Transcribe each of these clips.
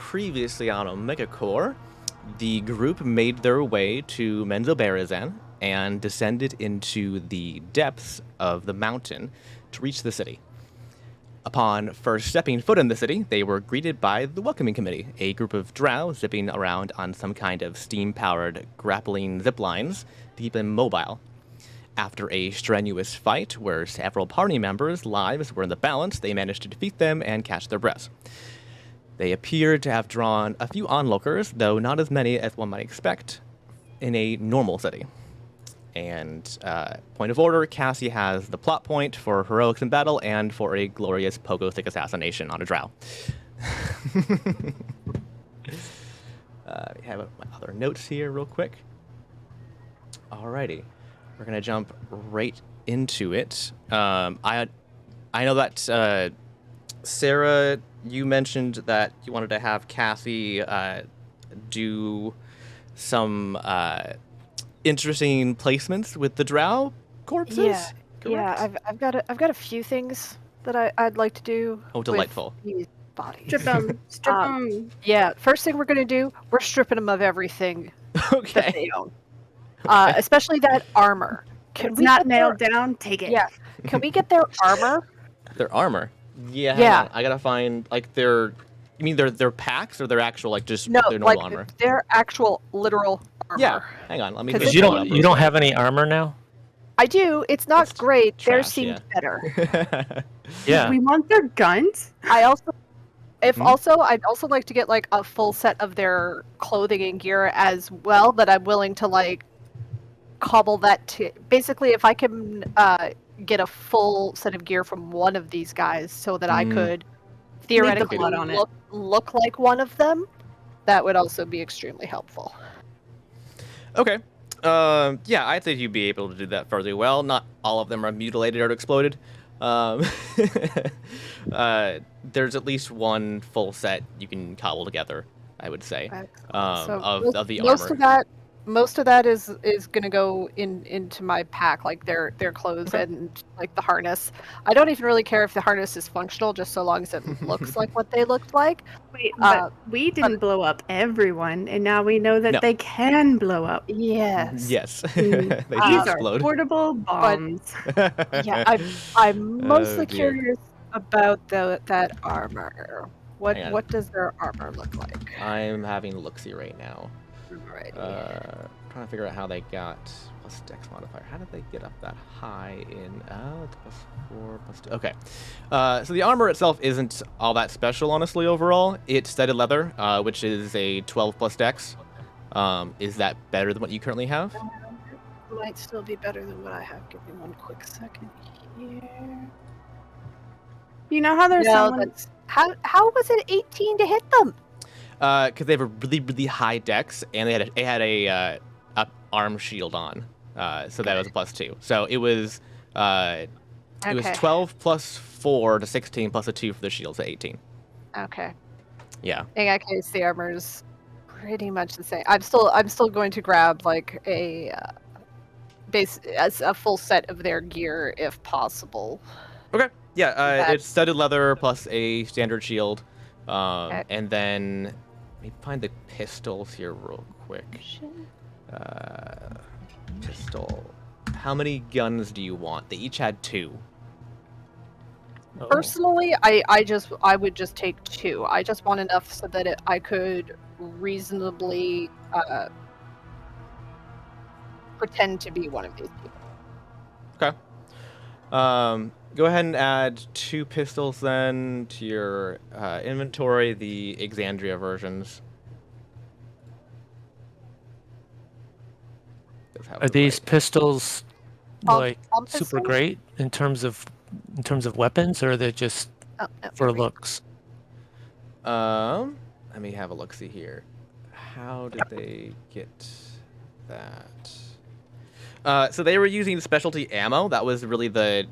previously on Omega Core, the group made their way to Menzobernzan and descended into the depths of the mountain to reach the city. Upon first stepping foot in the city, they were greeted by the Welcoming Committee, a group of Drow zipping around on some kind of steam-powered grappling ziplines to keep them mobile. After a strenuous fight where several party members' lives were in the balance, they managed to defeat them and catch their breaths. They appear to have drawn a few onlookers, though not as many as one might expect in a normal city. And point of order, Cassie has the plot point for heroics in battle and for a glorious pogo stick assassination on a Drow. We have my other notes here real quick. Alrighty. We're going to jump right into it. I know that Sarah, you mentioned that you wanted to have Cassie do some interesting placements with the Drow corpses. Yeah, correct? I've got a few things that I'd like to do. Oh, delightful! With these bodies. Strip them. Yeah, first thing we're gonna do, we're stripping them of everything that Okay. they own, especially that armor. If it's not nailed down, take it. Yeah, can we get their armor? Their armor. Yeah. Yeah. I gotta find like their. You mean their packs or their actual like just No, their normal like armor? their actual literal armor. Yeah. Hang on. Let me. 'Cause look you that up You real don't quick. have any armor now? I do. It's not That's great. Theirs trash, seemed yeah. better. Yeah. We want their guns. I also, Mhm. I'd also like to get like a full set of their clothing and gear as well. That I'm willing to like cobble that to. Basically, if I can get a full set of gear from one of these guys, so that I could theoretically blood on it. look like one of them, that would also be extremely helpful. Okay. Yeah, I'd say you'd be able to do that fairly well. Not all of them are mutilated or exploded. There's at least one full set you can cobble together, I would say, of the armor. Most of that is gonna go into my pack, like their clothes and like the harness. I don't even really care if the harness is functional, just so long as it looks like what they looked like. Wait, but we didn't blow up everyone, and now we know that they can blow up. Yes. Yes. Mm. They do These are explode. portable bombs. Yeah, I'm mostly dear. curious about that armor. Hang on. What does their armor look like? I'm having a look-see right now. Right. Trying to figure out how they got plus dex modifier. How did they get up that high in... Oh, it's +4, +2. Okay. So the armor itself isn't all that special, honestly, overall. It's studded leather, which is a 12 plus dex. Is that better than what you currently have? Might still be better than what I have. Give me one quick second here. You know how there's someone... How was it 18 to hit them? Because they have a really, really high dex, and they had a arm shield on, so that was a +2. So it was it was 12 plus 4 to 16 plus a 2 for the shield, so 18. Okay. Yeah. In that case, the armor's pretty much the same. I'm still going to grab like a full set of their gear if possible. Okay. Yeah. It's studded leather plus a standard shield, Okay. and then let me find the pistols here real quick. Pistol. How many guns do you want? They each had 2. Oh. Personally, I would just take 2. I just want enough so that I could reasonably pretend to be one of these people. Okay. Go ahead and add 2 pistols then to your inventory, the Exandria versions. Are these pistols like super pistols? great in terms of weapons, or are they just for looks? Let me have a look. See here. How did they get that? So they were using specialty ammo. That was really the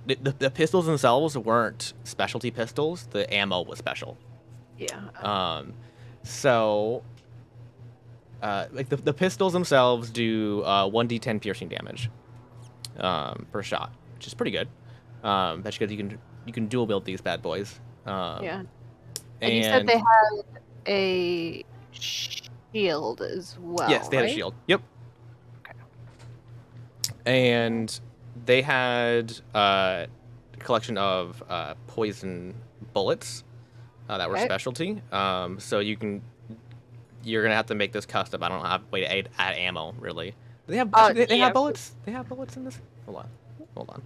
pistols themselves weren't specialty pistols. The ammo was special. Yeah. So like the pistols themselves do 1d10 piercing damage per shot, which is pretty good. That's because you can dual wield these bad boys. Yeah. And you said they had a shield as well. Yes, they had a right? shield. Yep. Okay. And they had a collection of poison bullets that were Okay. specialty. So you're gonna have to make this custom. I don't have a way to add ammo really. Do they have they Yeah. have bullets? They have bullets in this. Hold on. Bullets.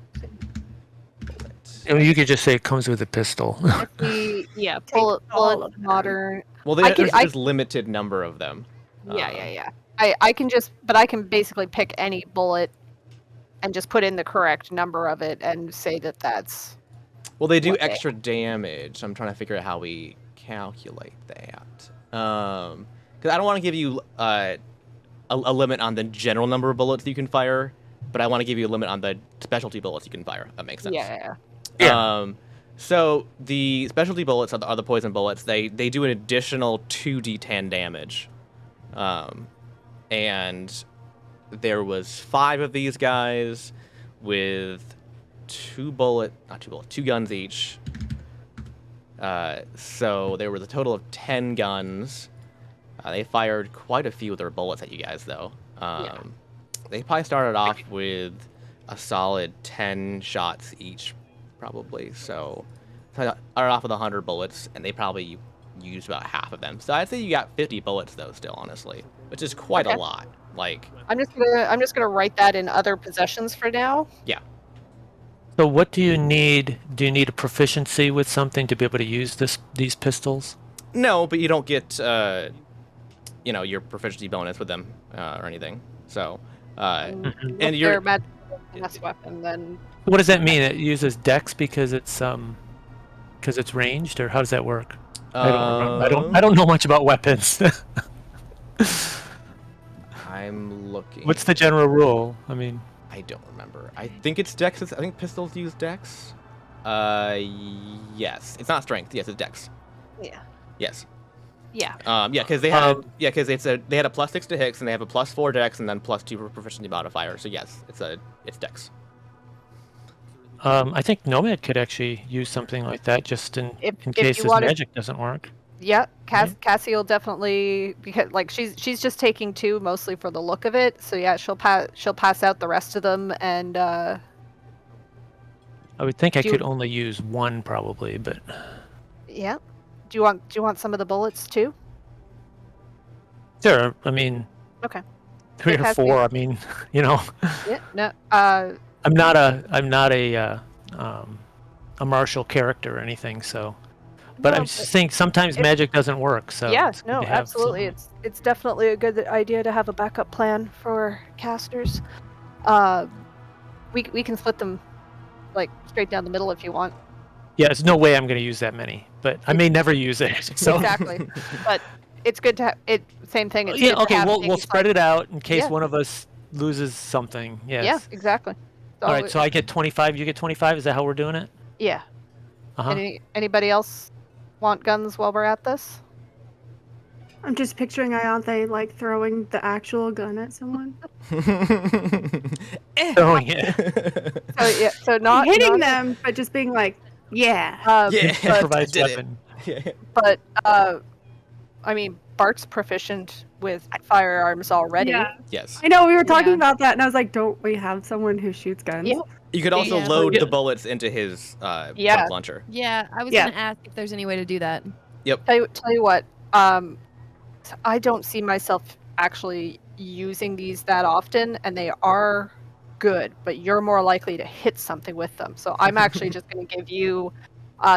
You could just say it comes with a pistol. If we all bullet of them. modern. Well, there's limited number of them. Yeah. I can basically pick any bullet and just put in the correct number of it and say that that's. Well, they do what they extra damage. I'm trying to figure out how we calculate that. Because I don't want to give you a limit on the general number of bullets you can fire, but I want to give you a limit on the specialty bullets you can fire. That makes sense. Yeah. So the specialty bullets are the poison bullets. They do an additional 2d10 damage. And there was 5 of these guys with 2 guns each. So there was a total of 10 guns. They fired quite a few of their bullets at you guys, though. They probably started off with a solid 10 shots each, probably. So started off with 100 bullets, and they probably used about half of them. So I'd say you got 50 bullets, though, still, honestly, which is quite a lot. Like, I'm just gonna write that in other possessions for now. yeah. So what do you need? Do you need a proficiency with something to be able to use these pistols? No, but you don't get, your proficiency bonus with them or anything. So, and If you're they're magic weapon, then What does that mean? It uses dex because it's ranged, or how does that work? I don't know much about weapons. I'm looking. What's the general rule? I mean, I don't remember. I think it's dex. I think pistols use dex. Yes. It's not strength. Yes, it's dex. yeah. Yes. Yeah. Because they had they had a +6 to hits, and they have a +4 dex, and then +2 for proficiency modifier. So yes, it's dex. I think Nomad could actually use something like that just in If case you his wanted- magic doesn't work. Yeah, Cassie will definitely, because like she's just taking 2 mostly for the look of it. So yeah, she'll pass out the rest of them, and I would think I Do you- could only use 1 probably, but yeah. Do you want some of the bullets too? sure. I mean, Okay. 3 It or has to be- 4. I mean, Yeah. No. I'm not a martial character or anything, so. But No, I'm just saying sometimes if- magic doesn't work. So Yeah. it's good No. to have Absolutely. some- It's definitely a good idea to have a backup plan for casters. We can split them like straight down the middle if you want. Yeah, there's no way I'm going to use that many, but I may never use it. So Exactly. But it's good to have it. Same thing. It's yeah, good to okay, have we'll things spread like- it out in case Yeah. one of us loses something. Yes. Yeah. Exactly. All right, so I get 25. You get 25. Is that how we're doing it? Yeah. Uh-huh. Anybody else want guns while we're at this? I'm just picturing Ianthe like throwing the actual gun at someone. Throwing it. So yeah. So not hitting not, them, but just being like, yeah. Yeah. Improvised did it. weapon. Yeah. But I mean, Bart's proficient with firearms already. Yeah. Yes. I know we were talking Yeah. about that, and I was like, don't we have someone who shoots guns? Yeah. You could also Yeah. load Yeah. the bullets into his Yeah. rocket launcher. Yeah, I was Yeah. gonna ask if there's any way to do that. Tell you what. I don't see myself actually using these that often, and they are good. But you're more likely to hit something with them. So I'm actually just going to give you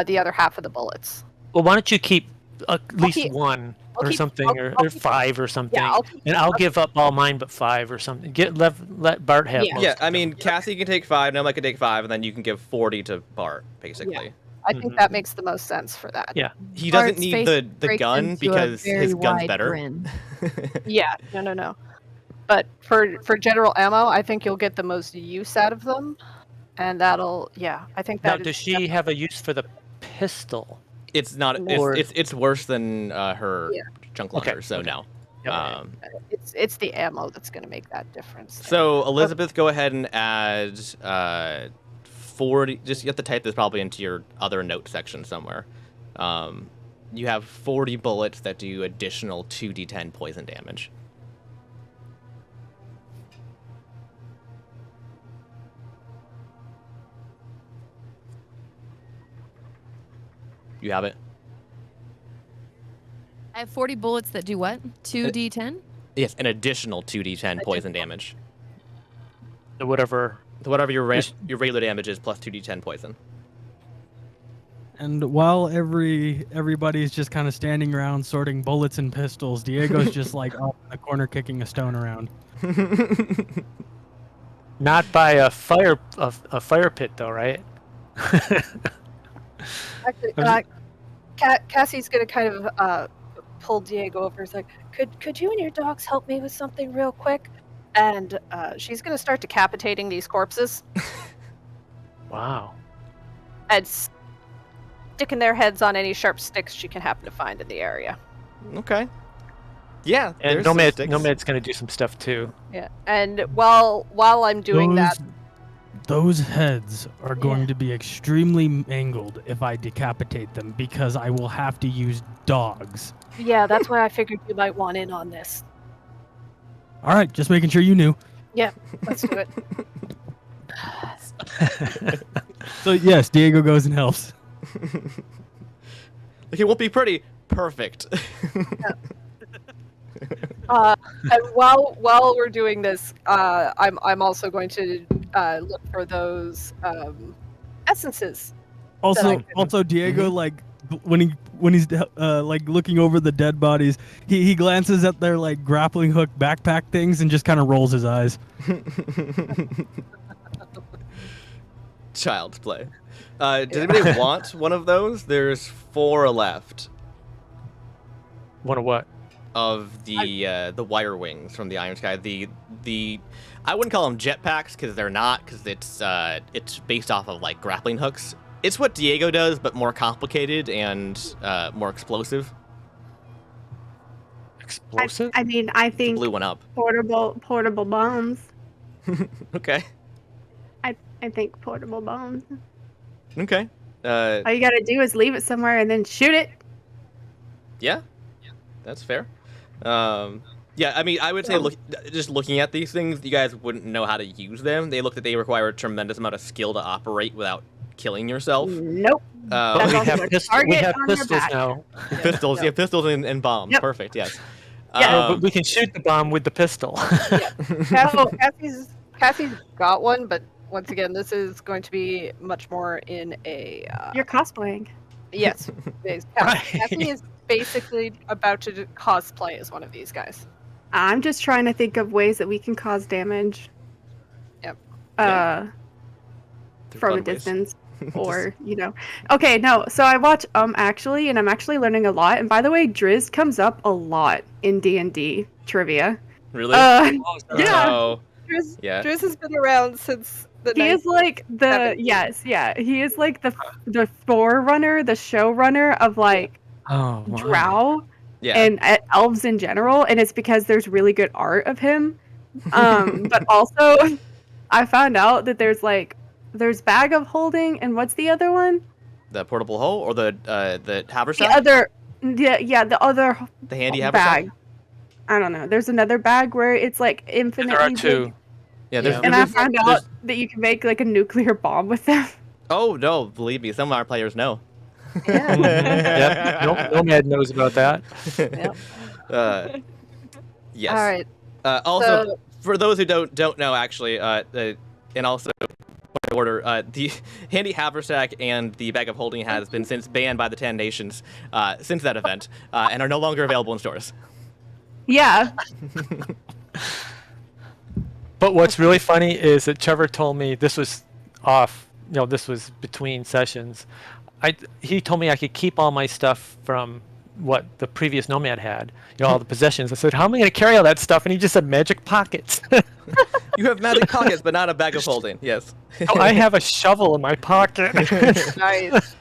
the other half of the bullets. Well, why don't you keep at least keep- 1 I'll or keep- something, I'll- or I'll keep- 5 or something, Yeah. and I'll give up all mine but 5 or something. Let Bart have Yeah. most Yeah, of I them. mean, Cassie can take 5, Nomad can take 5, and then you can give 40 to Bart, basically. I think that makes the most sense for that. Yeah. He doesn't Bart's need face the breaks gun into a because very his gun's wide better. grin. Yeah. No. But for general ammo, I think you'll get the most use out of them, and that'll. Yeah, I think Now, that. does she have a use for the pistol? It's not. Or- It's worse than her Yeah. junk Okay, launcher. So okay. no. Yeah. It's the ammo that's going to make that difference. there. So Elizabeth, go ahead and add 40. Just you have to type this probably into your other note section somewhere. you have 40 bullets that do additional 2d10 poison damage. You have it? I have 40 bullets that do what? 2d10? Yes, an additional 2d10 poison damage. So whatever your regular damage is plus 2d10 poison. And while everybody's just kind of standing around sorting bullets and pistols, Diego's just like off in the corner kicking a stone around. not by a fire pit though, right? Actually, Cassie's gonna kind of pull Diego over. It's like, could you and your dogs help me with something real quick? And she's gonna start decapitating these corpses Wow. and sticking their heads on any sharp sticks she can happen to find in the area. Okay. Yeah, And there's some sticks. Nomad's gonna do some stuff too. Yeah, and while I'm doing that, Those heads are going to be extremely mangled if I decapitate them because I will have to use dogs. yeah, that's why I figured you might want in on this. All right, just making sure you knew. Yeah, let's do it. So yes, Diego goes and helps. It won't be pretty. Perfect. And while we're doing this, I'm also going to look for those essences. Also, Diego, like when he's like looking over the dead bodies, he glances at their like grappling hook backpack things and just kind of rolls his eyes. Child's play. Does anybody want one of those? There's 4 left One of what? of the wire wings from the Iron Sky. The I wouldn't call them jetpacks because they're not, because it's based off of like grappling hooks. It's what Diego does, but more complicated and more explosive. Explosive? I mean, I think Blew one up. portable bombs. Okay. I think portable bombs. Okay. All you gotta do is leave it somewhere and then shoot it. Yeah, that's fair. Yeah, I mean, I would say just looking at these things, you guys wouldn't know how to use them. They look that they require a tremendous amount of skill to operate without killing yourself. Nope. But we also have, a we target have on your pistols back. now. Pistols, yeah, pistols and bombs. Yep. Perfect, yes. Yeah, But we can shoot the bomb with the pistol. Cassie's got one, but once again, this is going to be much more in a. You're cosplaying. Yes, Cassie is basically about to cosplay as one of these guys. I'm just trying to think of ways that we can cause damage. Yep. Yeah. From a Fun ways. distance. Or, Okay, no. So I watch actually, and I'm actually learning a lot. And by the way, Driz comes up a lot in D&D trivia. Really? Yeah. Oh, Driz, yeah. Driz has been around since the He is like the 1970s. he is like the forerunner, the showrunner of like Oh, wow. Drow Yeah. and elves in general, and it's because there's really good art of him. But also, I found out that there's bag of holding, and what's the other one? The portable hoe or the haversack? The other The handy haversack? bag. I don't know. There's another bag where it's like infinitely There are big. two. Yeah, there's, And I there's- found there's- out that you can make like a nuclear bomb with them. Oh, no, believe me, some of our players know. Yeah. Yep. Nomad knows about that. Yes. All right. Also, So- for those who don't know, actually, and also by order, the handy haversack and the bag of holding has been since banned by the 10 nations since that event, and are no longer available in stores. Yeah. But what's really funny is that Trevor told me this was off. This was between sessions. He told me I could keep all my stuff from what the previous Nomad had. All the possessions. I said, "How am I going to carry all that stuff?" And he just said, "Magic pockets." You have magic pockets, but not a bag of holding. Yes. Oh, I have a shovel in my pocket. Nice.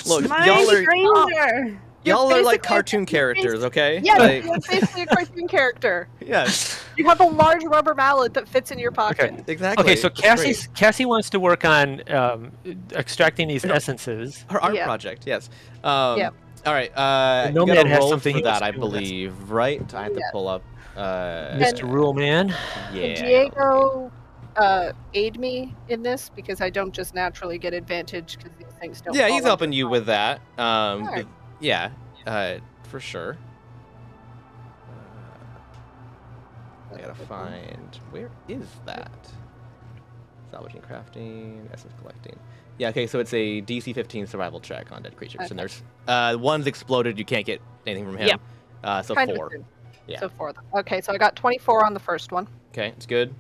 Look, My y'all are stranger. like basically- cartoon characters, okay? Yeah, Like, you're basically a cartoon character. yes. You have a large rubber mallet that fits in your pocket. Okay. Exactly. Okay, so That's great. Cassie wants to work on extracting these essences. Her art Yeah. project, yes. Yeah. All right. The You Nomad got a has roll something for he wants that, I to do with this. believe, right? I have to Yeah. pull up. Mr. Rule Man. Yeah. Diego aid me in this because I don't just naturally get advantage because these things don't. Yeah, fall he's helping under you mine. with that. Alright. Yeah, for sure. I gotta find, where is that? Salvaging, crafting, essence collecting. Yeah, okay, so it's a DC 15 survival check on dead creatures, Okay. and there's one's exploded. You can't get anything from him. Yep. So Kind of 4. assumed. Yeah. So 4. Okay, so I got 24 on the first one. Okay, it's good.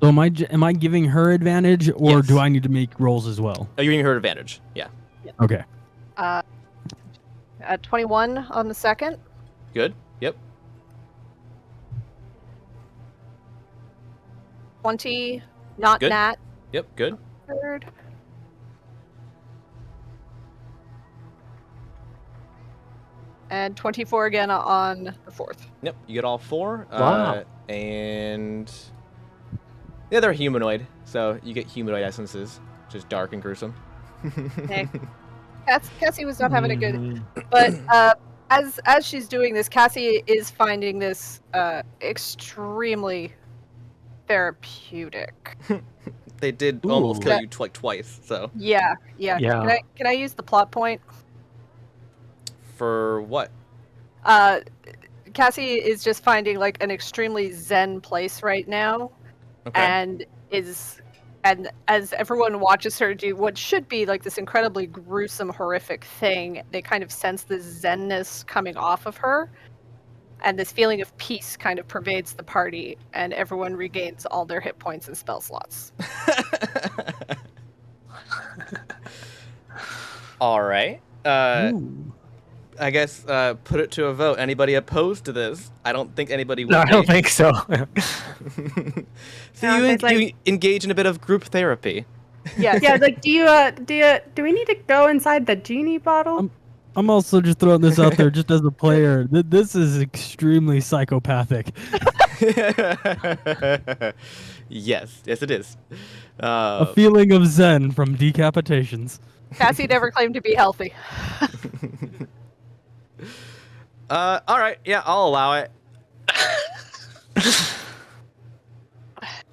So am I giving her advantage, or Yes. do I need to make rolls as well? Oh, you're giving her advantage. Yeah, Okay. At 21 on the second. good. Yep. 20, not Good. nat. Yep. Good. Third. And 24 again on the fourth. Yep. You get all 4. Wow. And yeah, they're humanoid, so you get humanoid essences, which is dark and gruesome. Okay. Cassie was not having a good, Mm. but as she's doing this, Cassie is finding this extremely therapeutic. They did almost Ooh. kill you like twice. So Yeah. Yeah. Can I use the plot point? for what? Cassie is just finding like an extremely zen place right now, Okay. and as everyone watches her do what should be like this incredibly gruesome, horrific thing, they kind of sense this zenness coming off of her, and this feeling of peace kind of pervades the party, and everyone regains all their hit points and spell slots. All right. I guess put it to a vote. Anybody opposed to this? I don't think anybody would. No, I don't be. think so. So No, you, it's like- you engage in a bit of group therapy. Yes. Yeah, like do we need to go inside the genie bottle? I'm also just throwing this out there, just as a player. This is extremely psychopathic. Yes, it is. A feeling of zen from decapitations. Cassie never claimed to be healthy. All right. Yeah, I'll allow it.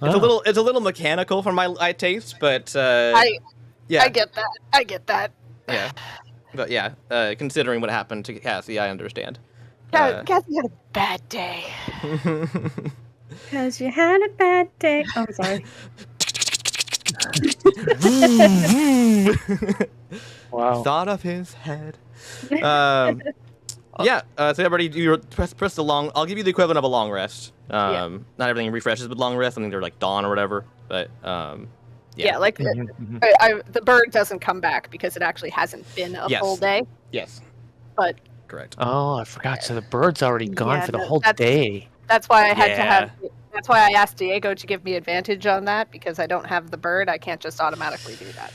Oh. It's a little mechanical for my taste, but I yeah, get that. yeah, but yeah. Considering what happened to Cassie, I understand. Cassie had a bad day. Because you had a bad day. Oh, I'm sorry. Wow. Thought of his head. Yeah. So everybody, you press the long. I'll give you the equivalent of a long rest. Yeah. Not everything refreshes with long rest. I think they're like dawn or whatever. But Yeah, like Mhm, mhm. the bird doesn't come back because it actually hasn't been a Yes. full day. yes, But correct. Oh, I forgot. So the bird's already gone Yeah, for the no, whole that's- day. that's why I had to Yeah. have. That's why I asked Diego to give me advantage on that because I don't have the bird. I can't just automatically do that.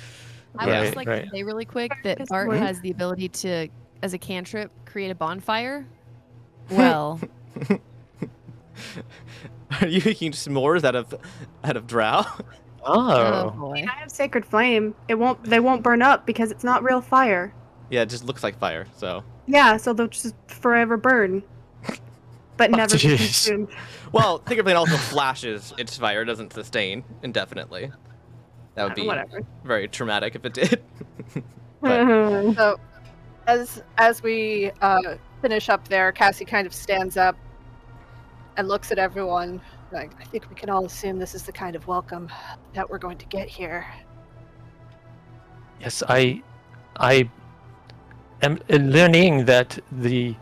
I would Right, just like right. to say really quick that Good Bart point. has the ability to, as a cantrip, create a bonfire. Well, Are you making s'mores out of Drow? oh Oh. boy. I have sacred flame. They won't burn up because it's not real fire. Yeah, it just looks like fire. So, Yeah, so they'll just forever burn. But never be jeez. consumed. well, Sacred Flame also flashes its fire, doesn't sustain indefinitely. That would be Whatever. very traumatic if it did. But- So, as we finish up there, Cassie kind of stands up and looks at everyone. Like, I think we can all assume this is the kind of welcome that we're going to get here. Yes, I am learning that these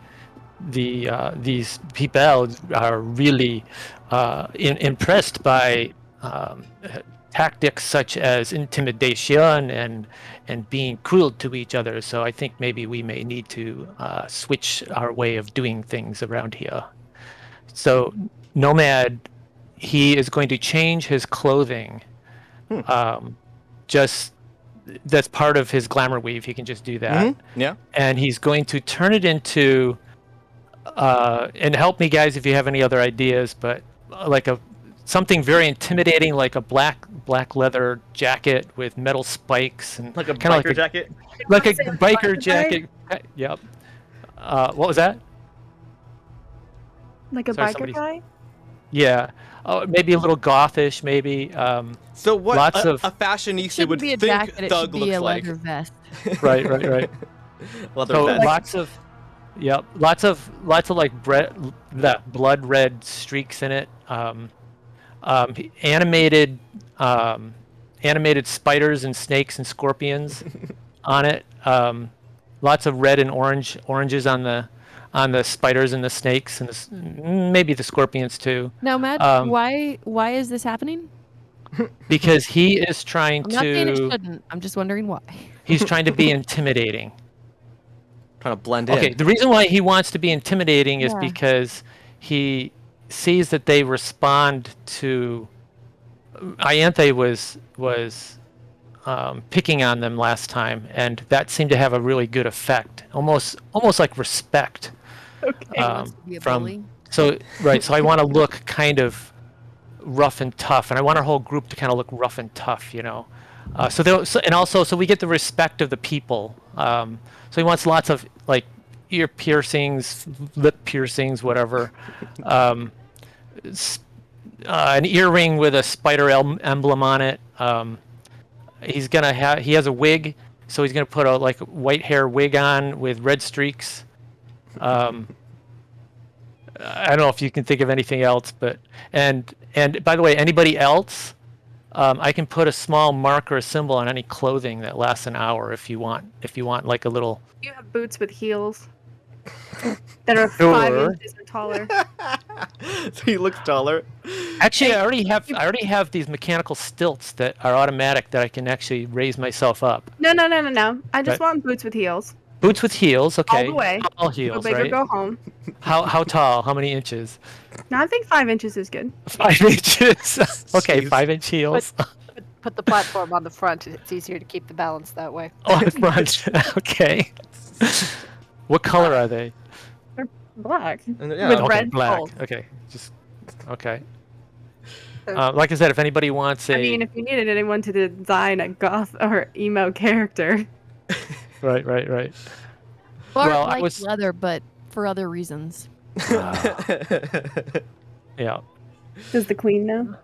people are really impressed by tactics such as intimidation and being cruel to each other. So I think maybe we may need to switch our way of doing things around here. So Nomad, he is going to change his clothing, just that's part of his glamour weave. He can just do that. Yeah. And he's going to turn it into and help me guys if you have any other ideas, but like something very intimidating, like a black leather jacket with metal spikes and Like a kinda biker jacket. like a Say biker biker jacket. Yep. What was that? Like a Sorry, biker somebody- guy? Yeah. Oh, maybe a little gothish, maybe. So what Lots of- a fashionista Shouldn't would be a think jacket. It should thug be looks a like. leather vest. Right. Leather So vest. lots of like that blood red streaks in it. Animated spiders and snakes and scorpions on it. Lots of red and oranges on the spiders and the snakes and maybe the scorpions too. Now, Matt, why is this happening? Because he is trying I'm not saying it to. shouldn't. I'm just wondering why. He's trying to be intimidating. Trying to blend Okay, in. the reason why he wants to be intimidating is Yeah. because he sees that they respond to. Ianthe was picking on them last time, and that seemed to have a really good effect, almost like respect. Okay. He wants to be a from- bully. So I want to look kind of rough and tough, and I want our whole group to kind of look rough and tough, you know. So we get the respect of the people. So he wants lots of like ear piercings, lip piercings, whatever. An earring with a spider emblem on it. He has a wig, so he's gonna put a like white hair wig on with red streaks. I don't know if you can think of anything else, but and by the way, anybody else, I can put a small mark or a symbol on any clothing that lasts an hour if you want. If you want like a little. You have boots with heels that are 5 Sure. inches or taller. So he looks taller. Actually, I already have these mechanical stilts that are automatic that I can actually raise myself up. No. I just Right. want boots with heels. Boots with heels, okay. the way. All Go heels, big or right? go home. How tall? How many inches? No, I think 5 inches is good. 5 inches. Okay, Jeez. 5-inch heels. Put the platform on the front. It's easier to keep the balance that way. On the front. Okay. What color are they? Black. And, yeah, With okay. red black. gold. Okay. Just okay. So- Like I said, if anybody wants a I mean, if you needed anyone to design a goth or emo character, right. Or Well, I like was- leather, but for other reasons. Yeah. does the queen know?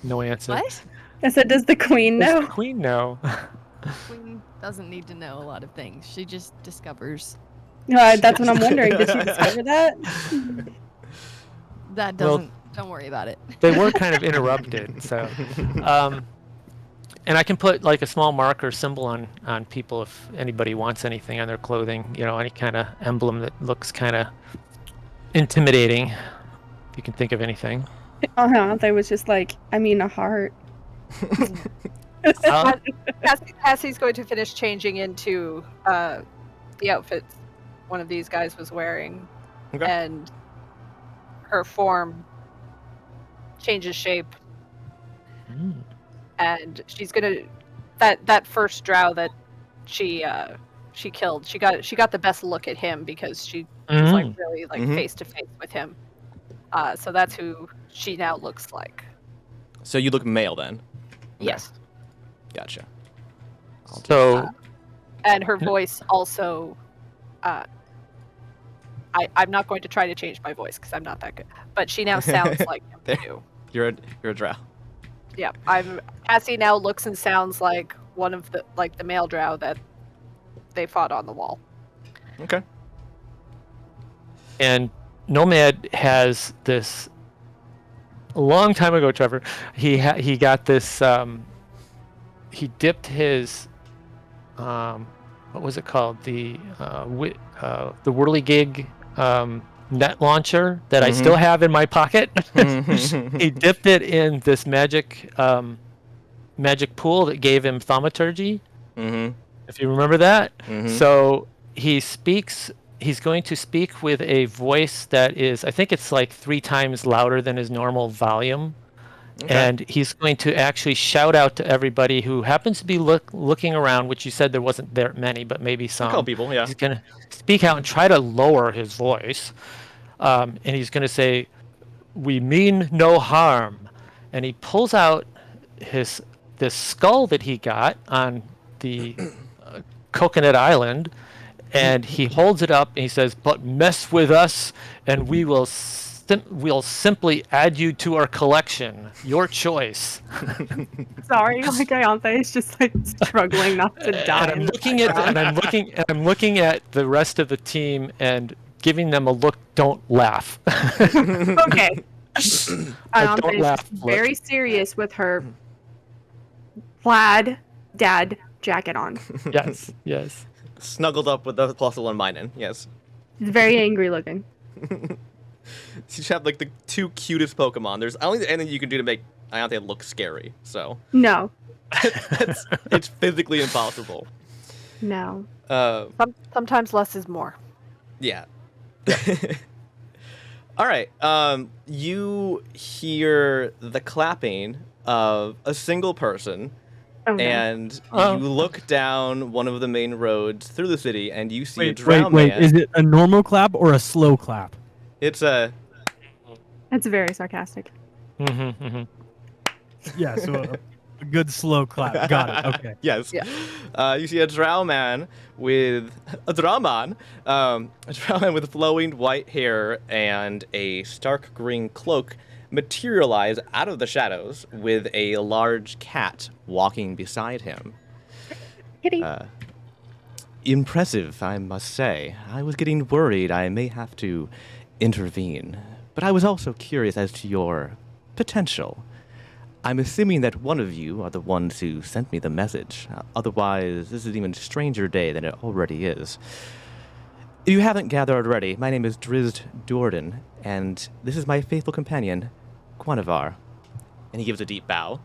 No answer. What? I said, does the queen Does know? the queen know? Queen doesn't need to know a lot of things. She just discovers. That's what I'm wondering. Did she discover that? That Well- doesn't. Don't worry about it. They were kind of interrupted, so. And I can put like a small marker symbol on people if anybody wants anything on their clothing. You know, any kind of emblem that looks kind of intimidating. If you can think of anything. Oh no, I was just like, I mean, a heart. Cassie's going to finish changing into the outfit one of these guys was wearing, Okay. and her form changes shape, and she's gonna that first drow that she killed. She got the best look at him because she was like really like Mhm. face to face with him. So that's who she now looks like. So you look male then. Yes. Gotcha. So And her voice also. I'm not going to try to change my voice because I'm not that good. But she now sounds like him There. too. You're a drow. Yeah, Cassie now looks and sounds like one of the male drow that they fought on the wall. Okay. and Nomad has this. A long time ago, Trevor, he got this. He dipped his. What was it called? The Whirligig net launcher that I Mhm. still have in my pocket. Mhm. He dipped it in this magic pool that gave him thaumaturgy. Mhm. If you remember that. Mhm. So he's going to speak with a voice that is, I think it's like 3 times louder than his normal volume. Okay. And he's going to actually shout out to everybody who happens to be looking around, which you said there wasn't that many, but maybe A some. couple people, yeah. He's going to speak out and try to lower his voice. And he's going to say, "We mean no harm." And he pulls out this skull that he got on the Coconut Island, and he holds it up and he says, "But mess with us, and we'll simply add you to our collection. Your choice." Sorry, like Ayanthe is just like struggling not to die. And I'm looking at the rest of the team and giving them a look. Don't laugh. Okay. Don't Ayanthe is laugh, just look. very serious with her plaid dad jacket on. Yes. Snuggled up with the +1 mine. Yes. He's very angry looking. So you have like the two cutest Pokemon. I don't think there's anything you can do to make Ayanthe look scary. So No. it's physically impossible. No. Sometimes less is more. Yeah. All right. You hear the clapping of a single person, Oh, no. and Oh. you look down one of the main roads through the city, and you see a Drow Wait. man. Is it a normal clap or a slow clap? It's a That's very sarcastic. Mm-hmm. Yeah, so a good slow clap. Got it. Okay. yes. Yeah. You see a Drow man with a Drow man with flowing white hair and a stark green cloak materialize out of the shadows with a large cat walking beside him. Kitty. Impressive, I must say. I was getting worried I may have to intervene, but I was also curious as to your potential. I'm assuming that one of you are the ones who sent me the message. Otherwise, this is an even stranger day than it already is. If you haven't gathered already, my name is Drizzt Do'Urden, and this is my faithful companion, Guinevere. And he gives a deep bow.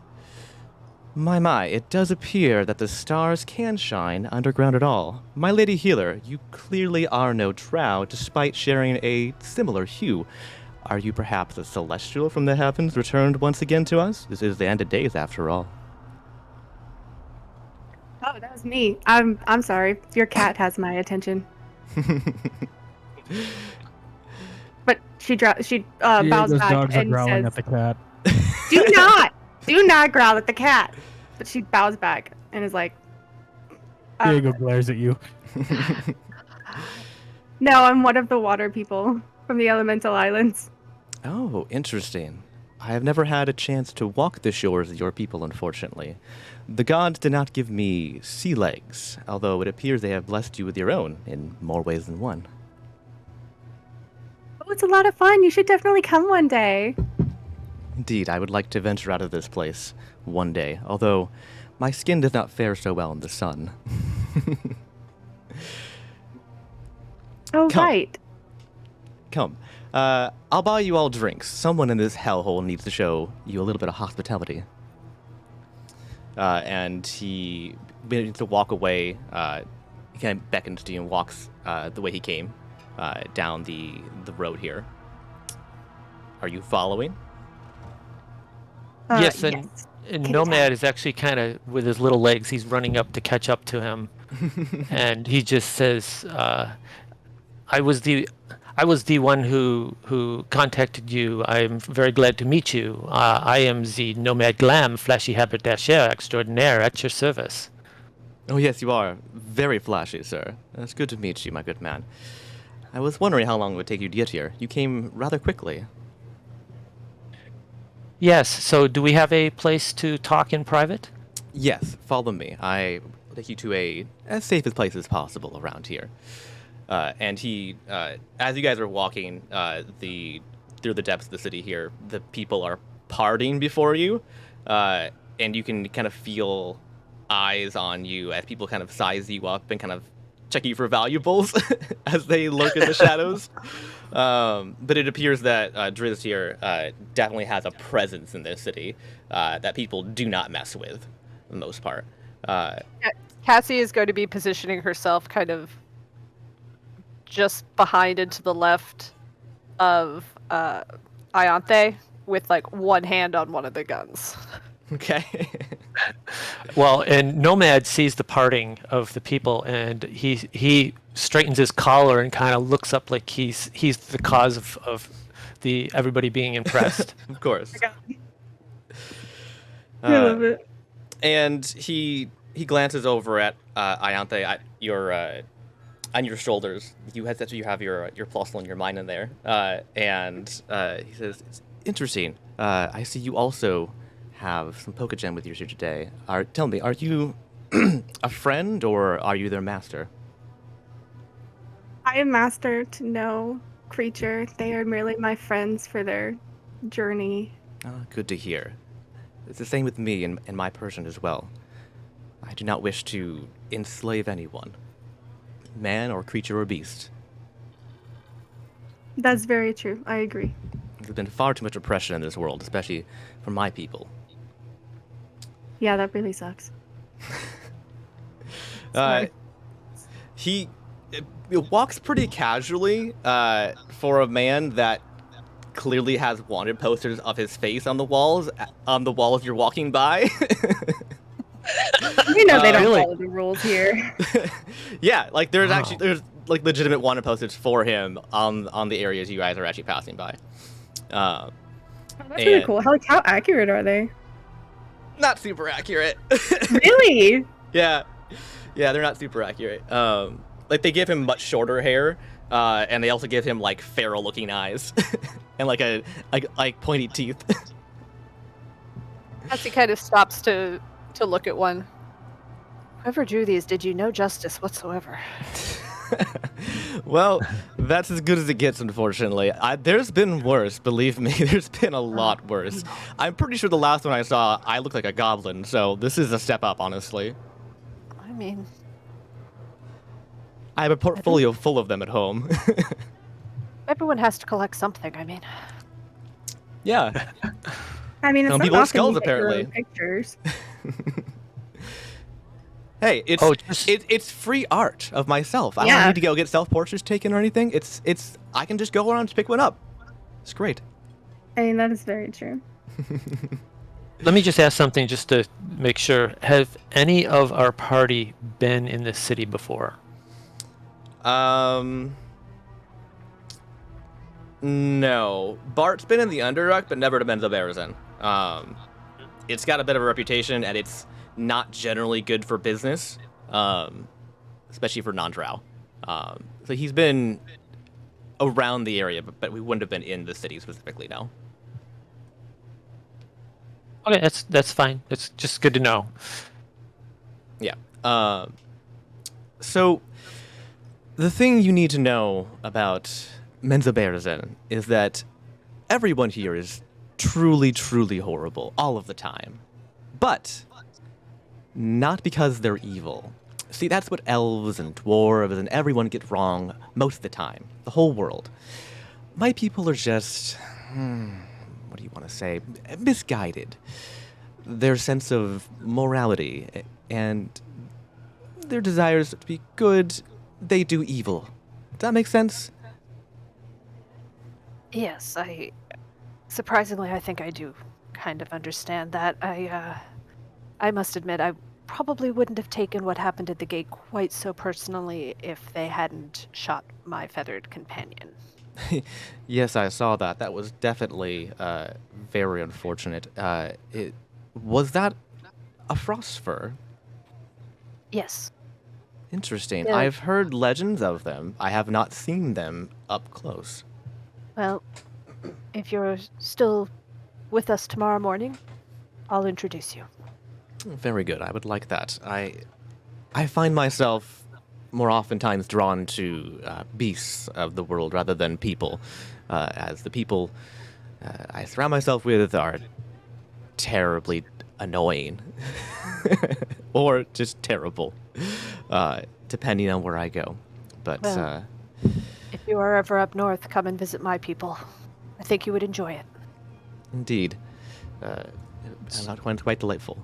My, it does appear that the stars can shine underground at all. My lady healer, you clearly are no Drow, despite sharing a similar hue. Are you perhaps a celestial from the heavens returned once again to us? This is the end of days, after all. Oh, that was me. I'm sorry. Your cat has my attention. But she bows Diego's back dogs are and growling says, at the cat. do not growl at the cat." But she bows back and is like, Diego glares at you. "No, I'm one of the water people from the Elemental Islands." Oh, interesting. I have never had a chance to walk the shores of your people, unfortunately. The gods did not give me sea legs, although it appears they have blessed you with your own in more ways than one. Oh, it's a lot of fun. You should definitely come one day. Indeed, I would like to venture out of this place one day, although my skin does not fare so well in the sun. Oh, Come. right. Come. I'll buy you all drinks. Someone in this hellhole needs to show you a little bit of hospitality. And he begins to walk away. He kind of beckons to you and walks the way he came down the road here. Are you following? Yes, and Yes. And Nomad is actually kind of, with his little legs, he's running up to catch up to him. And he just says, I was the one who contacted you. I'm very glad to meet you. I am the Nomad Glam, flashy haberdasher extraordinaire at your service. Oh, yes, you are. Very flashy, sir. It's good to meet you, my good man. I was wondering how long it would take you to get here. You came rather quickly. Yes, so do we have a place to talk in private? Yes, follow me. I will take you to as safe a place as possible around here. And he, as you guys are walking through the depths of the city here, the people are parting before you, and you can kind of feel eyes on you as people kind of size you up and kind of check you for valuables as they lurk in the shadows. But it appears that Drizzt here definitely has a presence in this city that people do not mess with, for the most part. Cassie is going to be positioning herself kind of just behind and to the left of Ayanthe, with like one hand on one of the guns. Okay. Well, and Nomad sees the parting of the people, and he straightens his collar and kind of looks up like he's the cause of the everybody being impressed. Of course. I love it. And he glances over at Ianthe at your on your shoulders. You have your plus one, your mind in there, and he says, "It's interesting. I see you also have some Pokegem with you here today. Tell me, are you a friend or are you their master?" I am master to no creature. They are merely my friends for their journey. Good to hear. It's the same with me and my person as well. I do not wish to enslave anyone, man or creature or beast. That's very true. I agree. There's been far too much oppression in this world, especially for my people. Yeah, that really sucks. He walks pretty casually for a man that clearly has wanted posters of his face on the walls you're walking by. You know they don't Really? follow the rules here. Yeah, like there's Wow. actually there's like legitimate wanted posters for him on the areas you guys are actually passing by. Oh, that's really And- cool. How accurate are they? Not super accurate. Really? Yeah, they're not super accurate. Like they give him much shorter hair, and they also give him like feral-looking eyes, and like pointy teeth. As he kind of stops to look at one. Whoever drew these did you no justice whatsoever. Well, that's as good as it gets, unfortunately. There's been worse, believe me. There's been a lot worse. I'm pretty sure the last one I saw, I looked like a goblin, so this is a step up, honestly. I mean, I have a portfolio full of them at home. everyone has to collect something. I mean, Yeah. I mean, it's Some not people have often skulls, you get your own apparently. pictures. Hey, it's Oh, just- it's free art of myself. I Yeah. don't need to go get self-portraits taken or anything. It's I can just go around and pick one up. It's great. I mean, that is very true. Let me just ask something just to make sure. Have any of our party been in this city before? No. Bart's been in the Underdark, but never to Menzobernzan. It's got a bit of a reputation, and it's not generally good for business, especially for non-Drow. So he's been around the area, but we wouldn't have been in the city specifically, no. Okay, that's fine. It's just good to know. Yeah. So the thing you need to know about Menzobernzan is that everyone here is truly, truly horrible all of the time. But not because they're evil. See, that's what elves and dwarves and everyone get wrong most of the time. The whole world. My people are just, what do you want to say, misguided. Their sense of morality and their desires to be good, they do evil. Does that make sense? yes, surprisingly, I think I do kind of understand that. I must admit, I probably wouldn't have taken what happened at the gate quite so personally if they hadn't shot my feathered companion. Yes, I saw that. That was definitely very unfortunate. Was that a frost fur? Yes. Interesting. Yeah. I've heard legends of them. I have not seen them up close. Well, if you're still with us tomorrow morning, I'll introduce you. Very good. I would like that. I find myself more oftentimes drawn to beasts of the world rather than people, as the people I surround myself with are terribly annoying or just terrible, depending on where I go. But Well. If you are ever up north, come and visit my people. I think you would enjoy it. indeed, quite delightful.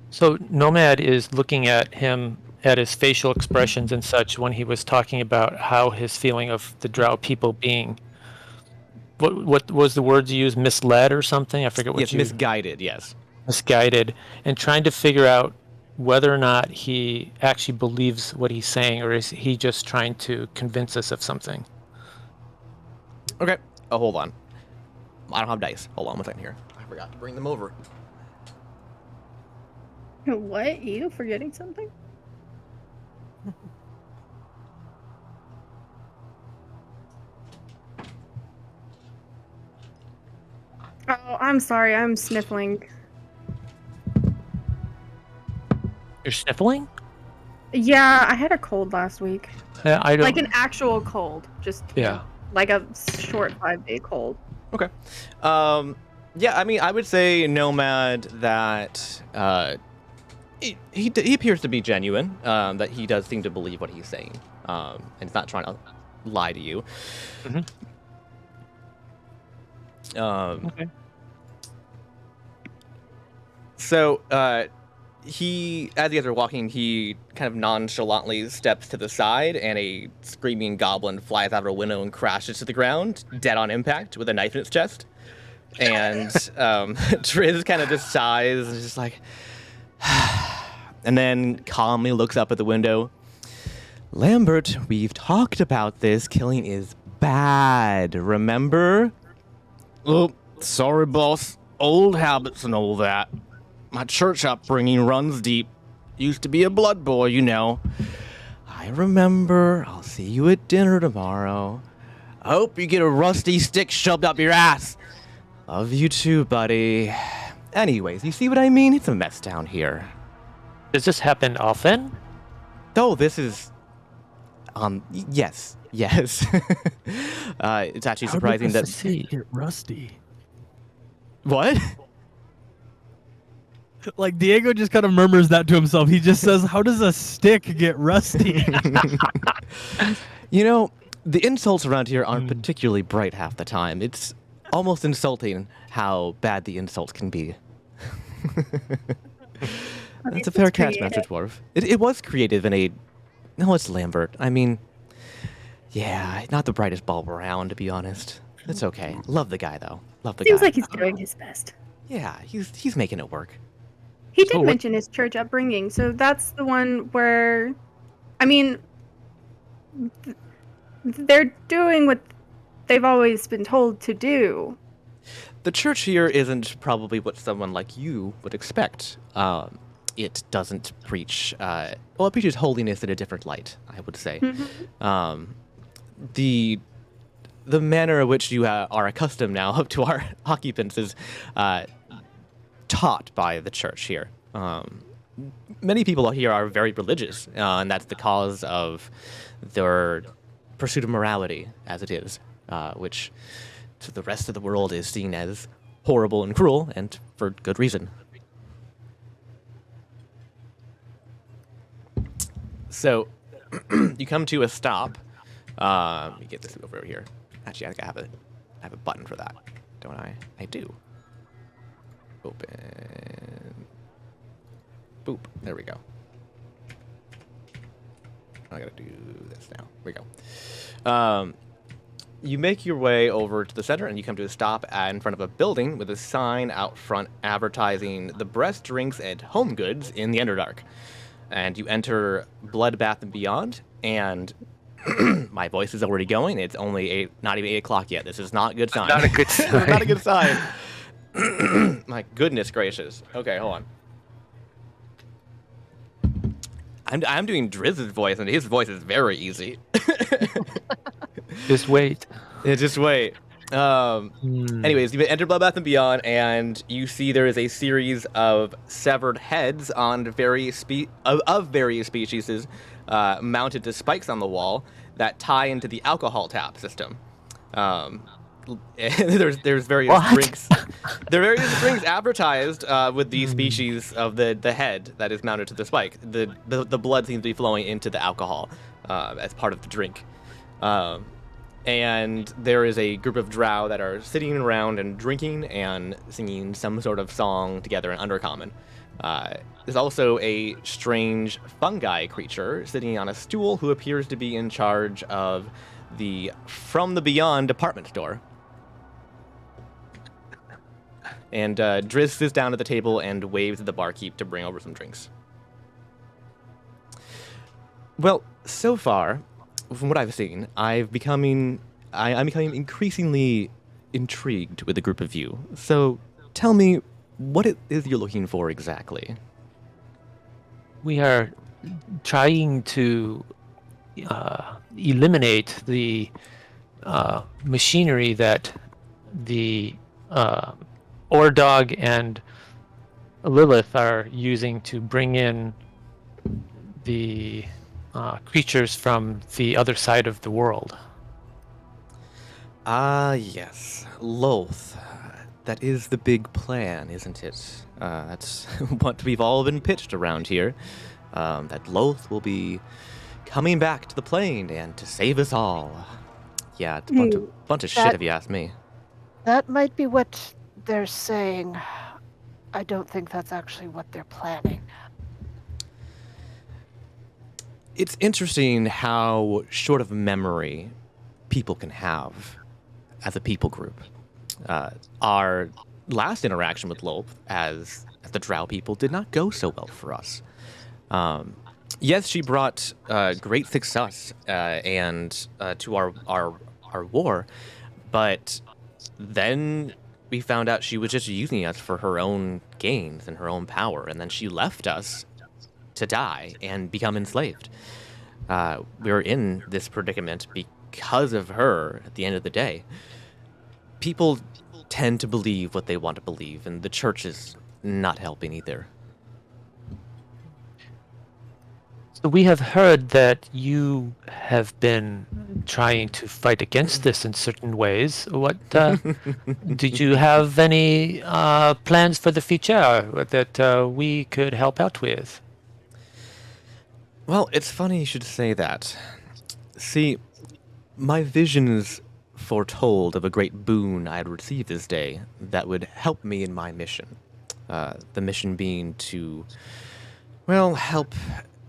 So Nomad is looking at him, at his facial expressions and such when he was talking about how his feeling of the Drow people being what was the words you used? Misled or something? I forget what Yes, you misguided. Yes. misguided, and trying to figure out whether or not he actually believes what he's saying, or is he just trying to convince us of something. Okay. Oh, hold on. I don't have dice. Hold on one second here. I forgot to bring them over. What? You forgetting something? Oh, I'm sorry. I'm sniffling. You're sniffling? Yeah, I had a cold last week. Yeah, I don't. Like an actual cold. Just Yeah. like a short 5-day cold. Okay. Yeah, I mean, I would say Nomad that he appears to be genuine. That he does seem to believe what he's saying. And he's not trying to lie to you. Mhm. Okay. So, he, as you guys are walking, he kind of nonchalantly steps to the side, and a screaming goblin flies out of a window and crashes to the ground, dead on impact, with a knife in its chest. And Triz kind of just sighs and is just like, and then calmly looks up at the window. Lambert, we've talked about this. Killing is bad, remember? Oh, sorry, boss. Old habits and all that. My church upbringing runs deep. Used to be a blood boy, you know. I remember. I'll see you at dinner tomorrow. I hope you get a rusty stick shoved up your ass. Love you too, buddy. Anyways, you see what I mean? It's a mess down here. Does this happen often? Oh, this is... yes. Yes. It's actually surprising How that... did the stick get rusty? What? Like, Diego just kind of murmurs that to himself. He just says, how does a stick get rusty? You know, the insults around here aren't particularly bright half the time. It's almost insulting how bad the insults can be. That's a fair catch, Master Dwarf. It was creative in a... No, it's Lambert. I mean... Yeah, not the brightest bulb around, to be honest. It's okay. Love the guy, though. Love the Seems guy. like he's doing his best. Yeah, he's making it work. He So did what- mention his church upbringing, so that's the one where, I mean, they're doing what they've always been told to do. The church here isn't probably what someone like you would expect. It doesn't preach... well, it preaches holiness in a different light, I would say. The manner in which you are accustomed now up to our occupants is taught by the church here. Many people here are very religious, and that's the cause of their pursuit of morality, as it is, which to the rest of the world is seen as horrible and cruel, and for good reason. So, you come to a stop. Let me get this over here. Actually, I think I have a button for that, don't I? I do. Open. Boop. There we go. I gotta do this now. Here we go. You make your way over to the center, and you come to a stop in front of a building with a sign out front advertising the best drinks and home goods in the Underdark. And you enter Bloodbath and Beyond, and my voice is already going. It's only not even 8 o'clock yet. This is not a good sign. Not a good sign. Not a good sign. My goodness gracious. Okay, hold on. I'm doing Drizz's voice, and his voice is very easy. Just wait. Yeah, just wait. Anyways, you enter Bloodbath and Beyond, and you see there is a series of severed heads on various species mounted to spikes on the wall that tie into the alcohol tap system. There's various What? drinks. There are various drinks advertised with the species of the head that is mounted to the spike. The blood seems to be flowing into the alcohol as part of the drink. And there is a group of drow that are sitting around and drinking and singing some sort of song together in Undercommon. There's also a strange fungi creature sitting on a stool who appears to be in charge of the From the Beyond department store. And Driz sits down at the table and waves at the barkeep to bring over some drinks. Well, so far, from what I've seen, I'm becoming increasingly intrigued with the group of you. So tell me what it is you're looking for exactly. We are trying to eliminate the machinery that the Ordog and Lilith are using to bring in the creatures from the other side of the world. Ah, yes. Loth. That is the big plan, isn't it? That's what we've all been pitched around here. That Loth will be coming back to the plane and to save us all. Yeah, it's a bunch of shit if you ask me. That might be what they're saying. I don't think that's actually what they're planning. It's interesting how short of memory people can have as a people group. Our last interaction with Loth as the Drow people did not go so well for us. Yes, she brought great success and to our war, but then we found out she was just using us for her own gains and her own power, and then she left us to die and become enslaved. We were in this predicament because of her at the end of the day. People tend to believe what they want to believe, and the church is not helping either. So we have heard that you have been trying to fight against this in certain ways. What did you have any plans for the future that we could help out with? Well, it's funny you should say that. See, my visions foretold of a great boon I'd receive this day that would help me in my mission. The mission being to, well, help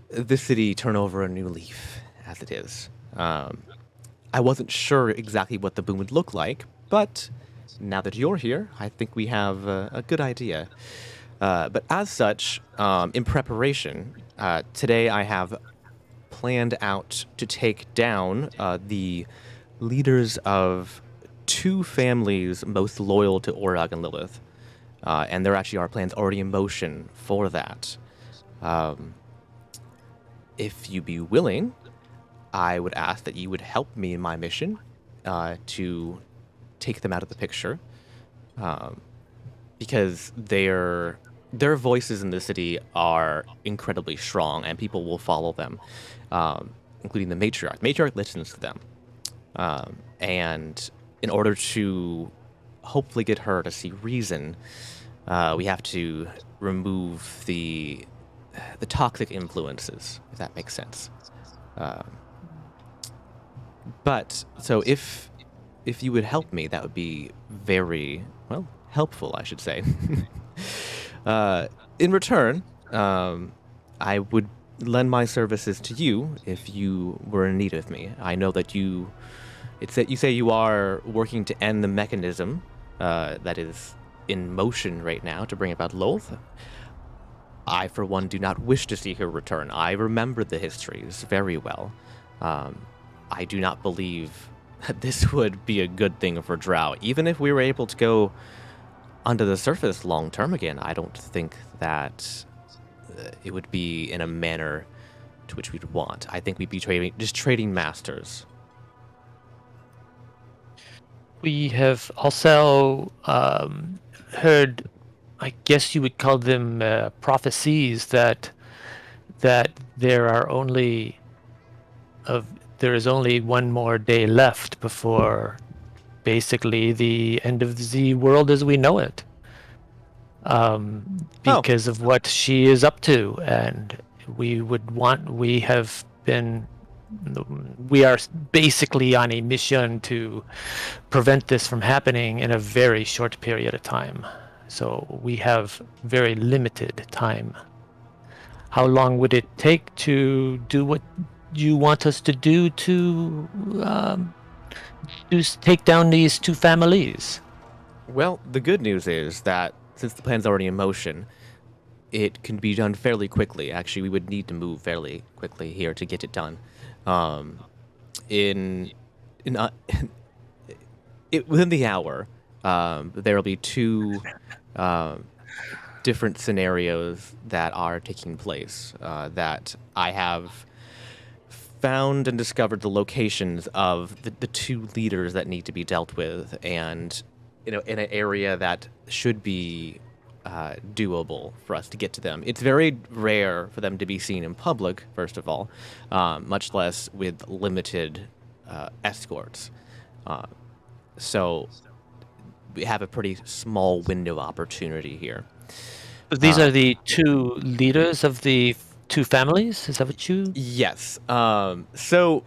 the city turn over a new leaf, as it is. I wasn't sure exactly what the boon would look like, but now that you're here, I think we have a good idea. But as such, in preparation, today I have planned out to take down the leaders of two families most loyal to Orag and Lilith. And there actually are plans already in motion for that. If you be willing, I would ask that you would help me in my mission to take them out of the picture. Because their voices in the city are incredibly strong, and people will follow them, including the matriarch. Matriarch listens to them. And in order to hopefully get her to see reason, we have to remove the toxic influences, if that makes sense. But so if you would help me, that would be very, well, helpful, I should say. In return, I would lend my services to you if you were in need of me. I know that you say you are working to end the mechanism that is in motion right now to bring about Loth. I, for one, do not wish to see her return. I remember the histories very well. I do not believe that this would be a good thing for Drow. Even if we were able to go under the surface long term again, I don't think that it would be in a manner to which we'd want. I think we'd be trading masters. We have also heard, I guess you would call them prophecies, that there is only one more day left before basically the end of the world as we know it, because of what she is up to, and we are basically on a mission to prevent this from happening in a very short period of time. So we have very limited time. How long would it take to do what you want us to do to take down these two families? Well, the good news is that since the plan's already in motion, it can be done fairly quickly. Actually, we would need to move fairly quickly here to get it done. Um, in in within the hour, there will be two um, different scenarios that are taking place that I have found and discovered the locations of the two leaders that need to be dealt with, and in an area that should be doable for us to get to them. It's very rare for them to be seen in public, first of all, much less with limited escorts. So we have a pretty small window of opportunity here. These are the two leaders of the two families. Is that what you? Yes. So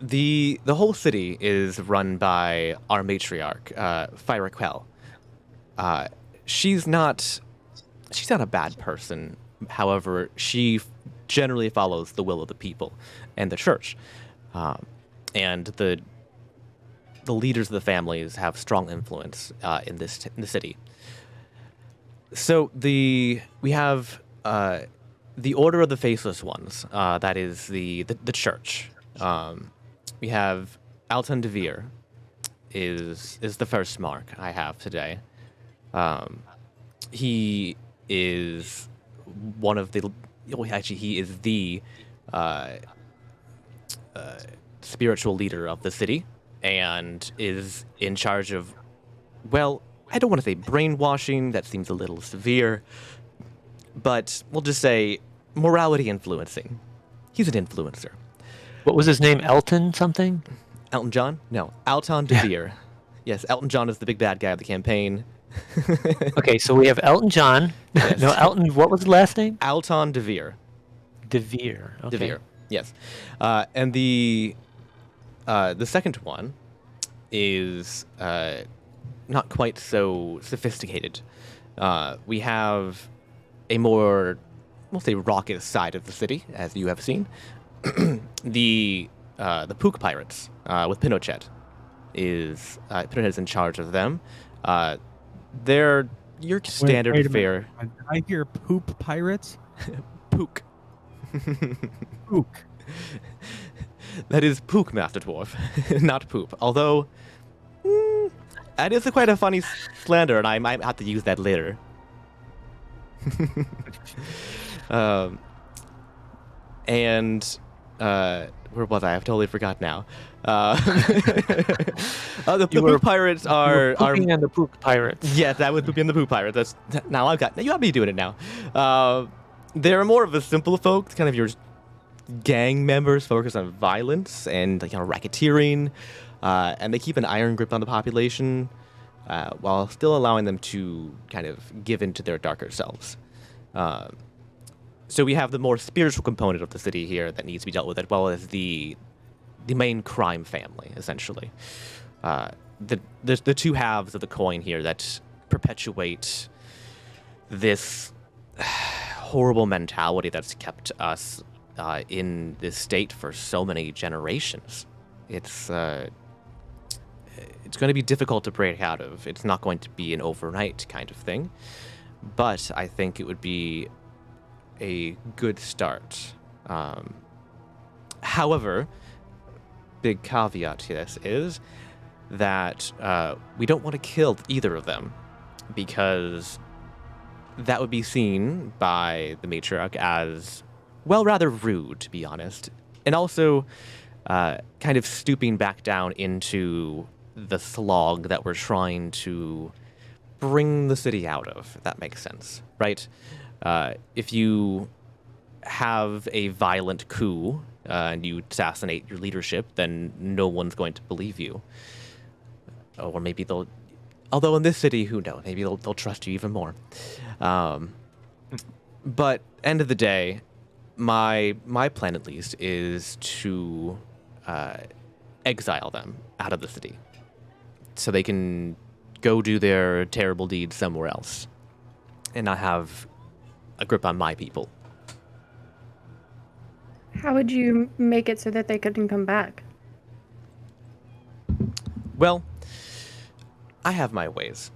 the whole city is run by our matriarch, Fyraquel. She's not a bad person. However, she generally follows the will of the people and the church, and the leaders of the families have strong influence in the city. So we have the Order of the Faceless Ones. That is the church. We have Alton Devere is the first mark I have today. He is one of the. Actually, he is the spiritual leader of the city, and is in charge of. Well, I don't want to say brainwashing. That seems a little severe, but we'll just say morality influencing. He's an influencer. What was his name? Elton something? Elton John? No, Alton Devere. Yes, Elton John is the big bad guy of the campaign. Okay, so we have Elton John. Yes. No, Elton. What was the last name? Alton Devere. Devere. Okay. Devere. Yes, and the second one is not quite so sophisticated. We have a more, we'll say, raucous side of the city, as you have seen. The Pook Pirates with Pinochet Pinochet is in charge of them. They're your standard wait a fare. minute. I hear poop pirates. Pook. Pook. That is Pook, Master Dwarf, not poop. Although, that is quite a funny slander, and I might have to use that later. Where was I? I've totally forgot now. The Pook Pirates are Pooking and the Pook Pirates. Yes, that would be in the Pook Pirates. Now you got me doing it now. They're more of a simple folk, kind of your gang members focused on violence and racketeering, and they keep an iron grip on the population while still allowing them to kind of give into their darker selves. So we have the more spiritual component of the city here that needs to be dealt with, as well as the main crime family, essentially. The two halves of the coin here that perpetuate this horrible mentality that's kept us in this state for so many generations. It's going to be difficult to break out of. It's not going to be an overnight kind of thing, but I think it would be a good start. However, big caveat to this is that we don't want to kill either of them, because that would be seen by the matriarch as, well, rather rude, to be honest, and also kind of stooping back down into the slog that we're trying to bring the city out of, if that makes sense, right? If you have a violent coup and you assassinate your leadership, then no one's going to believe you. Or maybe they'll... Although in this city, who knows? Maybe they'll trust you even more. But end of the day, my plan at least is to exile them out of the city, so they can go do their terrible deeds somewhere else, and not have a grip on my people. How would you make it so that they couldn't come back? Well, I have my ways.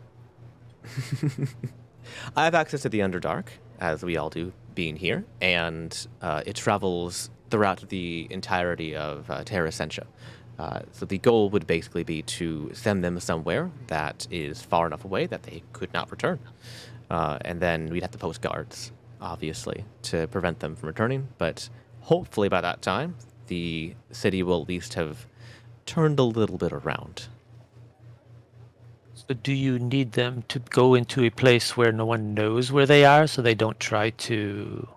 I have access to the Underdark, as we all do, being here, and it travels throughout the entirety of Terra Essentia. So the goal would basically be to send them somewhere that is far enough away that they could not return. And then we'd have to post guards, obviously, to prevent them from returning. But hopefully by that time, the city will at least have turned a little bit around. So do you need them to go into a place where no one knows where they are, so they don't try to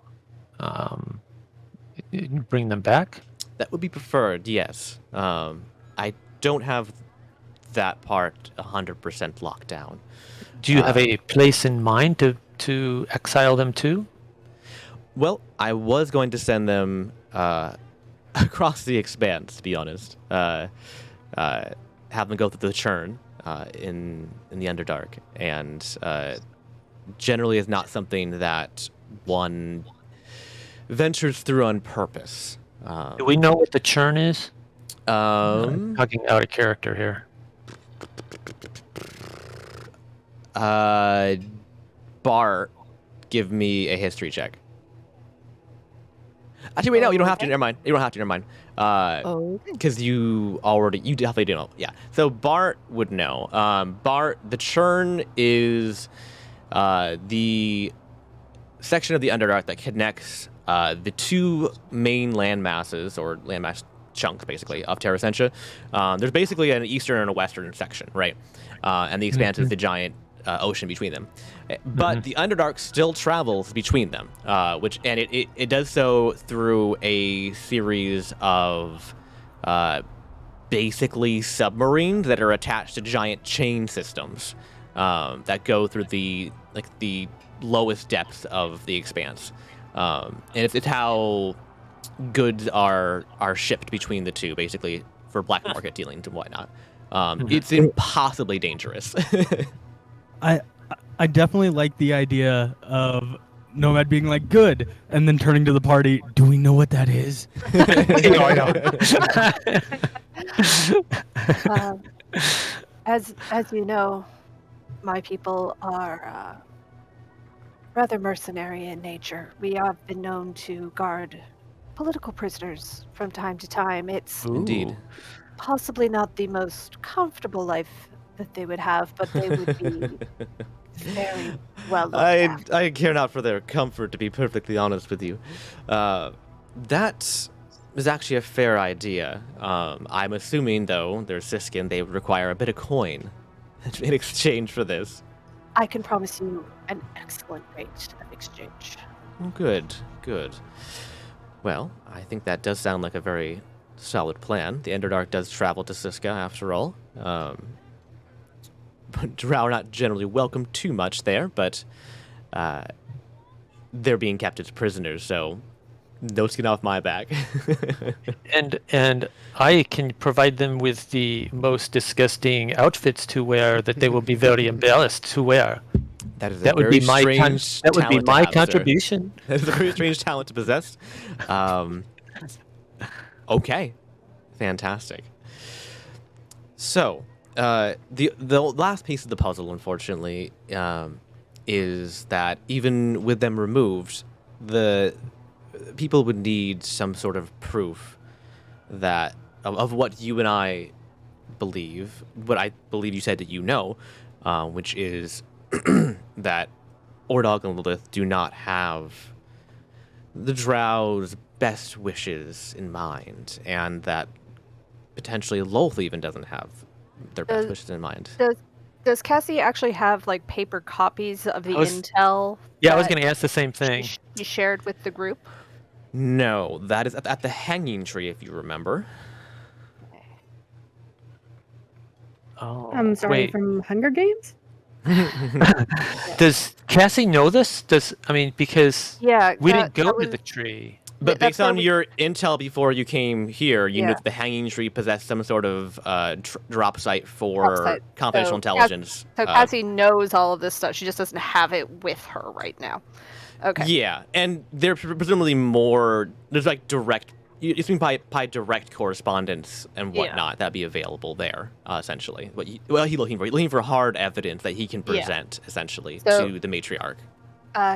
bring them back? That would be preferred, yes. I don't have that part 100% locked down. Do you have a place in mind to exile them to? Well, I was going to send them across the expanse, to be honest. Have them go through the churn in the Underdark, and generally is not something that one ventures through on purpose. Do we know what the churn is? Um, Talking out of character here. Bart, give me a history check. Actually, wait, no, you don't have to. Never mind. You don't have to. Never mind. Okay. Because you definitely do know. Yeah. So Bart would know. Bart, the churn is the section of the Underdark that connects the two main land masses, or landmass chunks, basically, of Terra Essentia. There's basically an eastern and a western section, right? And the expanse is the giant ocean between them. But the Underdark still travels between them, and it does so through a series of basically submarines that are attached to giant chain systems that go through the lowest depths of the expanse. And it's how goods are shipped between the two, basically, for black market dealings and whatnot. It's impossibly dangerous. I definitely like the idea of Nomad being like, good, and then turning to the party, do we know what that is? As you know, my people are rather mercenary in nature. We have been known to guard political prisoners from time to time. It's Indeed. possibly not the most comfortable life that they would have, but they would be very well looked after. I care not for their comfort, to be perfectly honest with you. That is actually a fair idea. I'm assuming, though, they're Siskin, they would require a bit of coin in exchange for this. I can promise you an excellent rate of exchange. Oh, good. Well, I think that does sound like a very solid plan. The Underdark does travel to Siska, after all. But Drow are not generally welcome too much there, but they're being kept as prisoners, so no skin off my back. And I can provide them with the most disgusting outfits to wear that they will be very embarrassed to wear. That would be my strange that would be talent to my have, contribution. Sir. That is a very strange talent to possess. Okay, fantastic. So the last piece of the puzzle, unfortunately, is that even with them removed, the people would need some sort of proof that of what you and I believe, what I believe you said that you know, which is that Ordog and Lilith do not have the Drow's best wishes in mind, and that potentially Lolth even doesn't have their best wishes in mind. Does Cassie actually have like paper copies of the intel? Yeah, I was going to ask the same thing. She shared with the group? No, that is at the Hanging Tree, if you remember. Oh, I'm sorry, wait. from Hunger Games? Does Cassie know this? Because Yeah, we didn't go that to was- the tree. But That's based on where we- your intel before you came here, you knew Yeah. that the Hanging Tree possessed some sort of drop site for Drop site. confidential So, intelligence. So Cassie knows all of this stuff. She just doesn't have it with her right now. Okay. Yeah, and there presumably more. There's like direct You mean by direct correspondence and Yeah. whatnot that'd be available there, essentially. What he's looking for? He's looking for hard evidence that he can Yeah. present, essentially, So- to the matriarch.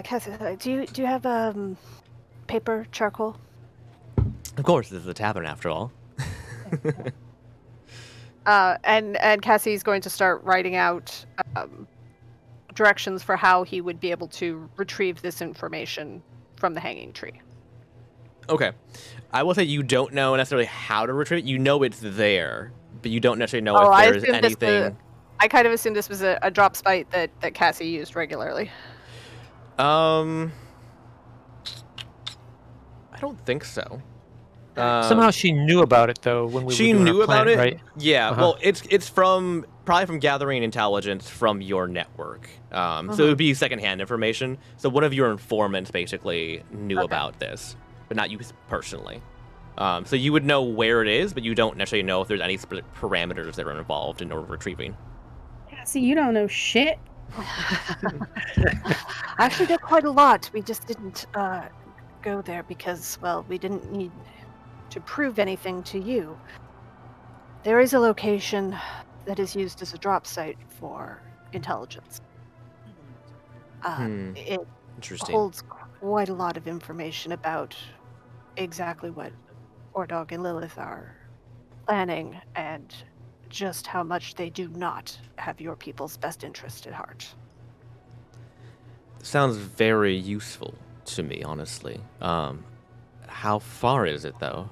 Cassie, do you have paper, charcoal? Of course, this is a tavern after all. And Cassie's going to start writing out directions for how he would be able to retrieve this information from the hanging tree. Okay. I will say you don't know necessarily how to retrieve it. You know it's there, but you don't necessarily know if there's anything. I kind of assumed this was a drop spite that Cassie used regularly. I don't think so. Somehow she knew about it though when we she were doing knew our about plan, it, right? Yeah. Uh-huh. Well, it's probably from gathering intelligence from your network. So it would be secondhand information. So one of your informants basically knew about this, but not you personally. So you would know where it is, but you don't necessarily know if there's any parameters that are involved in retrieving. Cassie, you don't know shit. I actually did quite a lot. We just didn't go there because, well, we didn't need to prove anything to you. There is a location that is used as a drop site for intelligence. It Interesting. holds quite a lot of information about exactly what Ordog and Lilith are planning and just how much they do not have your people's best interest at heart. Sounds very useful to me, honestly. How far is it, though?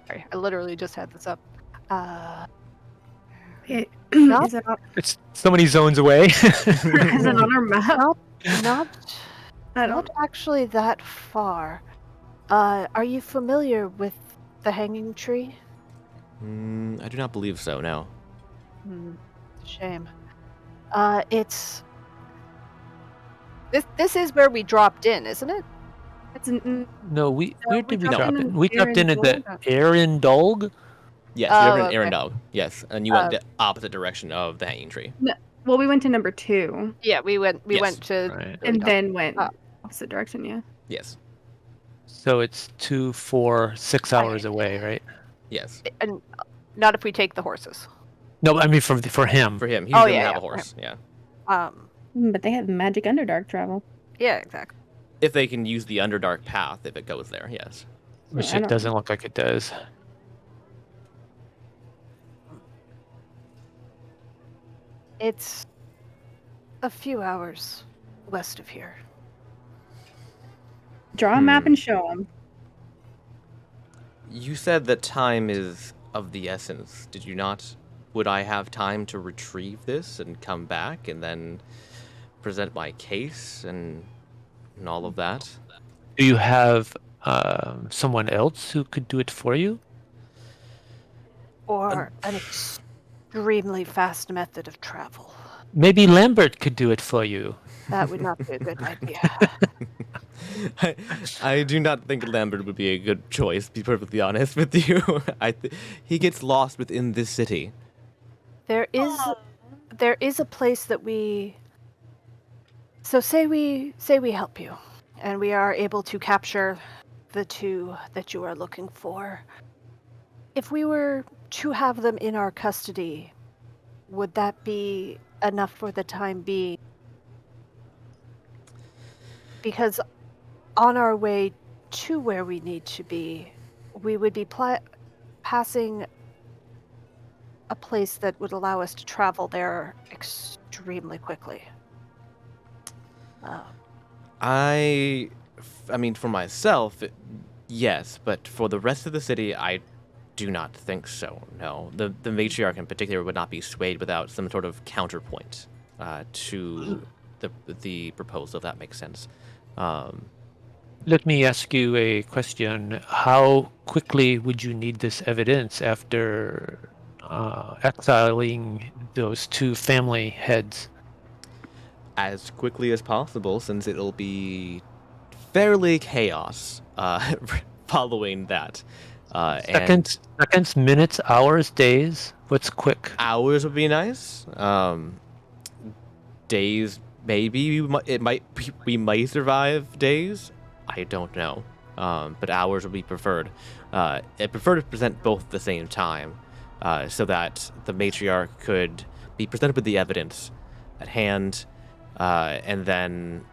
Sorry, I literally just had this up. It, Not- is it on, It's so many zones away. is it on our map? Not I don't. Not actually that far. Are you familiar with the hanging tree? I do not believe so, no. Shame. It's... This is where we dropped in, isn't it? It's an, No, where we did we dropped drop in in? We dropped in at the Arendelle. Arendelle. Yes, Oh, you're in okay. Arendelle. Yes, and you went the opposite direction of the hanging tree. well, we went to number 2 Yeah, we went Yes. to... Right. and then went Oh. opposite direction. Yeah. Yes, So it's 2, 4, 6 hours away, right? yes. And not if we take the horses. No, I mean for him. For him, he Oh, doesn't yeah, have yeah, a horse. Yeah, But they have magic underdark travel. yeah, exactly. if they can use the Underdark path, if it goes there, yes. Which I it don't- doesn't look like it does. It's a few hours west of here. Draw a map and show them. You said that time is of the essence. Did you not? Would I have time to retrieve this and come back and then present my case and all of that? Do you have someone else who could do it for you? Or an extremely fast method of travel. Maybe Lambert could do it for you. That would not be a good idea. I do not think Lambert would be a good choice, to be perfectly honest with you. He gets lost within this city. There is a place that we... So say we help you, and we are able to capture the 2 that you are looking for. If we were to have them in our custody, would that be enough for the time being? Because on our way to where we need to be, we would be passing a place that would allow us to travel there extremely quickly. I mean, for myself, yes, but for the rest of the city, I do not think so. No, the matriarch in particular would not be swayed without some sort of counterpoint to the proposal. If that makes sense. Let me ask you a question. How quickly would you need this evidence after exiling those 2 family heads? As quickly as possible, since it'll be fairly chaos following that. And Seconds, minutes, hours, days? What's quick? hours would be nice. Days maybe we might survive days. I don't know, but hours would be preferred. I prefer to present both at the same time, so that the matriarch could be presented with the evidence at hand, and then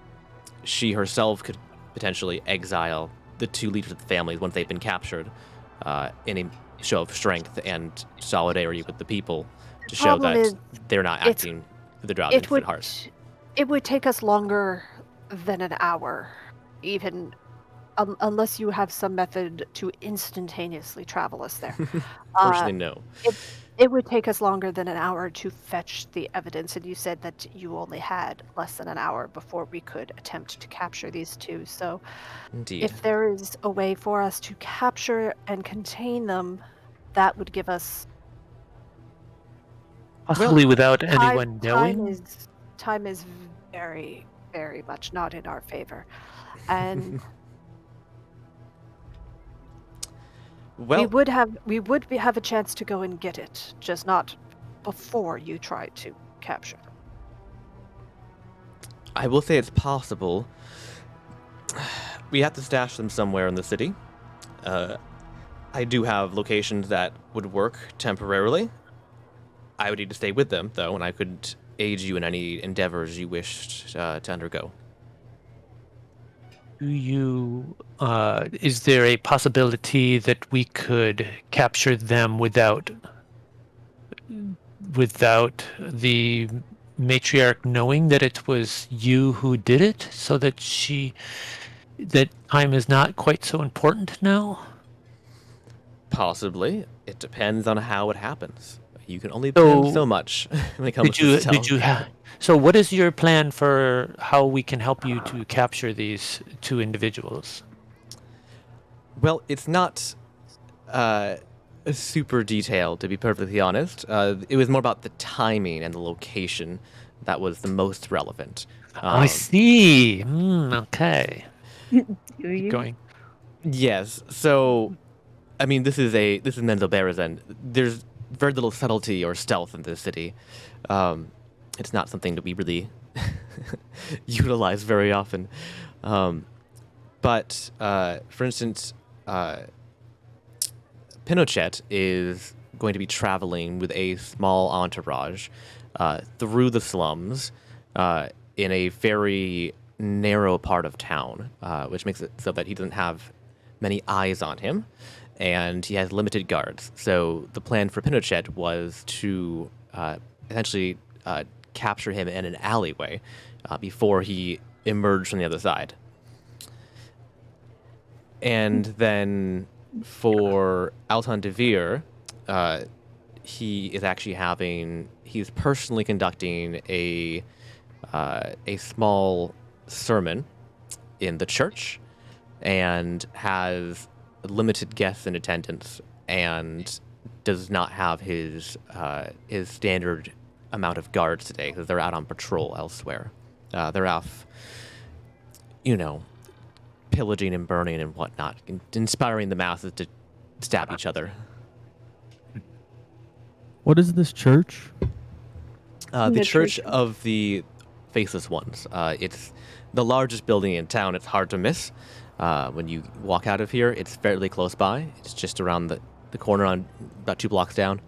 she herself could potentially exile the two leaders of the families once they've been captured, in a show of strength and solidarity with the people to show Problem that is, they're not acting for the Drow it would heart. it would take us longer than an hour, even unless you have some method to instantaneously travel us there. Unfortunately, no. It would take us longer than an hour to fetch the evidence, and you said that you only had less than an hour before we could attempt to capture these two. So, Indeed. if there is a way for us to capture and contain them, that would give us Possibly without anyone knowing. Time is very, very much not in our favor, and Well, we would have a chance to go and get it, just not before you try to capture them. I will say it's possible. We have to stash them somewhere in the city. I do have locations that would work temporarily. I would need to stay with them, though, and I could aid you in any endeavors you wished to undergo. Do you? Is there a possibility that we could capture them without the matriarch knowing that it was you who did it, so that that time is not quite so important now? Possibly. It depends on how it happens. You can only do so much when it comes to stealth. So what is your plan for how we can help you to capture these two individuals? Well, it's not super detailed, to be perfectly honest. It was more about the timing and the location that was the most relevant. I see. Okay. Keep going. Yes. So, I mean, this is Menzobernzan. There's very little subtlety or stealth in this city. It's not something that we really utilize very often. But for instance, Pinochet is going to be traveling with a small entourage through the slums in a very narrow part of town, which makes it so that he doesn't have many eyes on him, and he has limited guards. So the plan for Pinochet was to essentially capture him in an alleyway before he emerged from the other side. And then for Altan Devere, he's personally conducting a small sermon in the church, and has limited guests in attendance, and does not have his standard amount of guards today because they're out on patrol elsewhere. They're off, pillaging and burning and whatnot, inspiring the masses to stab each other. What is this church? The Church of the Faceless Ones. It's the largest building in town. It's hard to miss. When you walk out of here, it's fairly close by. It's just around the corner, on about 2 blocks down.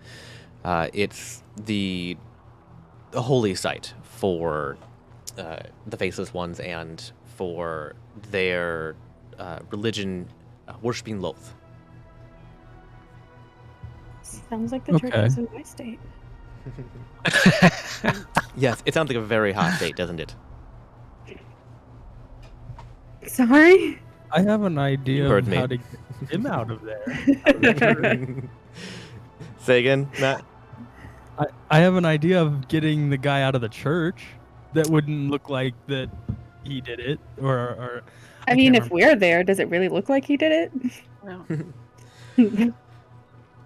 It's the holy site for the Faceless Ones and for their religion worshipping Loth. Sounds like the church is in my state. Yes, it sounds like a very hot state, doesn't it? Sorry? I have an idea Heard of me. how to get him out of there. Say again, Matt? I have an idea of getting the guy out of the church that wouldn't look like that he did it, or I mean, can't if we're there, does it really look like he did it?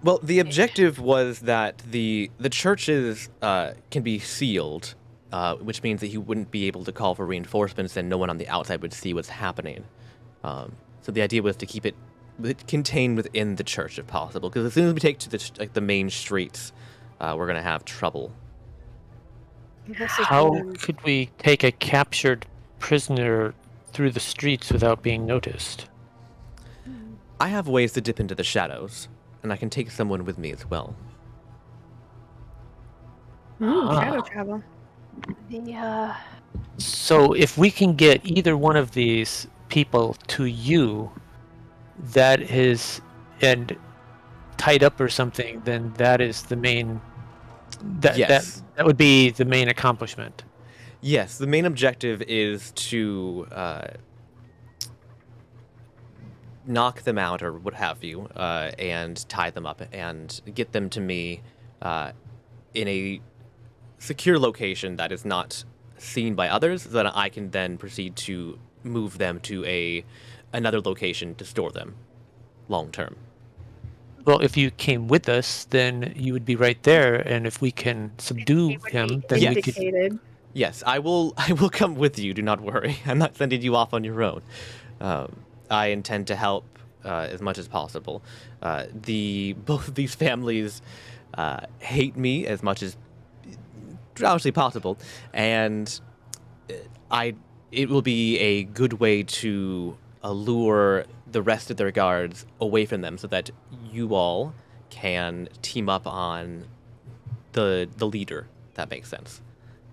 Well, the objective was that the churches can be sealed, which means that he wouldn't be able to call for reinforcements, and no one on the outside would see what's happening. So the idea was to keep it contained within the church, if possible, because as soon as we take to the main streets, we're gonna have trouble. This is How one- could we take a captured prisoner through the streets without being noticed? I have ways to dip into the shadows, and I can take someone with me as well. Shadow Ah. travel. the So if we can get either one of these people to you, that is, and tied up or something, then that is the main. Yes. That would be the main accomplishment. Yes, the main objective is to knock them out or what have you, and tie them up and get them to me in a secure location that is not seen by others, so that I can then proceed to move them to another location to store them long term. Well, if you came with us, then you would be right there, and if we can subdue him, then we could. Indicated. Yes, I will. I will come with you. Do not worry. I'm not sending you off on your own. I intend to help as much as possible. Both of these families hate me as much as obviously possible, and it will be a good way to allure the rest of their guards away from them, so that you all can team up on the leader. If that makes sense.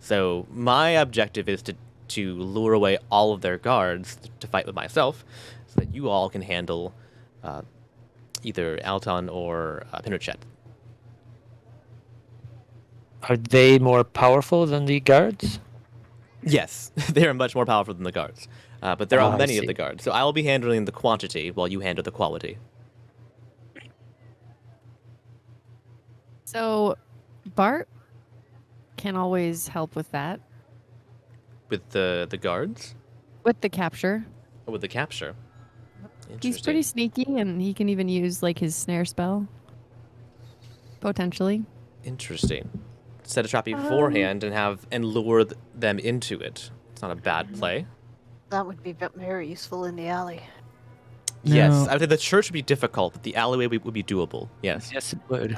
So my objective is to lure away all of their guards to fight with myself, so that you all can handle either Alton or Pinochet. Are they more powerful than the guards? Yes, they are much more powerful than the guards, but there are I many of see. the guards. So I will be handling the quantity while you handle the quality. So, Bart can always help with that, With the guards with the capture. or with the capture. He's pretty sneaky, and he can even use like his snare spell. Potentially. Interesting. Set a trap beforehand and lure them into it. It's not a bad play. that would be very useful in the alley. Yes, Now- I would say the church would be difficult, but the alleyway would be doable. Yes. Yes, it would.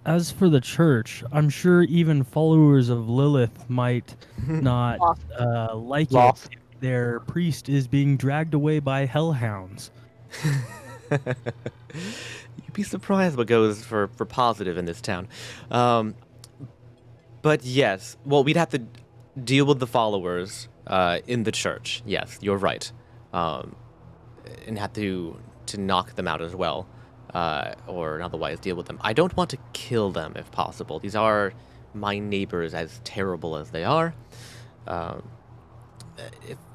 As for the church, I'm sure even followers of Lilith might not like Loth. it if their priest is being dragged away by hellhounds. You'd be surprised what goes for positive in this town. But yes, well, we'd have to deal with the followers in the church. Yes, you're right. And have to knock them out as well, or otherwise deal with them. I don't want to kill them if possible. These are my neighbors, as terrible as they are.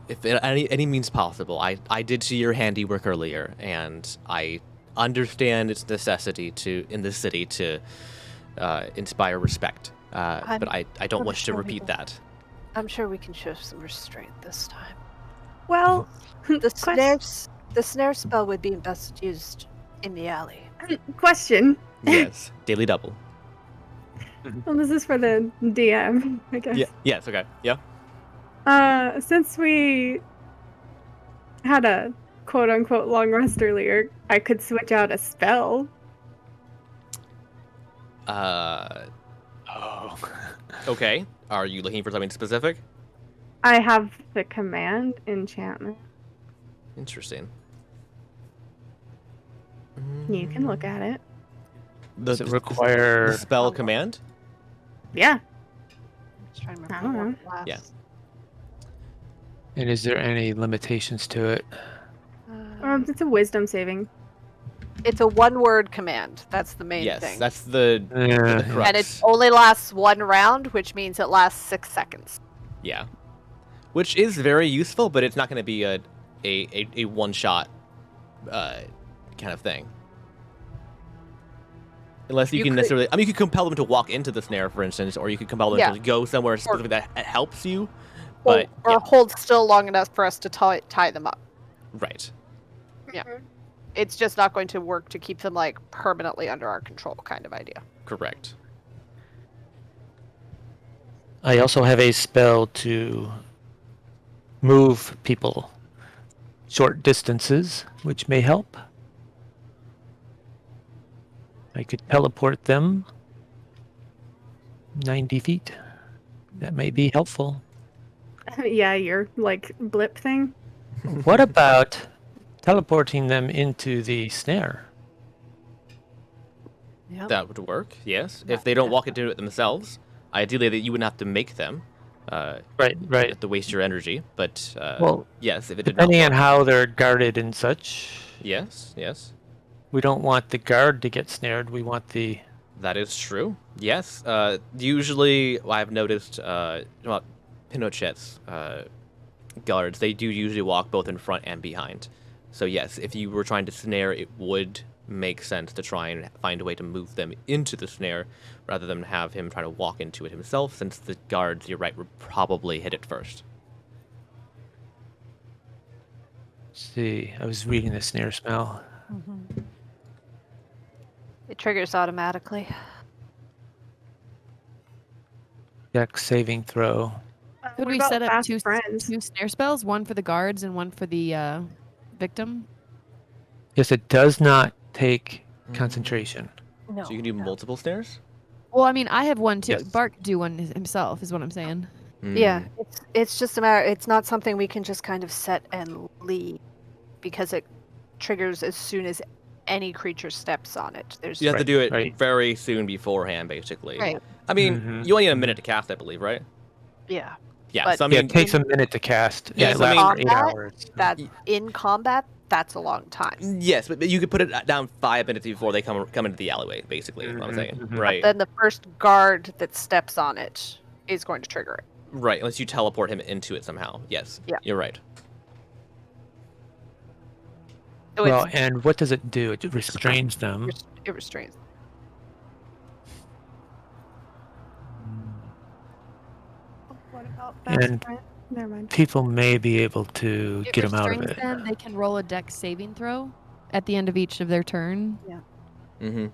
If any means possible, I did see your handiwork earlier, and I understand its necessity in this city to inspire respect. But I don't I'm wish to sure we repeat will. that. I'm sure we can show some restraint this time. Well, The snare spell would be best used in the alley. question. Yes, daily double. Well, this is for the DM, I guess. Yeah. Yes. Okay. Yeah. Since we had a quote-unquote long rest earlier, I could switch out a spell. Oh. Okay. Are you looking for something specific? I have the command enchantment. Interesting. You can look at it. Does it require? the spell command? Yeah. I'm just trying to I remember don't what last. Yeah. And is there any limitations to it? It's a wisdom saving. It's a one-word command. That's the main Yes, thing. that's the crux. And it only lasts one round, which means it lasts 6 seconds. Yeah. Which is very useful, but it's not going to be a one-shot kind of thing. Unless you You can could- necessarily... I mean, you could compel them to walk into the snare, for instance, or you could compel them Yeah. to go somewhere specifically that helps you. But, or hold still long enough for us to tie them up. right. It's just not going to work to keep them like permanently under our control, kind of idea. Correct. I also have a spell to move people short distances, which may help. I could teleport them 90 feet. That may be helpful. Yeah, your like blip thing. What about teleporting them into the snare? Yep. That would work, yes. Yeah, If they don't yeah. walk into it themselves, ideally that you wouldn't have to make them. Right, You right. have to waste your energy, but Well, yes, if it did not depending on work, how they're guarded and such, yes, we don't want the guard to get snared. We want the that is true. Yes, usually I've noticed well, Pinochet's guards, they do usually walk both in front and behind. So yes, if you were trying to snare, it would make sense to try and find a way to move them into the snare rather than have him try to walk into it himself, since the guards, you're right, would probably hit it first. see. I was reading the snare smell. It triggers automatically. Dex saving throw. Could What we about set up fast two friends? snare spells, one for the guards and one for the victim? Yes, it does not take concentration. No. So you can do multiple snares? Well, I mean, I have one too. Yes. Bart could do one himself, is what I'm saying. Yeah, Mm. it's just a matter. It's not something we can just kind of set and leave, because it triggers as soon as any creature steps on it. There's You have to Right, do it right. very soon beforehand, basically. Right. I mean, Mhm. you only need a minute to cast, I believe, right? yeah. Yeah, But- so I Yeah, mean, it takes a minute to cast. Yeah, and it so I lasts mean- for 8 Combat, hours. That Y- in combat, that's a long time. yes, but you could put it down 5 minutes before they come into the alleyway, basically, is what I'm Mhm, saying. mhm. Right. Then the first guard that steps on it is going to trigger it. Right, unless you teleport him into it somehow. Yes. Yeah. You're right. So Well, it's, and what does it do? It restrains them. it restrains. What about And- friends? Never mind. People may be able to It get them out of restrains it. them. They can roll a dex saving throw at the end of each of their turn. Mm-hmm.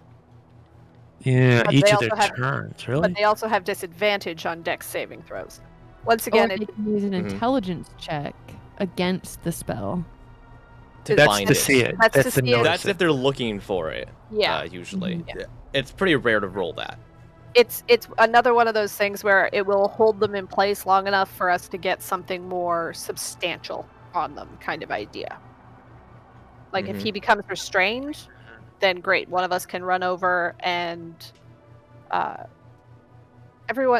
Yeah, But each they of their also have- turns, really? But they also have disadvantage on dex saving throws. Once Or again, they can use an Mhm. intelligence check against the spell. To That's find to it. see it. That's to That's to see it. notice That's it. if they're looking for it. yeah, Usually. Mhm. Yeah. It's pretty rare to roll that. it's another one of those things where it will hold them in place long enough for us to get something more substantial on them, kind of idea. Like if Mhm. he becomes restrained, then great. One of us can run over and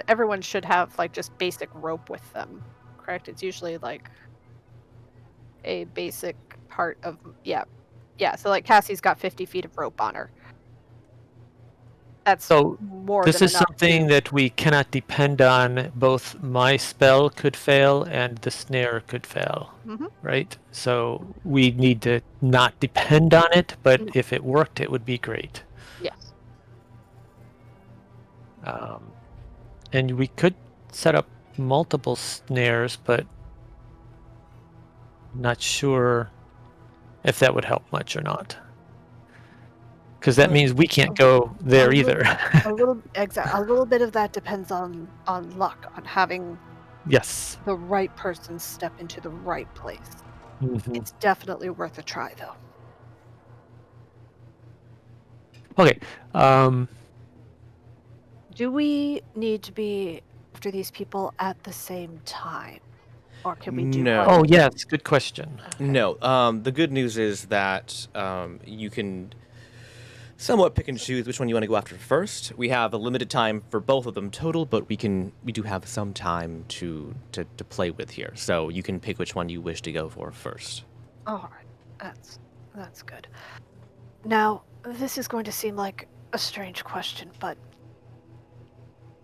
everyone should have like just basic rope with them, correct? It's usually like a basic part of yeah. So like Cassie's got 50 feet of rope on her. That's So more this than is enough something that we cannot depend on. Both my spell could fail and the snare could fail, Mhm. right? So we need to not depend on it, but No. if it worked, it would be great. Yes. And we could set up multiple snares, but not sure if that would help much or not. Because that means we can't go there a either. A little bit of that depends on luck, on having Yes. the right person step into the right place. Mhm. It's definitely worth a try, though. Okay. Do we need to be after these people at the same time, or can we do? No. one- Oh, yes. Good question. No. The good news is that you can somewhat pick and choose which one you want to go after first. We have a limited time for both of them total, but we do have some time to play with here. So you can pick which one you wish to go for first. All right, that's good. Now, this is going to seem like a strange question, but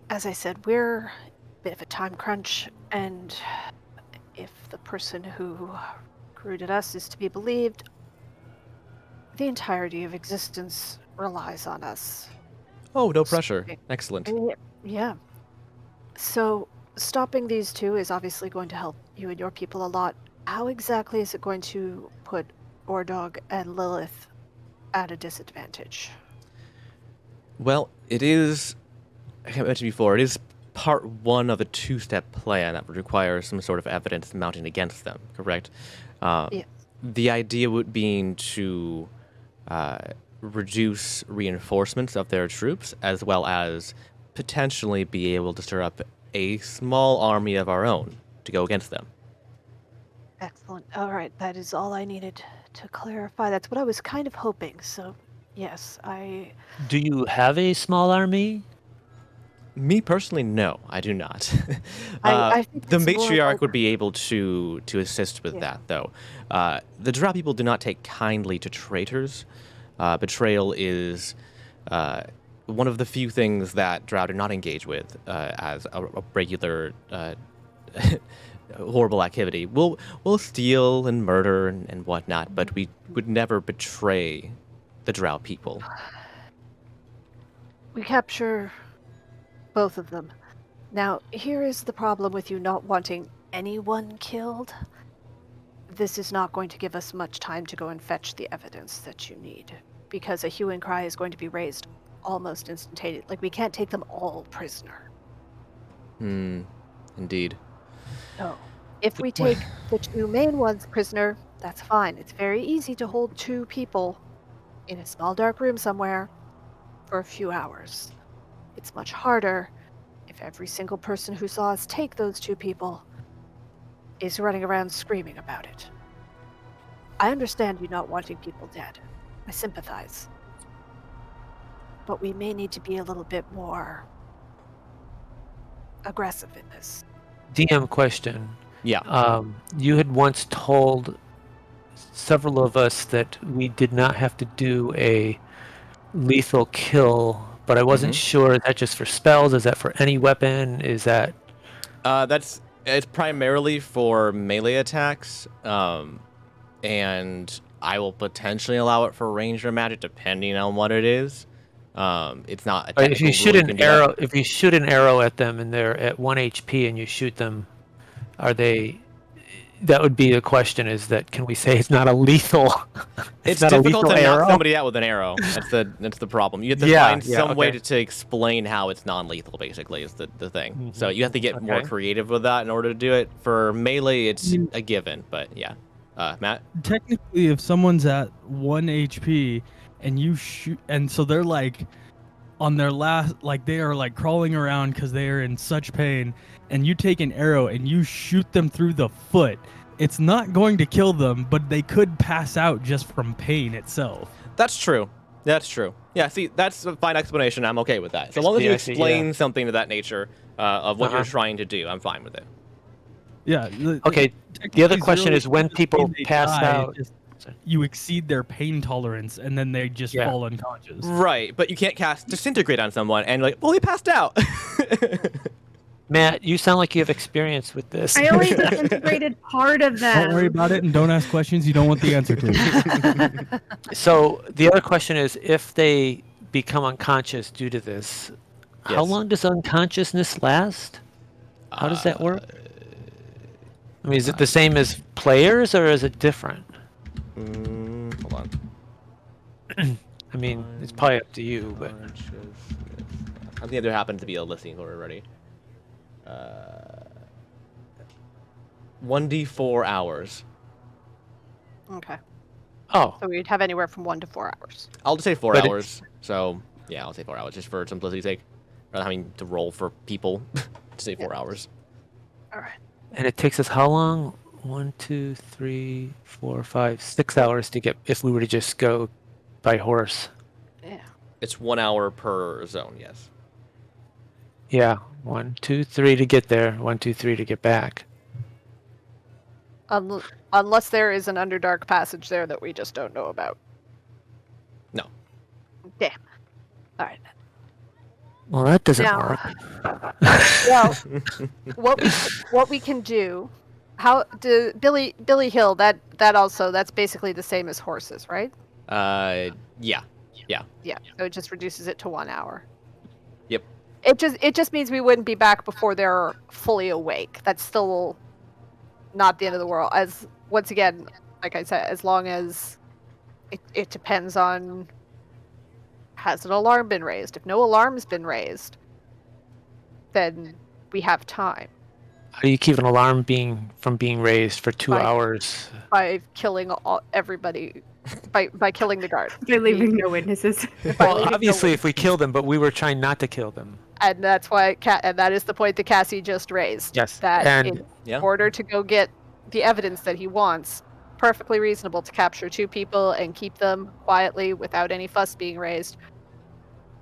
as I said, we're a bit of a time crunch, and if the person who recruited us is to be believed, the entirety of existence relies on us. Oh, no pressure. Okay. Excellent. Yeah. So, stopping these two is obviously going to help you and your people a lot. How exactly is it going to put Ordog and Lilith at a disadvantage? Well, it is, I mentioned before, it is part one of a two-step plan that would require some sort of evidence mounting against them, correct? Yes. The idea would be to reduce reinforcements of their troops, as well as potentially be able to stir up a small army of our own to go against them. Excellent. All right, that is all I needed to clarify. That's what I was kind of hoping. So, yes, Do you have a small army? Me personally, no, I do not. I think The it's more matriarch like- would be able to assist with that, though. The Drow people do not take kindly to traitors. Betrayal is one of the few things that Drow do not engage with as a regular horrible activity. We'll steal and murder and whatnot, but we would never betray the Drow people. We capture both of them. Now, here is the problem with you not wanting anyone killed. This is not going to give us much time to go and fetch the evidence that you need, because a hue and cry is going to be raised almost instantaneously. Like, we can't take them all prisoner. Indeed. So, if we take the two main ones prisoner, that's fine. It's very easy to hold two people in a small dark room somewhere for a few hours. It's much harder if every single person who saw us take those two people is running around screaming about it. I understand you not wanting people dead. I sympathize. But we may need to be a little bit more aggressive in this. DM question. Yeah. You had once told several of us that we did not have to do a lethal kill, but I wasn't sure. Is that just for spells? Is that for any weapon? Is that... It's primarily for melee attacks, and I will potentially allow it for ranged or magic depending on what it is. It's not. If you shoot an arrow, if you shoot an arrow at them and they're at 1 HP and you shoot them, are they? That would be the question. Is that, can we say it's not a lethal? It's not a difficult lethal to arrow? knock somebody out with an arrow. That's the problem. You have to find some way to explain how it's non-lethal. Basically, is the thing. So you have to get more creative with that in order to do it. For melee, it's a given. But yeah, Matt. Technically, if someone's at 1 HP and you shoot, and so they're like on their last, like they are like crawling around because they are in such pain, and you take an arrow and you shoot them through the foot, it's not going to kill them, but they could pass out just from pain itself. That's true. That's true. Yeah, see, that's a fine explanation. I'm okay with that. So long as you explain something to that nature of what you're trying to do, I'm fine with it. Yeah. Okay. The other question is when people pass out. You exceed their pain tolerance, and then they just fall unconscious. Right, but you can't cast Disintegrate on someone and like, well, he passed out. Matt, you sound like you have experience with this. I only disintegrated part of them. Don't worry about it, and don't ask questions you don't want the answer to. So the other question is, if they become unconscious due to this, how long does unconsciousness last? How does that work? I mean, is it the same as players, or is it different? Hold on. I mean, it's probably up to you, but... I think there happened to be a listing for it already. 1d4 hours. Okay. Oh. So we'd have anywhere from 1 to 4 hours. I'll just say 4 But hours. So, yeah, I'll say 4 hours just for simplicity's sake. Rather than having to roll for people to say 4 hours. All right. And it takes us how long? 1, 2, 3, 4, 5, 6 hours to get, if we were to just go by horse. Yeah. It's 1 hour per zone, yes. Yeah, 1, 2, 3 to get there, 1, 2, 3 to get back. Unless there is an Underdark passage there that we just don't know about. No. Damn. All right. Well, that doesn't Now- work. Well, what we can do? How do Billy Hill? That's basically the same as horses, right? Yeah. Yeah. So it just reduces it to 1 hour. Yep. It just means we wouldn't be back before they're fully awake. That's still not the end of the world. As once again, like I said, as long as it depends on, has an alarm been raised? If no alarm's been raised, then we have time. How do you keep an alarm from being raised for 2 hours? By killing everybody, by killing the guard. They're leaving no witnesses. Well, obviously, if we kill them, but we were trying not to kill them. And that's why and that is the point that Cassie just raised. Yes, That and- in Yeah. order to go get the evidence that he wants, perfectly reasonable to capture 2 people and keep them quietly without any fuss being raised.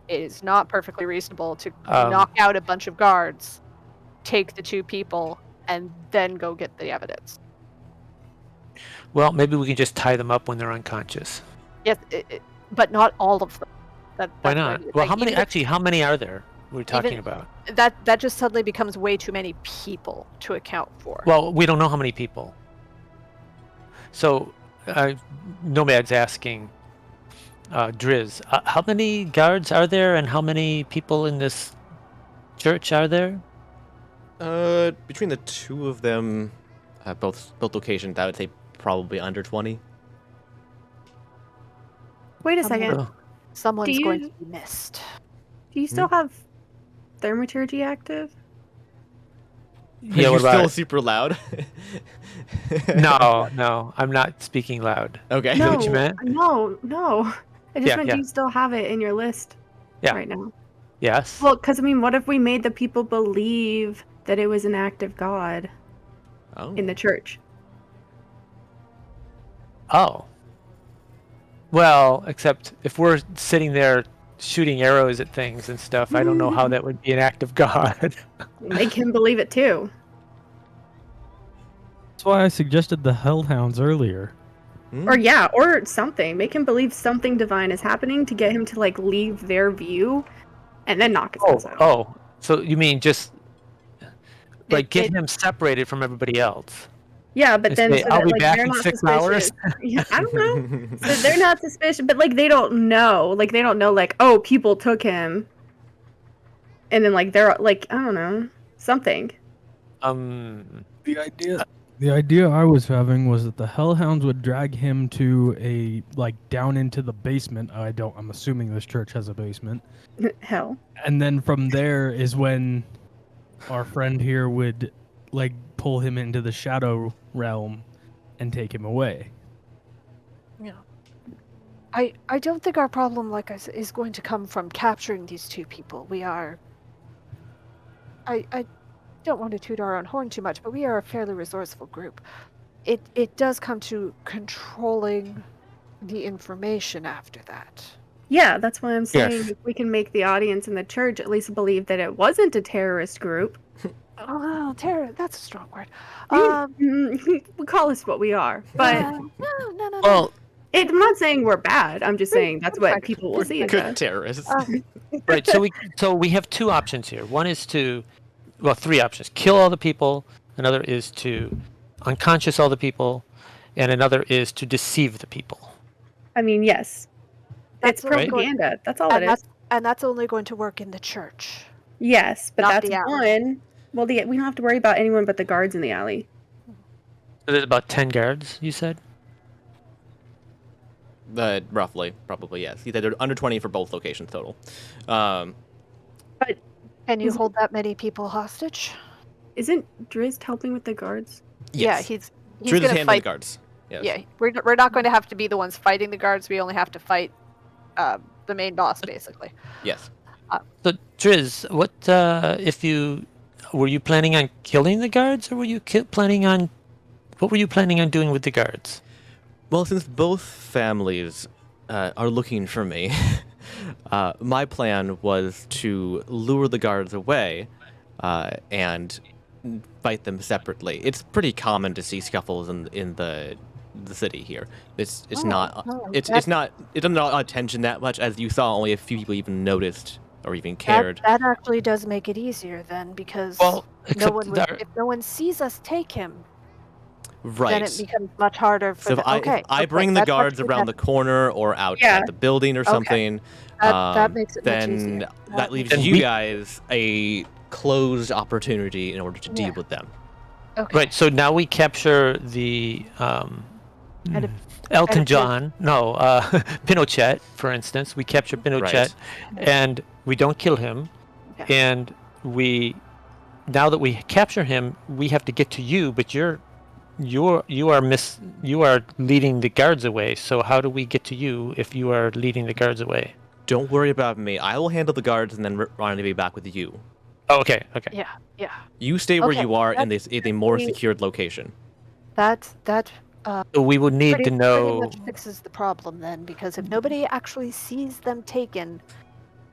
It is not perfectly reasonable to knock out a bunch of guards, take the 2 people, and then go get the evidence. Well, maybe we can just tie them up when they're unconscious. Yes, but not all of them. Why That's not? what I- Well, like, how many? even if- Actually, how many are there? We're talking Even- about. that just suddenly becomes way too many people to account for. Well, we don't know how many people. So, Nomad's asking Driz, how many guards are there, and how many people in this church are there? Between the 2 of them, both locations, I would say probably under 20. Wait a second. Oh. Someone's Do going you- to be missed. Do you still have thaumaturgy active? Yeah, You're what about still it? super loud. No, I'm not speaking loud. Okay. Is that what you meant? No. I just Yeah, meant yeah. do you still have it in your list Yeah. right now? Yes. Well, because I mean, what if we made the people believe that it was an act of God Oh. in the church? Oh. Well, except if we're sitting there shooting arrows at things and stuff, I don't know how that would be an act of God. Make him believe it too. That's why I suggested the Hellhounds earlier. Or yeah, or something. Make him believe something divine is happening to get him to like leave their view, and then knock his ass out. Oh, so you mean just like get it- him separated from everybody else? Yeah, but Just then say, so "I'll that, be like, back they're in not 6 hours." suspicious. Yeah, I don't know. So they're not suspicious, but like they don't know. Like they don't know. Like, oh, people took him, and then like they're like, I don't know, something. The idea I was having was that the Hellhounds would drag him to a down into the basement. I'm assuming this church has a basement. Hell. And then from there is when our friend here would pull him into the shadow realm and take him away. Yeah. I don't think our problem, like I said, is going to come from capturing these 2 people. We are. I don't want to toot our own horn too much, but we are a fairly resourceful group. It does come to controlling the information after that. Yeah, that's why I'm saying Yes. if we can make the audience in the church at least believe that it wasn't a terrorist group. Oh, Terra, that's a strong word. We call us what we are, but no. Well, I'm not saying we're bad. I'm just saying that's what Perfect. people will see. As Good us. terrorists. right. So we have 2 options here. One is to, well, 3 options: kill all the people. Another is to unconscious all the people, and another is to deceive the people. I mean, yes, That's it's only propaganda. That's all and it is. that's only going to work in the church. Yes, but not that's the alley. one. Well, we don't have to worry about anyone but the guards in the alley. So there's about 10 guards, you said? Roughly, probably, yes. He said they're under 20 for both locations total. But Can you Is- hold that many people hostage? isn't Drizzt helping with the guards? Yeah, Yes. he's Drew going the to hand fight. the guards. Yes. Yeah, we're not going to have to be the ones fighting the guards. We only have to fight the main boss, basically. Yes. So, Driz, what were you planning on killing the guards, or were you what were you planning on doing with the guards? Well, since both families are looking for me, my plan was to lure the guards away and fight them separately. It's pretty common to see scuffles in the city here. It's not it doesn't draw attention that much, as you saw. Only a few people even noticed or even cared. That actually does make it easier then, because Well, no except one would, if no one sees us take him, Right. then it becomes much harder for So the, if I bring the that's guards actually around the corner or out Yeah. at the building or Okay. something, that makes it much then easier. that leaves Then you we- guys a closed opportunity in order to deal Yeah. with them. Okay. Right. So now we capture the And if- Elton and if- John, no, Pinochet, for instance. We capture Pinochet, and we don't kill him, Yeah. and now that we capture him, we have to get to you, but you are leading the guards away. So how do we get to you if you are leading the guards away? Don't worry about me. I will handle the guards and then rendezvous back with you. Oh, okay. Yeah. You stay where Okay, you are in that's a more pretty- secured location. That So we would need to pretty know. much fixes the problem then, because if nobody actually sees them taken,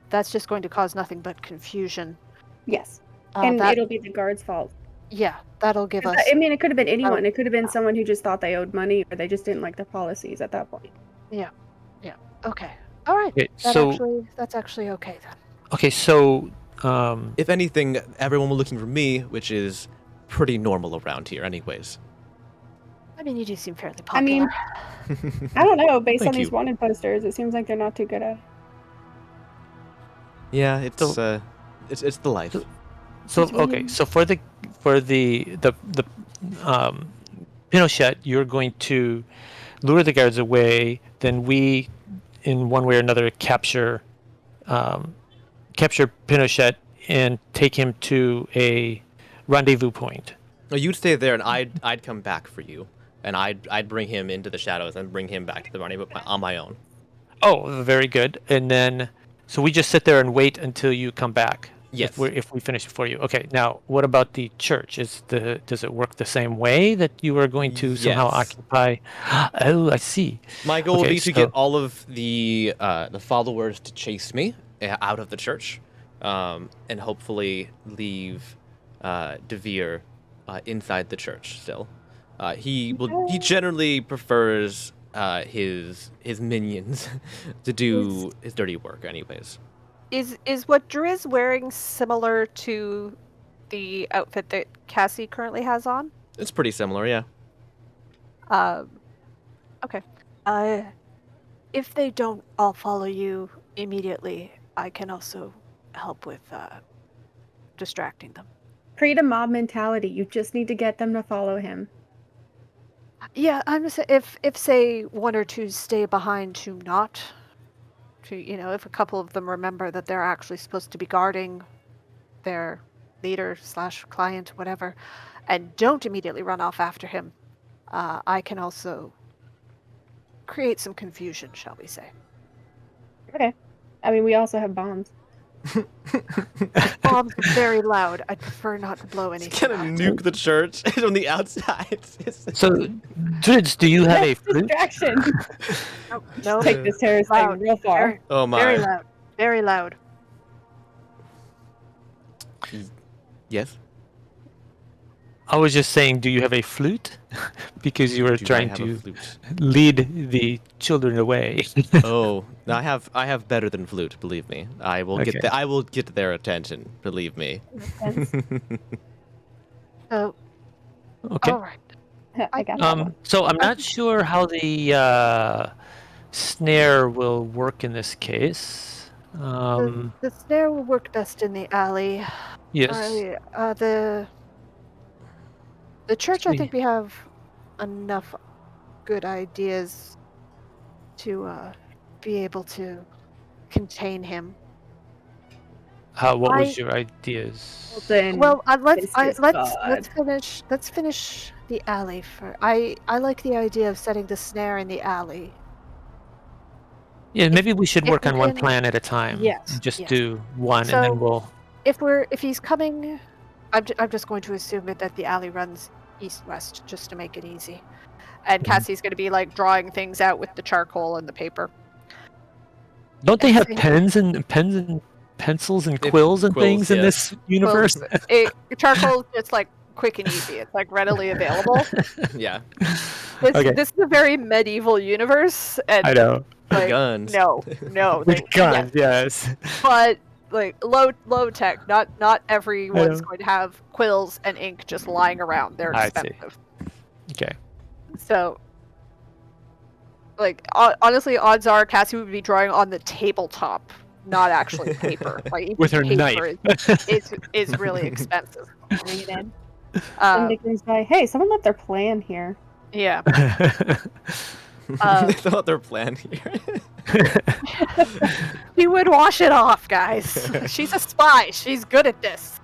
that's just going to cause nothing but confusion. Yes. And That, it'll be the guard's fault. yeah, that'll give us. I mean, it could have been anyone. Oh, It could have been someone who just thought they owed money, or they just didn't like the policies at that point. Okay. All right. Okay, so That's actually okay then. okay, so If anything, everyone was looking for me, which is pretty normal around here, anyways. I mean, you do seem fairly I mean, popular. I don't know. Based Thank on these you. wanted posters, it seems like they're not too good at. Yeah, it's the life. so It's okay, weird. so for the Pinochet, you're going to lure the guards away. Then we, in one way or another, capture Pinochet and take him to a rendezvous point. No, you'd stay there, and I'd come back for you, and I'd bring him into the shadows and bring him back to the rendezvous on my own. Oh, very good. And then, so we just sit there and wait until you come back. Yes. If we finish before you. Okay. Now, what about the church? Does it work the same way that you are going to somehow Yes. occupy? Oh, I see. My goal would Okay, be to so- get all of the followers to chase me out of the church, and hopefully leave Devere inside the church still. He generally prefers his minions to do his dirty work, anyways. Is what Drew is wearing similar to the outfit that Cassie currently has on? It's pretty similar, yeah. Okay. If they don't all follow you immediately, I can also help with distracting them. Create a mob mentality. You just need to get them to follow him. Yeah, I'm just if say one or two stay behind to not, to if a couple of them remember that they're actually supposed to be guarding their leader / client, whatever, and don't immediately run off after him, I can also create some confusion, shall we say. Okay. I mean, we also have bombs. Bombs are very loud. I'd prefer not to blow anything. It's gonna out. nuke the church from the outside. So, Drids, do you have a That's flute? distraction. No, Take this terrorist loud. thing real far. Oh my. Very loud. Very loud. Yes. I was just saying, do you have a flute? Because you were Do I trying have a to flute? lead the children away. Oh, I have better than flute. Believe me, I will Okay. I will get their attention. Believe me. Makes sense. Oh, Okay. all right. I got that one. So I'm not sure how the snare will work in this case. The snare will work best in the alley. Yes. The church, I See. think we have enough good ideas to be able to contain him. What was I- your ideas? Then Well, this is let's God. finish the alley for. I like the idea of setting the snare in the alley. Yeah, maybe we should if work we on one can- plan at a time. Yes, Just yes. do one, and So- then we'll. If he's coming, I'm just going to assume that the alley runs east-west just to make it easy. And Mm-hmm. Cassie's going to be like drawing things out with the charcoal and the paper. Don't they have think- pens and pencils and They- quills and quills, things in yeah. this universe? Charcoal, it's like quick and easy. It's like readily available. Yeah. Okay. This is a very medieval universe, and I know. like, Guns. no, With they- guns, yes. but like low tech. Not everyone's know. going to have quills and ink just lying around. They're I see. expensive. Okay. So, like, honestly, odds are Cassie would be drawing on the tabletop, not actually paper. Like, even With her paper knife. is really expensive. And Uh, Nick comes by, hey, someone left their plan here. yeah. That's not their plan here. She would wash it off, guys. She's a spy. She's good at this.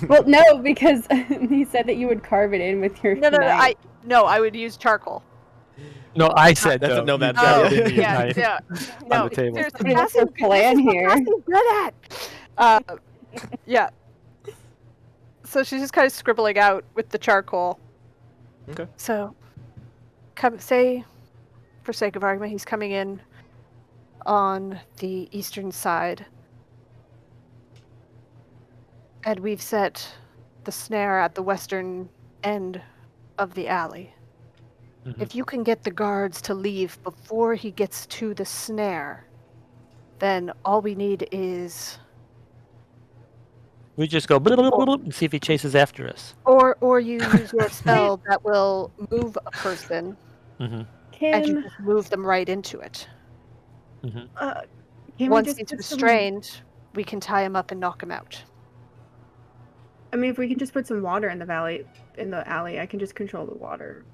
Well, no, because he said that you would carve it in with your No, knife. I would use charcoal. No, I said That's though. what Nomad You said, got it yeah. in your yeah, knife yeah. on No, the table. seriously, What's your plan here? Cassie's good at. Yeah. So she's just kind of scribbling out with the charcoal. Okay. So, say, for sake of argument, he's coming in on the eastern side. And we've set the snare at the western end of the alley. Mhm. If you can get the guards to leave before he gets to the snare, then all we need is... We just go and see if he chases after us. Or you use your spell that will move a person, Mm-hmm. and you Can just move them right into it. Mm-hmm. can we Once just he's put some- restrained, we can tie him up and knock him out. I mean, if we can just put some water in the alley, I can just control the water.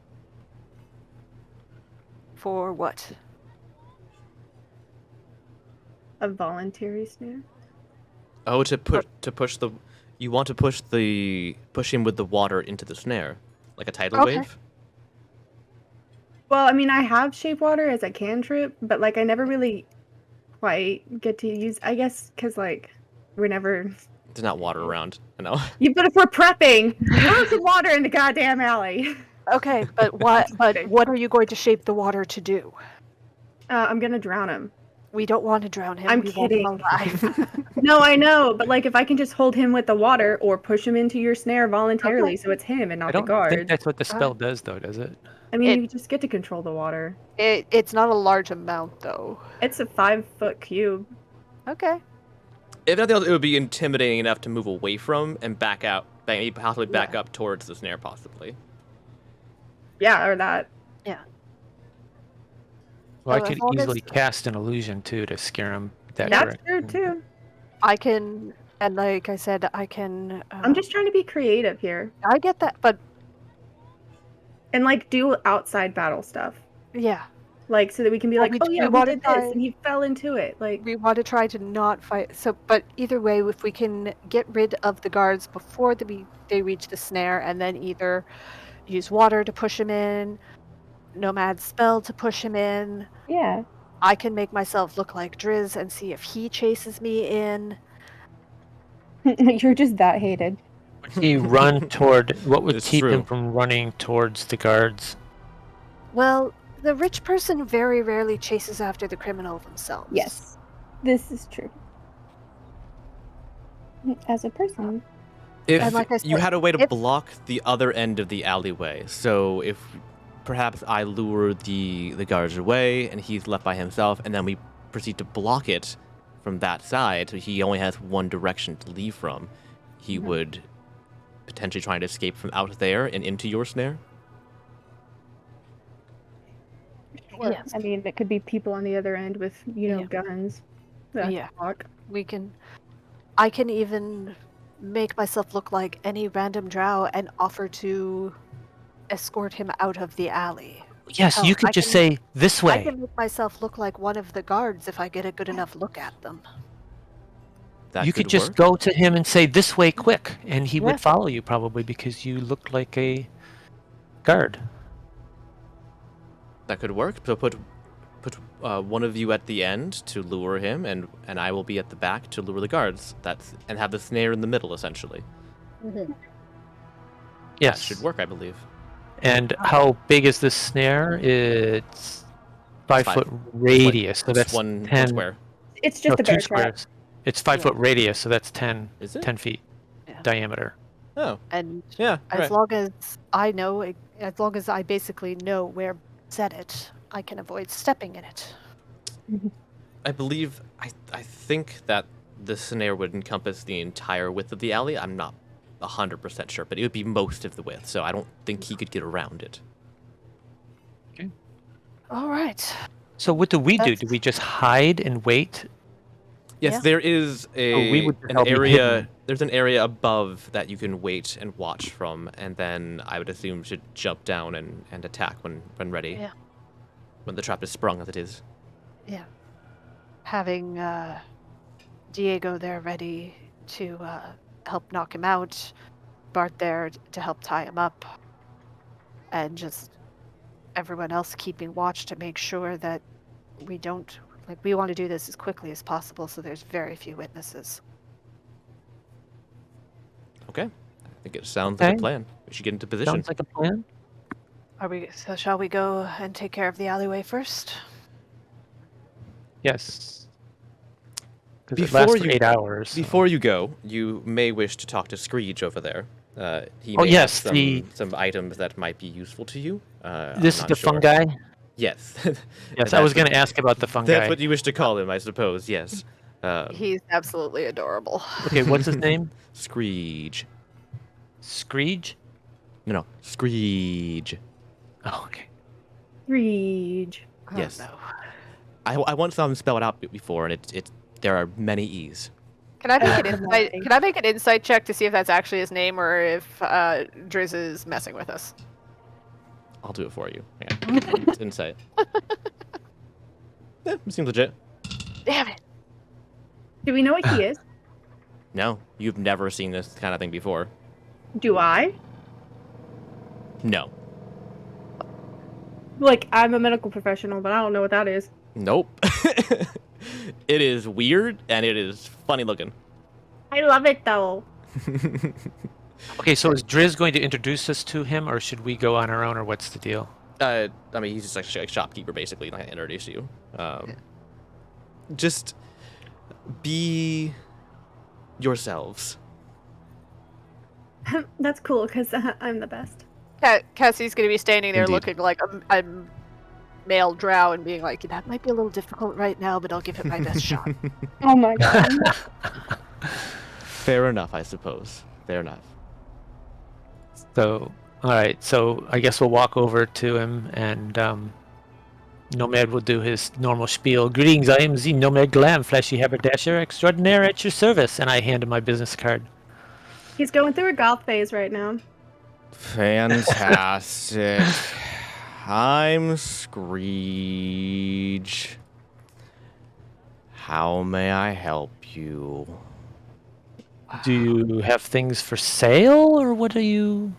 For what? A voluntary snare. Oh, push the. You want to push him with the water into the snare, like a tidal Okay. wave. Well, I mean, I have shape water as a cantrip, but like I never really quite get to use. I guess because like we're never. There's not water around. I know. Yeah, but if we're prepping, throw some water in the goddamn alley. Okay, but what? But what are you going to shape the water to do? I'm gonna drown him. We don't want to drown him. I'm we want him kidding. alive. No, I know, but like if I can just hold him with the water or push him into your snare voluntarily, Okay. so it's him and I not the don't guard. think that's what the spell does, though, does it? I mean, It- you just get to control the water. It's not a large amount, though. It's a 5-foot cube. Okay. If nothing else, it would be intimidating enough to move away from and back out, maybe possibly back up towards the snare, possibly. Yeah, or that. Well, I So as could long as- easily cast an illusion too to scare him that That's direction. true too. I can, and like I said, I can. I'm just trying to be creative here I get that, but and like do outside battle stuff, yeah, like so that we can be Well, like, we- oh yeah, we we wanna did this, try- and he fell into it. Like, we want to try to not fight. So, but either way, if we can get rid of the guards before they reach the snare, and then either use water to push him in, Nomad's spell to push him in. yeah. I can make myself look like Driz and see if he chases me in. You're just that hated. Would he run toward? What would It's keep him true. from running towards the guards? Well, the rich person very rarely chases after the criminal themselves. Yes, this is true. As a person, If And like I you said, had a way to if- block the other end of the alleyway, so if perhaps I lure the guards away and he's left by himself, and then we proceed to block it from that side, so he only has one direction to leave from, he would potentially try to escape from out there and into your snare. Yes. I mean, it could be people on the other end with Yeah. guns. Yeah. Block. I can even make myself look like any random drow and offer to escort him out of the alley. Yes, Oh, you could I just can- say this I way. can make myself look like one of the guards if I get a good enough look at them. That You could could just work. go to him and say this way, quick, and he Yeah. would follow you probably because you look like a guard. That could work. So put one of you at the end to lure him, and I will be at the back to lure the guards. And have the snare in the middle, essentially. Yes. That should work, I believe. And how big is this snare? It's 5-foot radius, so It's that's one 10 square. It's no, just a 2 bear trap. squares. It's 5-foot radius, so that's 10 Is it? 10 feet Yeah. diameter. Oh, And yeah. as right. long as I know, as long as I basically know where to set it, I can avoid stepping in it. I believe I think that the snare would encompass the entire width of the alley. I'm not 100% sure, but it would be most of the width, so I don't think he could get around it. All right. So what do we do? That's- Do we just hide and wait? Yes, Yeah. there is we would an all be area. hidden. There's an area above that you can wait and watch from, and then I would assume should jump down and attack when ready. Yeah. When the trap is sprung, as it is. Yeah. Having Diego there ready to help knock him out, Bart there to help tie him up, and just everyone else keeping watch to make sure that we don't, like, we want to do this as quickly as possible so there's very few witnesses. Okay. I think it sounds like a Okay. plan. We should get into position. Sounds like a plan. So shall we go and take care of the alleyway first? Yes. Because it lasts Before for you- 8 hours. so- Before you go, you may wish to talk to Screech over there. He Oh, may yes, have the- some items that might be useful to you. I'm This is not the sure. fun guy? Yes. Yes, I was going to ask about the fun That's guy. what you wish to call him, I suppose. Yes. He's absolutely adorable. Okay, what's his name? Screech. Screech? No, Screech. Oh, okay. Rage. Oh, Yes. no. I once saw him spell it out before, and there are many E's. Can I make an Uh, insight? Can I make an insight check to see if that's actually his name or if Driz is messing with us? I'll do it for you. Yeah. It's insight. Yeah, it seems legit. Damn it! Do we know what he is? No, you've never seen this kind of thing before. Do I? No. Like, I'm a medical professional, but I don't know what that is. Nope. It is weird, and it is funny looking. I love it, though. Okay, so is Driz going to introduce us to him, or should we go on our own, or what's the deal? I mean, he's just like a shopkeeper, basically, not gonna introduce you. Just be yourselves. That's cool, because I'm the best. Cassie's gonna be standing there Indeed. looking like a male drow and being like, that might be a little difficult right now, but I'll give it my best shot. Oh my god. Fair enough, I suppose. Fair enough. So, all right. So I guess we'll walk over to him, and Nomad will do his normal spiel. Greetings, I am the Nomad Glam, flashy haberdasher extraordinaire at your service. And I hand him my business card. He's going through a goth phase right now. Fantastic. I'm Screech. How may I help you? Do you have things for sale, or what are you?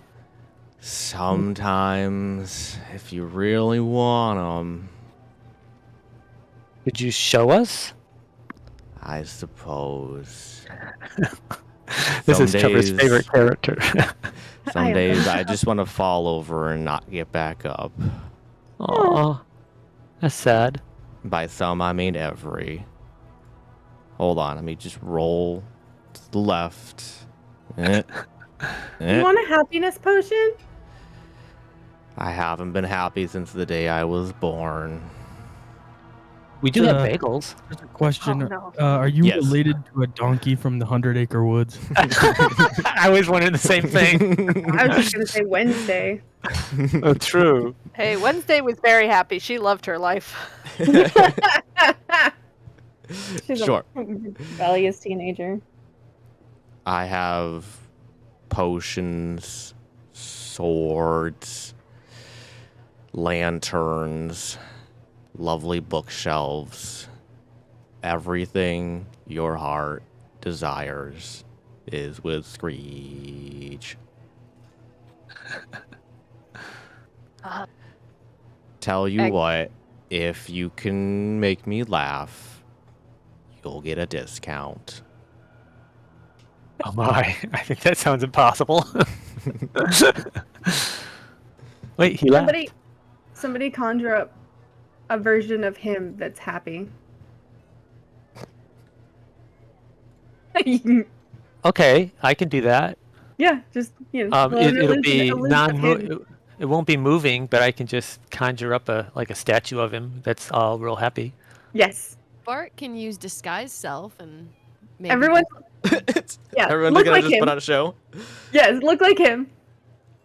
Sometimes, if you really want them, Could you show us? I suppose. This Some is Trevor's days- favorite character. Some days I just want to fall over and not get back up. Aw, that's sad. By some, I mean every. Hold on, let me just roll to the left. Eh. You want a happiness potion? I haven't been happy since the day I was born. We do have Uh, bagels. Just a question. Oh, no. Are you Yes. related to a donkey from the 100-Acre Woods? I was wondering the same thing. I was just gonna say Wednesday. Oh, true. Hey, Wednesday was very happy. She loved her life. She's Sure. a rebellious teenager. I have potions, swords, lanterns, lovely bookshelves. Everything your heart desires is with Screech. Tell you I- what, if you can make me laugh, you'll get a discount. Oh my, I think that sounds impossible. Wait, he laughed. Somebody conjure up a version of him that's happy. Okay, I can do that. Yeah, just It'll be non. it won't be moving, but I can just conjure up a statue of him that's all real happy. Yes, Bart can use disguise self and maybe everyone. Yeah, Everyone's look gonna like just him. put on a show. Yes, look like him.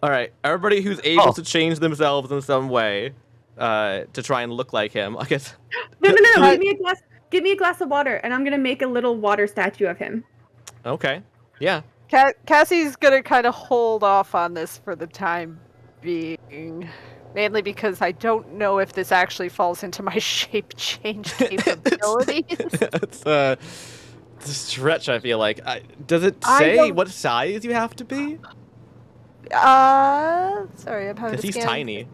All right, everybody who's able Oh. to change themselves in some way to try and look like him, I guess. No. Hi. Give me a glass of water, and I'm gonna make a little water statue of him. Okay, yeah. Cassie's gonna kind of hold off on this for the time being. Mainly because I don't know if this actually falls into my shape change capabilities. It's a stretch, I feel like. Does it I say don't- what size you have to be? Sorry, I'm having Because to he's scan. tiny.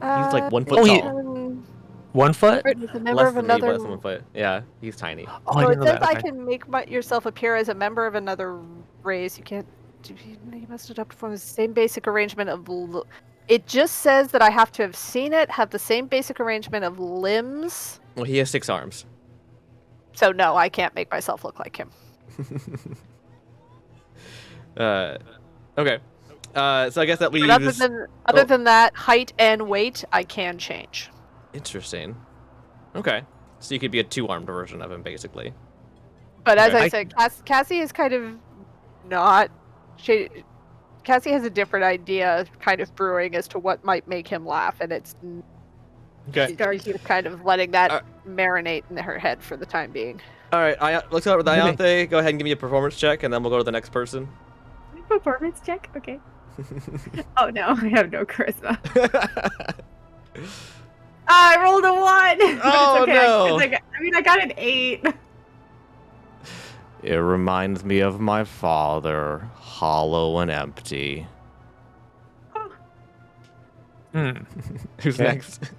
He's like 1 foot Oh, he- tall. 1 foot? He's a member Less of than me, but another. less than 1 foot. Yeah, he's tiny. Oh, I So it didn't know says that. I Okay. can make yourself appear as a member of another race. You can't. You must adopt from the same basic arrangement of. It just says that I have to have seen it, have the same basic arrangement of limbs. Well, he has 6 arms. So no, I can't make myself look like him. Okay. So I guess that leaves. But other than that, height and weight, I can change. Interesting. Okay. So you could be a 2-armed version of him, basically. But as Okay. I said, Cassie is kind of not. Cassie has a different idea, kind of brewing as to what might make him laugh, and it's Okay. she's kind of letting that marinate in her head for the time being. All right. Let's start with Ianthe. Go ahead and give me a performance check, and then we'll go to the next person. Performance check? Okay. Oh no, I have no charisma. I rolled a 1! But Oh, it's okay. no. I got an 8. It reminds me of my father, hollow and empty. Who's Okay. next?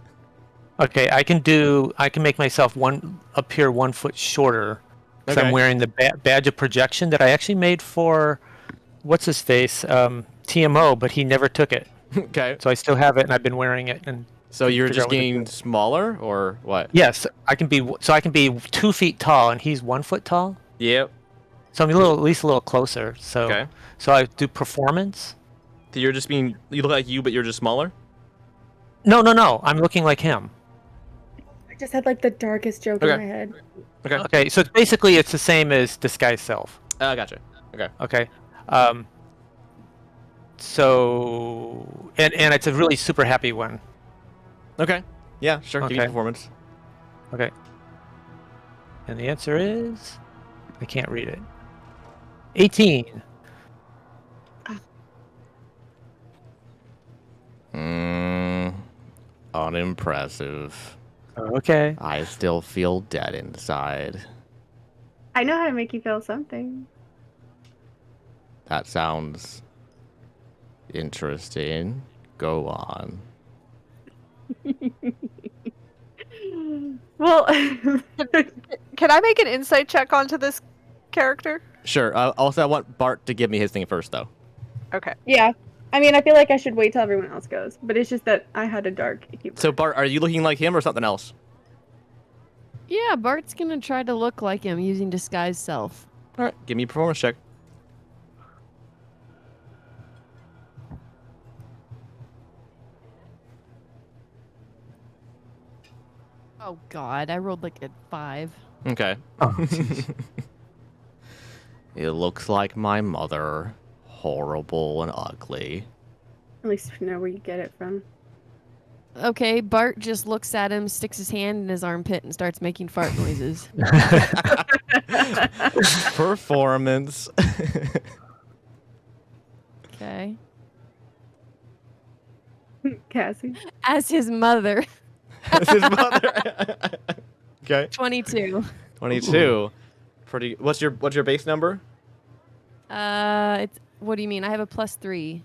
Okay, I can make myself appear 1 foot shorter because Okay. I'm wearing the badge of projection that I actually made for what's his face, TMO, but he never took it. Okay. So I still have it, and I've been wearing it. And So you're figure just out what to getting do. smaller, or what? yes, I can be 2 feet tall, and he's 1 foot tall. Yep. So I'm at least a little closer. So Okay. so I do performance. So you look like you, but you're just smaller? No, I'm looking like him. I just had like the darkest joke Okay. in my head. Okay. Okay, so basically it's the same as disguise self. Gotcha. Okay. Okay. So and it's a really super happy one. Okay. Yeah, sure. Give me Okay. performance. Okay. And the answer is I can't read it. 18. Unimpressive. Okay. I still feel dead inside. I know how to make you feel something. That sounds interesting. Go on. Well, Can I make an insight check onto this character? Sure. Also, I want Bart to give me his thing first, though. Okay. yeah. I mean, I feel like I should wait till everyone else goes, but it's just that I had a dark humor. So, Bart, are you looking like him or something else? Yeah, Bart's gonna try to look like him using disguise self. All right. Give me a performance check. Oh God, I rolled like a 5. Okay. Oh, It looks like my mother. Horrible and ugly. At least you know where you get it from. Okay, Bart just looks at him, sticks his hand in his armpit, and starts making fart noises. Performance. Okay. Cassie. As his mother. That's his mother. Okay. 22. 22. Pretty. What's your base number? It's what do you mean? I have a +3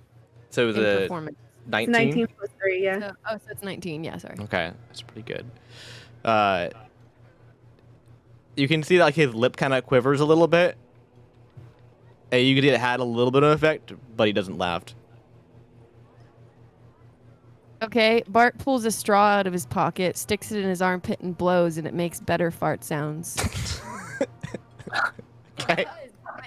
So in the performance. 19. 19 plus 3, yeah. So it's 19. Yeah, sorry. Okay, that's pretty good. You can see like his lip kind of quivers a little bit. And you could see it had a little bit of effect, but he doesn't laugh. Okay, Bart pulls a straw out of his pocket, sticks it in his armpit, and blows, and it makes better fart sounds. Okay.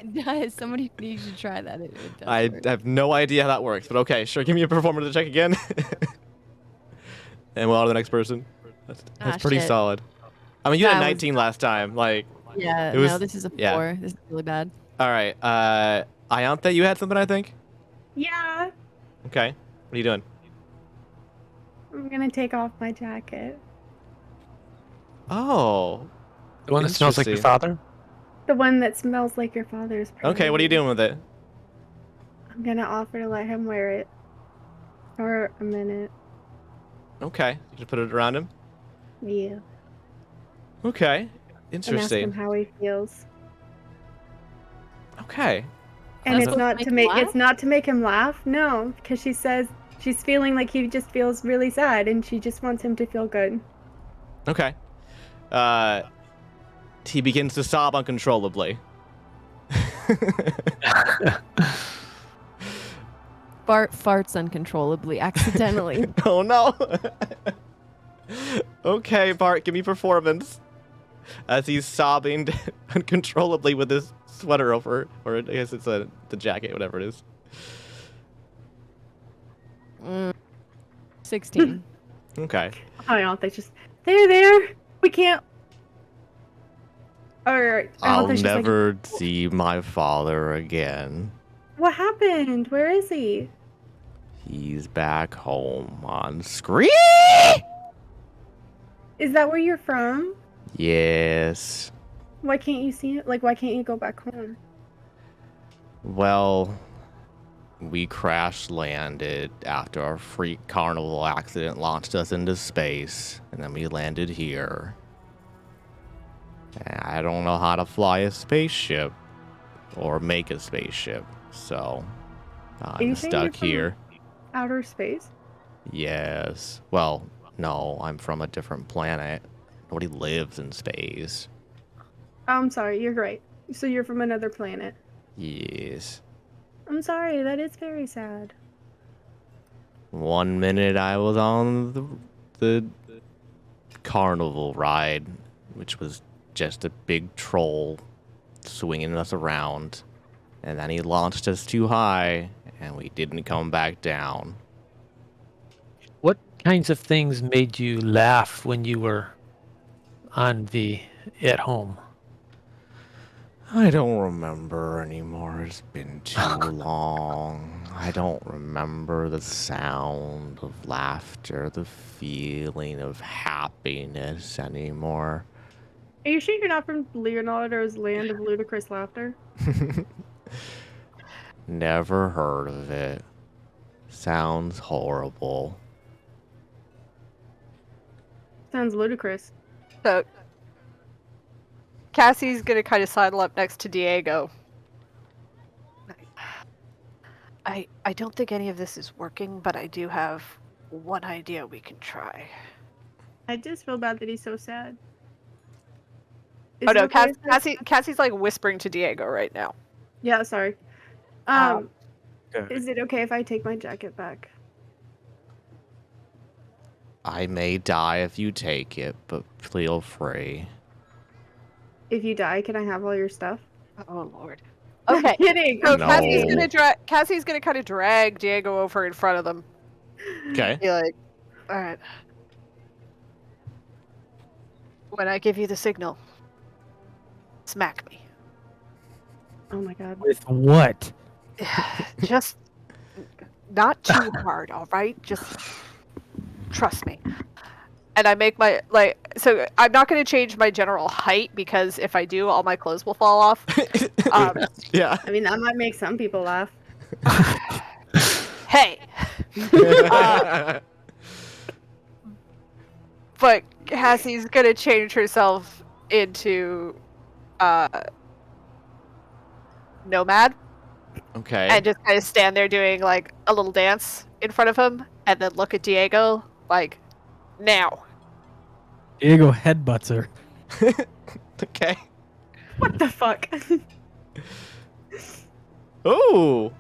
It does. Somebody needs to try that. It does I work. have no idea how that works, but okay, sure. Give me a performance check again. And we'll on to the next person. That's pretty shit. solid. I mean, you had a That was- 19 last time. Like, Yeah, it was- no, this is a 4. yeah. This is really bad. all right. Ianthe, you had something, I think. Yeah. Okay. What are you doing? I'm gonna take off my jacket. Oh. The one that smells like your Interesting. father? The one that smells like your father's. Okay. What are you doing with it? I'm gonna offer to let him wear it for a minute. Okay. You just put it around him. Yeah. Okay. And ask him Interesting. how he feels. Okay. And That's it's what not make to him make laugh? it's not to make him laugh. No, because she says She's feeling like he just feels really sad, and she just wants him to feel good. Okay. He begins to sob uncontrollably. Bart farts uncontrollably, accidentally. Oh no. Okay, Bart, give me performance. As he's sobbing uncontrollably with his sweater over, or I guess it's the jacket, whatever it is. 16. Okay. Oh no, they're there. We can't. Or I'll never see my father again. What happened? Where is he? He's back home on screen. Is that where you're from? Yes. Why can't you see it? Like, why can't you go back home? Well, we crash landed after our freak carnival accident launched us into space, and then we landed here. And I don't know how to fly a spaceship or make a spaceship, so I'm you saying you're stuck from here. Outer space? Yes. Well, no, I'm from a different planet. Nobody lives in space. Oh, I'm sorry, you're right. So you're from another planet. Yes. I'm sorry, that is very sad. 1 minute I was on the carnival ride, which was just a big troll swinging us around. And then he launched us too high, and we didn't come back down. What kinds of things made you laugh when you were at home? I don't remember anymore. It's been too long. I don't remember the sound of laughter, the feeling of happiness anymore. Are you sure you're not from Leonardo's Land of Ludicrous Laughter? Never heard of it. Sounds horrible. Sounds ludicrous. So Cassie's gonna kind of sidle up next to Diego. I don't think any of this is working, but I do have one idea we can try. I just feel bad that he's so sad. Oh Is no, it okay if I- Cassie's like whispering to Diego right now. Yeah, sorry. Um, Is it okay if I take my jacket back? I may die if you take it, but feel free. If you die, can I have all your stuff? Oh lord. I'm Okay. kidding. So No. Cassie's gonna kind of drag Diego over in front of them. Okay. Be like, all right. When I give you the signal, smack me. Oh my god. With what? Just not too hard, all right? Just trust me. And I make my so I'm not going to change my general height because if I do, all my clothes will fall off. Yeah. I mean, that might make some people laugh. Hey. But Cassie's going to change herself into Nomad Okay. and just kind of stand there doing like a little dance in front of him and then look at Diego like, now. Diego headbutts her. Okay. What the fuck? Ooh.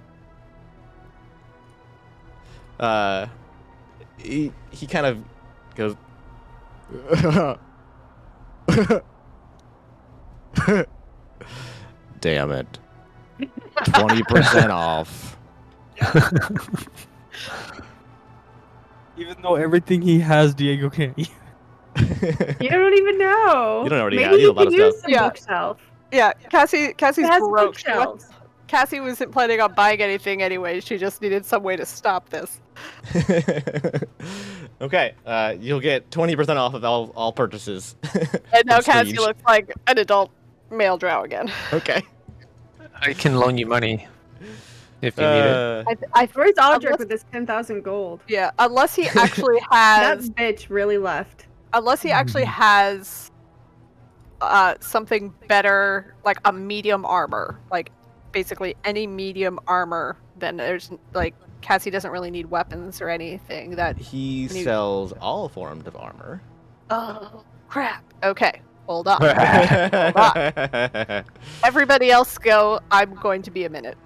He kind of goes. Damn it. 20% off. Even though everything he has, Diego can't eat. You don't even know. You don't already Maybe have- you you have a lot could of use stuff. some Yeah. bookshelf. Yeah, Cassie's It has broke. bookshelves. Cassie wasn't planning on buying anything anyway. She just needed some way to stop this. Okay. You'll get 20% off of all purchases. And now from Cassie Screech. looks like an adult male drow again. Okay. I can loan you money if you need it. Where's Aldrich Unless- with this 10,000 gold? Yeah, unless he actually That has, bitch really left. something better, like a medium armor. Like basically any medium armor, then there's like Cassie doesn't really need weapons or anything. That He Can you- sells all forms of armor. oh crap. Okay, hold on. Everybody else go. I'm going to be a minute.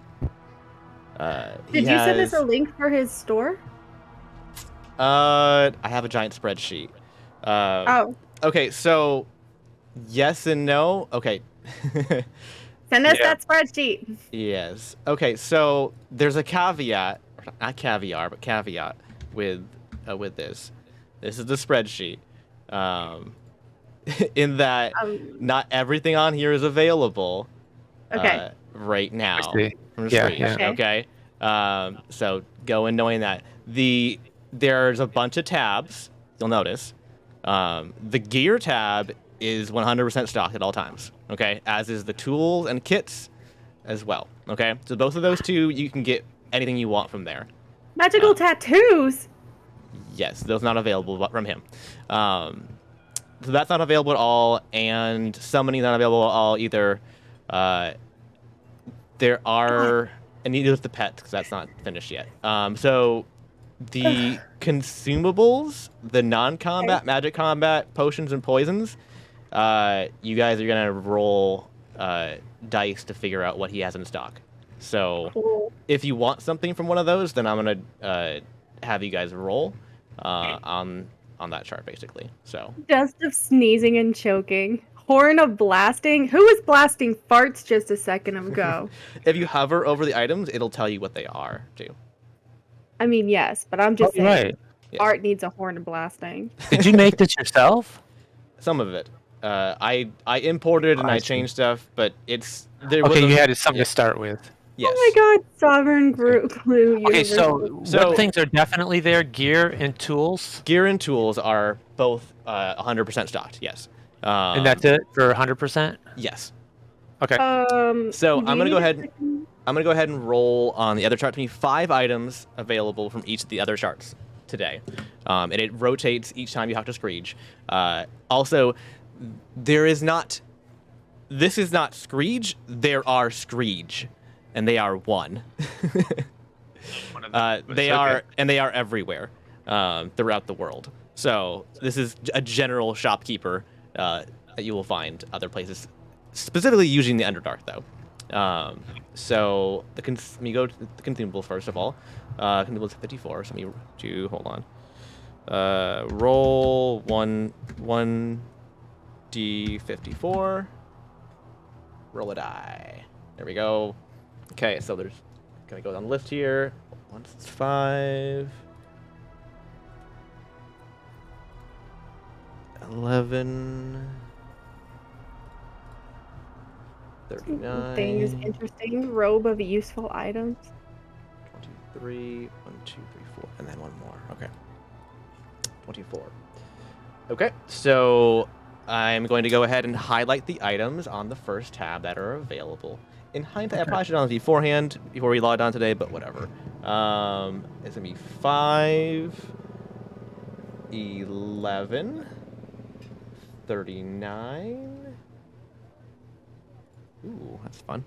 He Did you send us has- a link for his store? I have a giant spreadsheet. Oh, Okay, so yes and no. Okay. send us Yeah. that spreadsheet. Yes. Okay, so there's a caveat, not caviar, but caveat with this. This is the spreadsheet. In that not everything on here is available Okay. right now. see. From Yeah, Screech, yeah. okay. So go in knowing that there's a bunch of tabs. You'll notice the gear tab is 100% stocked at all times. Okay, as is the tools and kits as well. Okay, so both of those two you can get anything you want from there. Magical tattoos. Yes, those not available from him. So that's not available at all, and summoning not available at all either. There are, and neither is the pet because that's not finished yet. So the consumables, the non-combat, magic combat, potions and poisons, you guys are gonna roll dice to figure out what he has in stock. So Cool. if you want something from one of those, then I'm gonna have you guys roll on that chart basically. So Dust of sneezing and choking. Horn of blasting. Who was blasting farts just a second ago? if you hover over the items, it'll tell you what they are too. I mean, yes, but I'm just saying. Right. Yes. Art needs a horn of blasting. Did you make this yourself? Some of it. I imported and I I see. changed stuff, but there Okay, was you had something yeah. to start with. Yes. Oh my god, Sovereign Glue. Okay, Universal. So- what things are definitely there? Gear and tools, Gear and tools are both 100% stocked. Yes. and that's it for 100%. Yes. Okay. So do I'm you gonna go need a ahead. second? I'm gonna go ahead and roll on the other chart to me 5 items available from each of the other charts today, and it rotates each time you have to Screech. Also, there is not. This is not Screech. There are Screech, and they are one. They are everywhere throughout the world. So this is a general shopkeeper that you will find other places, specifically using the Underdark though. So let me go to the consumables first of all. Consumables 54. So let me do. Hold on. Roll one d54. Roll a die. There we go. Okay, so there's gonna go down the list here. 1, 5, 11, 39, Thing is interesting. Robe of useful items. 23, 1, 2, 3, 4, and then one more. Okay. 24. Okay, so I'm going to go ahead and highlight the items on the first tab that are available. In hindsight, I probably should have done this beforehand, before we logged on today, but whatever. It's going to be 5, 11, 39. Ooh, that's fun.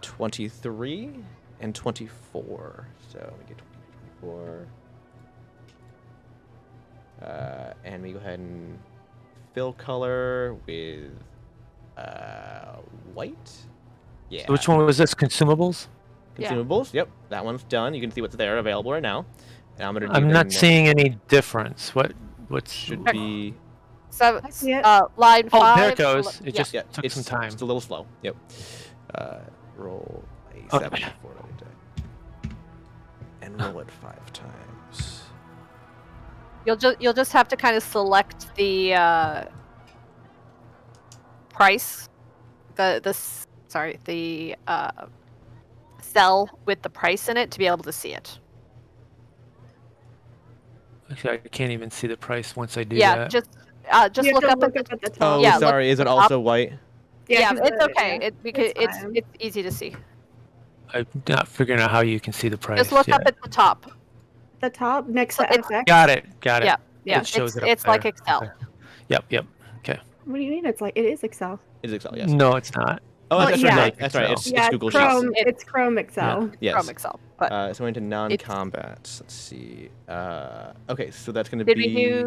23 and 24. So let me get 24. And we go ahead and fill color with white. Yeah. So which one was this? Consumables? Yeah. Consumables. Yep, that one's done. You can see what's there available right now. And I'm gonna. Do I'm the not next- seeing any difference. What's Should be. So see it. line 5. Oh, there it goes. It yeah. just Yeah, took it's some time. It's a little slow. Yep. Roll a Okay. 7 before I die. And roll it 5 times. You'll just have to kind of select the price, the cell with the price in it to be able to see it. Actually, I can't even see the price once I do Yeah, that. just You have look to up at the at the top. Oh, yeah, look sorry. at Is the it top. also white? Yeah, 'cause it's the- okay. yeah, Because it's fine. it's easy to see. I'm not figuring out how you can see the price. Just look yet. up at the top. The top next So to it's- FX. Got it. Yeah, yeah. It shows it up It's like there. Excel. Okay. Yep. Okay. What do you mean? It's like it is Excel. Is Excel? Yes. No, it's not. Oh, Well, that's yeah. right. That's right. It's Yeah, Google Chrome. Sheets. It's Chrome Excel. Yes. Chrome Excel. But So into non-combat. Let's see. Okay, so that's going to did be.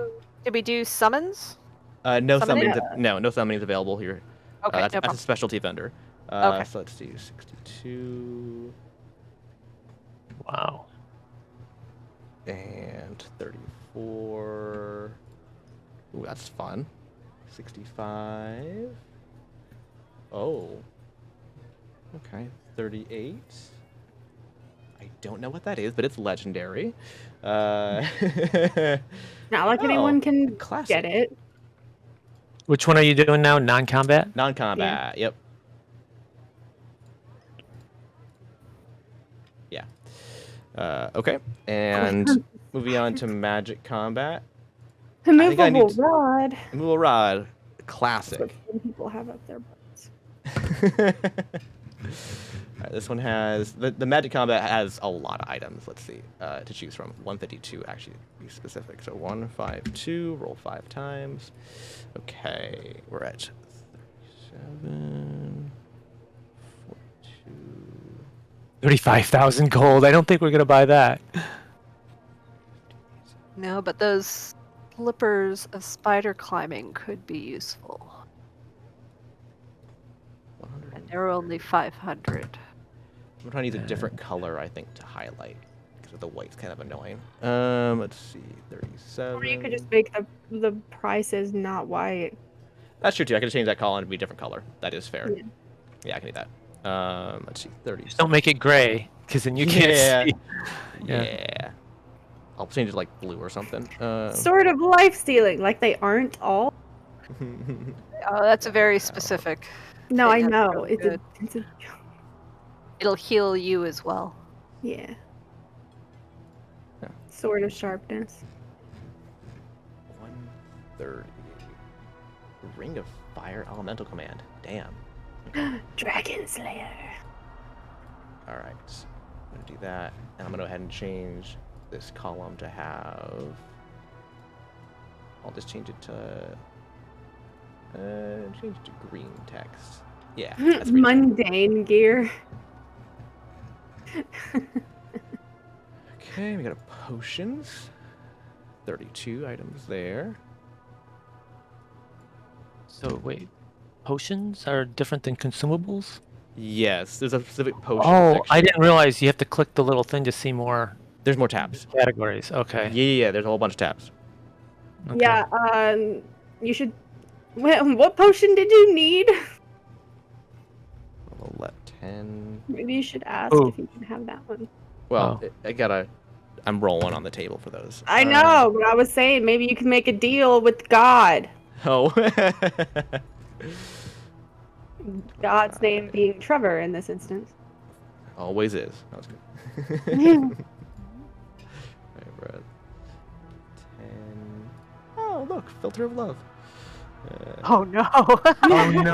we do summons? No summoning? summonings. No summonings available here. Okay, That's no a problem. specialty vendor. Okay. So let's do 62 Wow. and 34. Ooh, that's fun. 65. Oh. Okay. 38. I don't know what that is, but it's legendary. Not like Oh, anyone can classic. get it. Which one are you doing now? Non-combat? Non-combat. Yep. Yeah. Okay. And moving on to magic combat. A think I need movable to- rod. Movable rod. That's what Classic. some people have up their butts. Alright, this one has the magic combat has a lot of items. Let's see to choose from. 152 actually to be specific. So 152. Roll 5 times. Okay, we're at 37. 42. 35,000 gold. I don't think we're gonna buy that. No, but those slippers of spider climbing could be useful. 100. And they're only 500. I'm trying to use a different color, I think, to highlight because the white's kind of annoying. Let's see, 37. Or you could just make the prices not white. That's true too. I could change that column to be a different color. That is fair. Yeah. Yeah, I can do that. Let's see, 30. Just don't make it gray, because then you can't Yeah. see. Yeah. I'll change it to, like blue or something. Sort of life stealing, like they aren't all. Oh, that's a very specific. No, I thing. That's know. really It's good. it's a It'll heal you as well. yeah. Yeah. Sword of sharpness. 130. Ring of Fire Elemental Command. Damn. Dragon Slayer. All right. I'm gonna do that, and I'm gonna go ahead and change this column to have. I'll just change it to. Change it to green text. Yeah. That's readable. Mundane gear. Okay, we got a potions. 32 items there. So wait, potions are different than consumables? Yes, there's a specific potion Oh, section. I didn't realize you have to click the little thing to see more There's more tabs. categories. Okay. Yeah, there's a whole bunch of tabs. Okay. Yeah. You should. What potion did you need? Level 10. Maybe you should ask Oh. if you can have that one. Well, Oh. I gotta. I'm rolling on the table for those. I know, but I was saying maybe you can make a deal with God. Oh. God's name being Trevor in this instance. Always is. That was good. Alright, we're at 10. Oh, look, filter of love. Oh no! Oh no! No!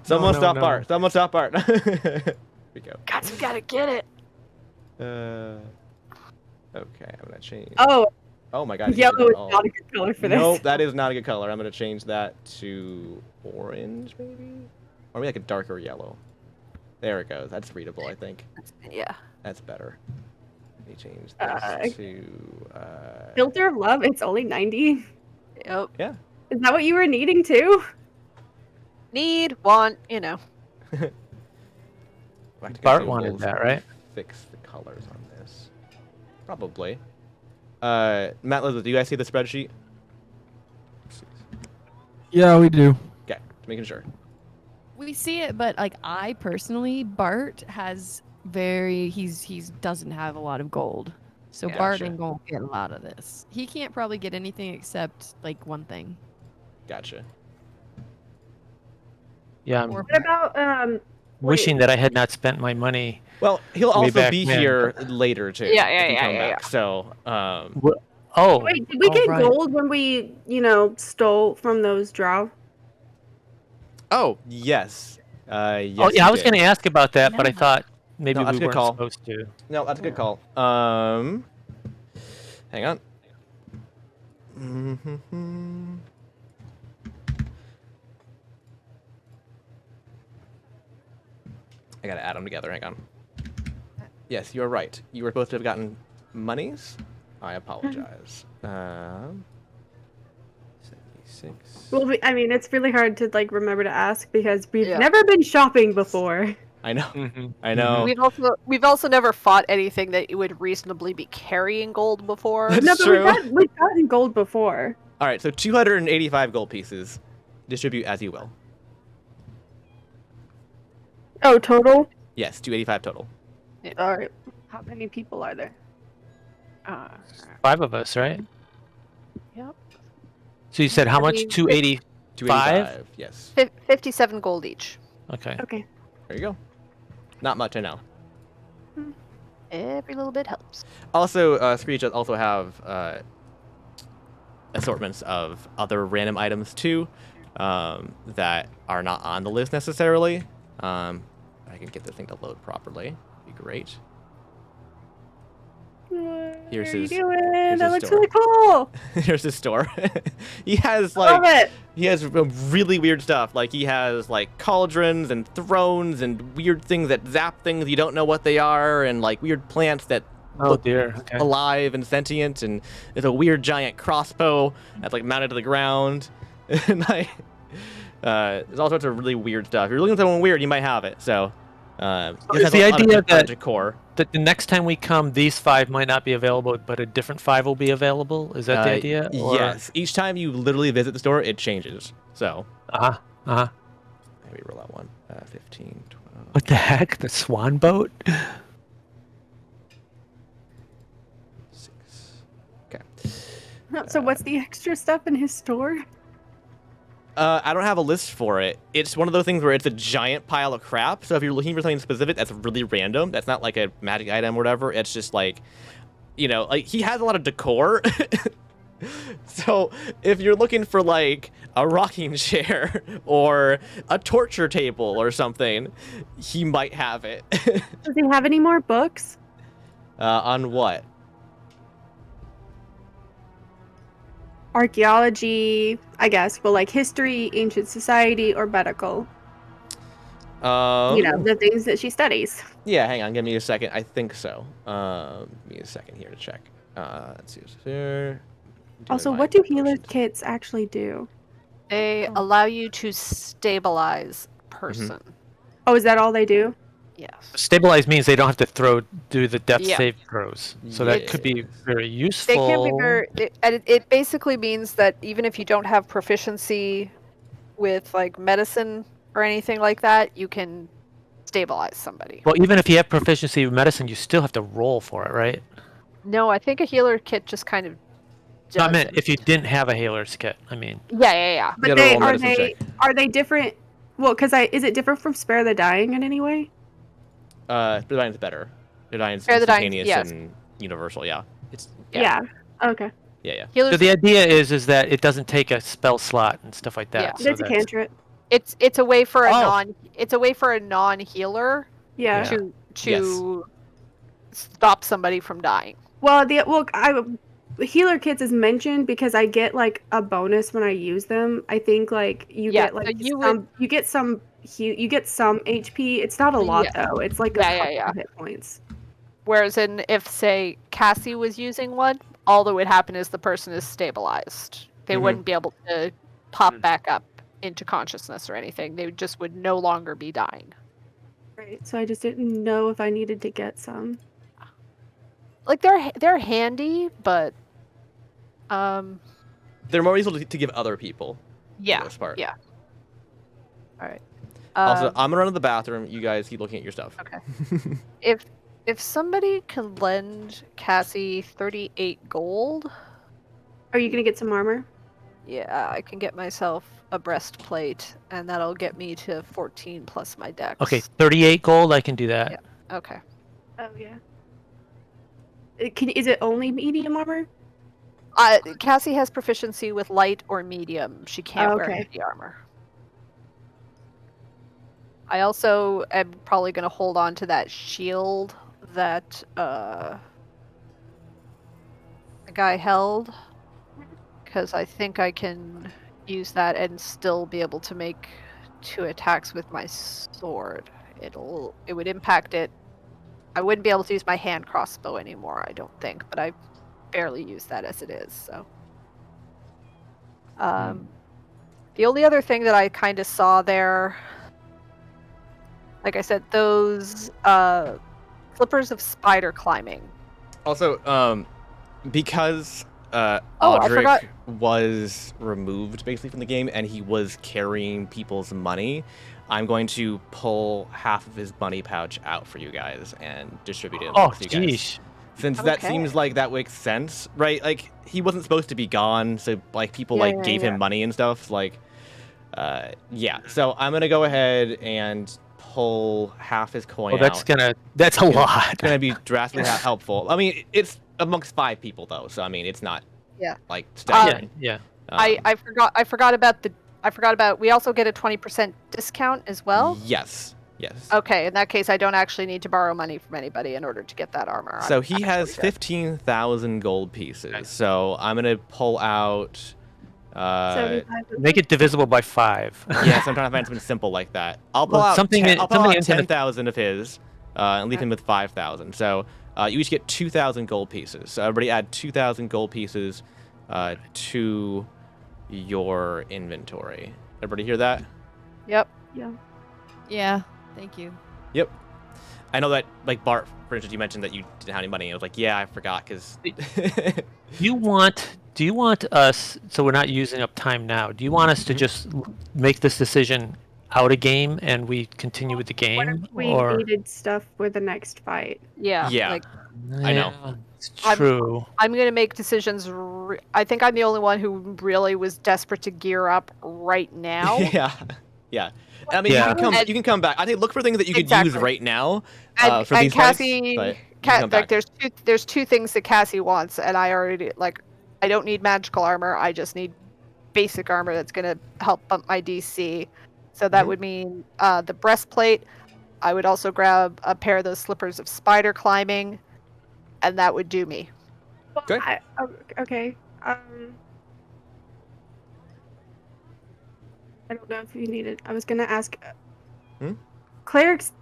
Someone no, stop no. Bart. Someone stop Bart. Here we go. Guys, we gotta get it. Okay, I'm gonna change. Oh, Oh my god. yellow is Oh. not a good color for this. Nope, that is not a good color. I'm gonna change that to orange, maybe, or maybe like a darker yellow. There it goes. That's readable, I think. Yeah. That's better. Let me change this to. Filter of love. It's only 90. Yep. Yeah. Is that what you were needing too? Need, want, you know. Bart wanted that, right? Fix the colors on this. Probably. Matt, Elizabeth, do you guys see the spreadsheet? Yeah, we do. Okay, just making sure. We see it, but like I personally, Bart has he's doesn't have a lot of gold. So Gotcha. Bart ain't gonna get a lot of this. He can't probably get anything except like one thing. Gotcha. Yeah, I'm Or What about wishing that I had not spent my money. Well, he'll Way also back be when. here later too. Yeah, if you yeah, come yeah, back. So, Oh, Wait, did we oh, get right. gold when we, stole from those Drow? oh yes, yes. Oh yeah, you I was did. going to ask about that, but I Yeah. thought maybe No, that's we a good weren't call. supposed to. No, that's a good call. Hang on. I gotta add them together. Hang on. Yes, you're right. You were supposed to have gotten monies. I apologize. 76. Well, I mean, it's really hard to like remember to ask because we've Yeah. never been shopping before. I know. Mm-hmm. I know. We've also never fought anything that would reasonably be carrying gold before. That's No, but true. we've gotten gold before. All right, so 285 gold pieces. Distribute as you will. Oh, total? Yes, 285 total. All right. How many people are there? 5 of us, right? Yep. So you said how much? mean, 280. 285. Yes. 57 gold each. Okay. Okay. There you go. Not much, I know. Every little bit helps. Also, Screech does also have assortments of other random items too, that are not on the list necessarily. I can get this thing to load properly. Be great. Here's what are you his- doing? here's That his looks store. really cool. Here's his store. He has Love like it. he has really weird stuff. Like he has like cauldrons and thrones and weird things that zap things you don't know what they are, and like weird plants that Oh look dear. Okay. alive and sentient, and there's a weird giant crossbow that's like mounted to the ground. And like there's all sorts of really weird stuff. If you're looking for something weird, you might have it. So Is has the a lot of idea different that- decor. The next time we come, these 5 might not be available, but a different 5 will be available. Is that the idea? Or- Yes. Each time you literally visit the store, it changes. So Uh-huh. Uh-huh. maybe roll that one. 15, 12. What the heck? The swan boat? 6. Okay. So what's the extra stuff in his store? I don't have a list for it. It's one of those things where it's a giant pile of crap. So if you're looking for something specific that's really random, that's not like a magic item or whatever. It's just like, like he has a lot of decor. So if you're looking for like a rocking chair or a torture table or something, he might have it. Does he have any more books? On what? Archaeology, I guess, but like history, ancient society, or medical. The things that she studies. Yeah, hang on. Give me a second. I think so. Give me a second here to check. Let's see. Here. Also, Doing what my do healer potions. kits actually do? They allow you to stabilize person. Oh, is that all they do? Yes. Stabilize means they don't have to do the death Yeah. save throws. So that could be very useful. They can be very. It basically means that even if you don't have proficiency with like medicine or anything like that, you can stabilize somebody. Well, even if you have proficiency with medicine, you still have to roll for it, right? No, I think a healer kit just kind of. No, I does meant it. if you didn't have a healer's kit. I mean, Yeah. But gotta they roll a are medicine they check. are they different? Well, because is it different from Spare the Dying in any way? The Dying's better. The Dying's Spare the Dying, instantaneous yes. and universal. Yeah. It's Yeah. Okay. yeah. Healers. so the idea is that it doesn't take a spell slot and stuff like that. Yeah. So That's a that's- cantrip. It's a way for a Oh. non-healer Yeah. to stop somebody from dying. Well, healer kits is mentioned because I get like a bonus when I use them. I think like you Yeah, get like so you you get some HP. It's not a lot Yeah. though. It's like Yeah, a couple yeah. hit points. Whereas if say Cassie was using one, all that would happen is the person is stabilized. They Mhm. wouldn't be able to pop back up into consciousness or anything. They just would no longer be dying. Right. So I just didn't know if I needed to get some. Like they're handy, but They're more useful to give other people. For the yeah, most part. yeah. All right. Also, I'm gonna run to the bathroom. You guys keep looking at your stuff. Okay. If somebody can lend Cassie 38 gold, Are you gonna get some armor? yeah, I can get myself a breastplate, and that'll get me to 14 plus my dex. Okay, 38 gold. I can do that. Yeah. Okay. Oh yeah. Is it only medium armor? Cassie has proficiency with light or medium. She can't wear Okay. heavy armor. I also am probably going to hold on to that shield that the guy held, because I think I can use that and still be able to make 2 attacks with my sword it would impact it. I wouldn't be able to use my hand crossbow anymore, I don't think, but I barely use that as it is, so. The only other thing that I kind of saw there, like I said, those flippers of spider climbing. Also, because I Audric forgot. was removed basically from the game and he was carrying people's money, I'm going to pull half of his money pouch out for you guys and distribute it Oh, amongst you guys. jeez. Since that Okay. seems like that makes sense, right? Like, he wasn't supposed to be gone, so, like, people, Yeah, gave yeah. him money and stuff, like, yeah. So I'm gonna go ahead and pull half his coin Well, that's out. that's a lot. It's gonna be drastically helpful. I mean, it's amongst 5 people, though, so, I mean, it's not, Yeah. like, Yeah, staggering. yeah. I forgot about we also get a 20% discount as well. Yes, yes. Okay, in that case I don't actually need to borrow money from anybody in order to get that armor. So I'm he actually has good. 15,000 gold pieces, so I'm gonna pull out... 75. Make it divisible by 5. Yes, I'm trying to find something simple like that. I'll pull Well, out something ten, that- I'll pull something out that's gonna- 10,000 of his, and leave him with 5,000. So you each get 2,000 gold pieces. So everybody add 2,000 gold pieces to your inventory. Everybody hear that? Yep. Yeah. Thank you. Yep. I know that, like Bart, for instance, you mentioned that you didn't have any money. I was like, yeah, I forgot because. Do you want us, so we're not using up time now, do you want us to just make this decision out of game and we continue with the What game? if we or needed stuff for the next fight? Yeah. Yeah. Like I know. Yeah, it's I'm- true. I'm gonna make decisions. I think I'm the only one who really was desperate to gear up right now. Yeah. Yeah. I mean, Yeah. you can come back. I think look for things that you could use Exactly. right now And, for and these fights, Cassie, but you can come back. there's two things that Cassie wants, and I already I don't need magical armor. I just need basic armor that's gonna help bump my DC. So that Mhm. would mean the breastplate. I would also grab a pair of those slippers of spider climbing, and that would do me. Okay. Okay. I don't know if you need it. I was gonna ask. Clerics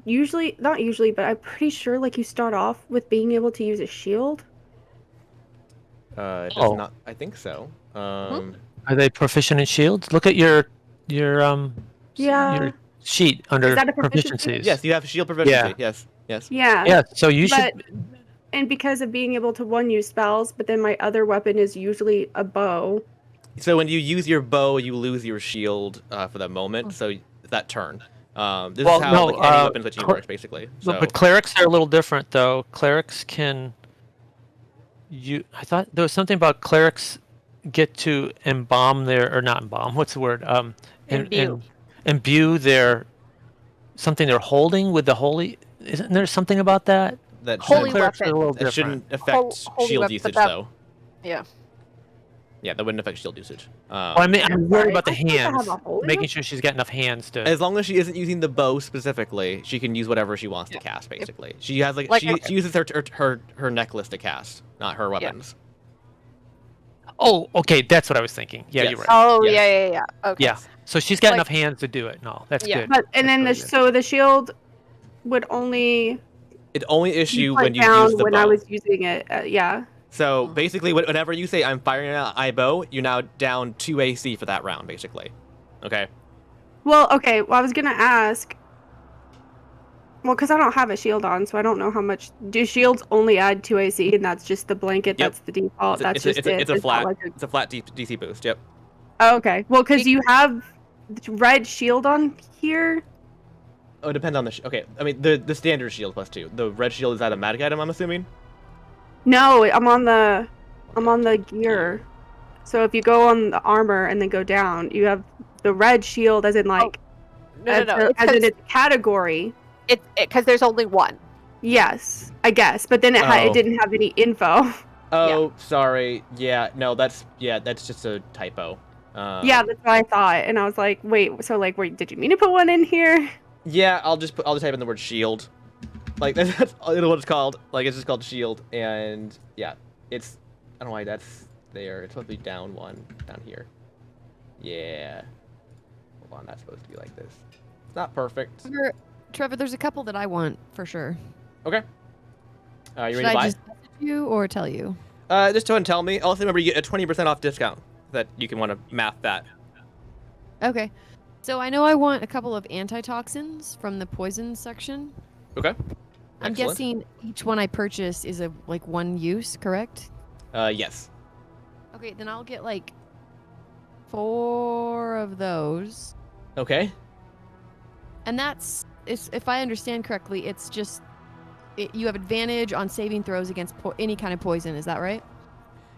usually, not usually, but I'm pretty sure like you start off with being able to use a shield. It does Oh. not. I think so. Are they proficient in shields? Look at your Yeah. your sheet under that a proficiency? proficiencies. Yes, you have shield proficiency. Yes. Yes. Yeah. Yeah, so you But should and because of being able to use spells, but then my other weapon is usually a bow. So when you use your bow, you lose your shield for the moment. So that turn. This Well, is how no, like, any weapons that you cl- works basically. So but clerics are a little different though. Clerics can I thought there was something about clerics get to embalm their, or not embalm, what's the word? Imbue. Imbue their something they're holding with the holy. Isn't there something about that? that Holy shouldn't, Clerics are a weapon. little that different. shouldn't affect Holy shield weapon, usage but that- though. Yeah. Yeah, that wouldn't affect shield usage. Well, I mean, I'm worried about the I thought they have hands, a holy making weapon. sure she's got enough hands to. As long as she isn't using the bow specifically, she can use whatever she wants to cast. Basically, she has Like she uses her necklace to cast, not her weapons. Oh, okay, that's what I was thinking. Yeah, Yes. you're right. Oh Yes. yeah. Okay. Yeah, so she's got Like- enough hands to do it. No, that's Yeah. good. But and then That's the really good. so the shield would only It only be issue put when you down use the when bow. I was using it. Yeah. So basically, whenever you say I'm firing an eye bow, you're now down 2 AC for that round, basically. Okay. Well, okay. Well, I was gonna ask. Well, because I don't have a shield on, so I don't know how much. Do shields only add 2 AC, and that's just the blanket? Yep. That's the default. That's It's just it. a not flat like it's a flat DC boost. Yep. Oh, okay. Well, because you have red shield on here. Oh, it depends on the okay. I mean the standard shield +2. The red shield is that a magic item? I'm assuming. No, I'm on the gear. So if you go on the armor and then go down, you have the red shield, as in like No. as in its category. Because there's only one. Yes, I guess. But then it Oh. it didn't have any info. Oh, sorry. Yeah, no, that's just a typo. Yeah, that's what I thought, and I was like, wait. So like, wait, did you mean to put one in here? Yeah, I'll just type in the word shield. Like that's what it's called. Like it's just called shield, and yeah, it's I don't know why that's there. It's supposed to be down 1 down here. Yeah. Hold on, that's supposed to be like this. Not perfect. Trevor, there's a couple that I want for sure. Okay. You ready Should to I buy? just message you or tell you? Just go ahead and tell me. Also, remember, you get a 20% off discount that you can want to math that. Okay. So I know I want a couple of antitoxins from the poison section. Okay. I'm Excellent. guessing each one I purchase is a one use, correct? Yes. Okay, then I'll get like 4 of those. Okay. And if I understand correctly, it's just you have advantage on saving throws against any kind of poison. Is that right?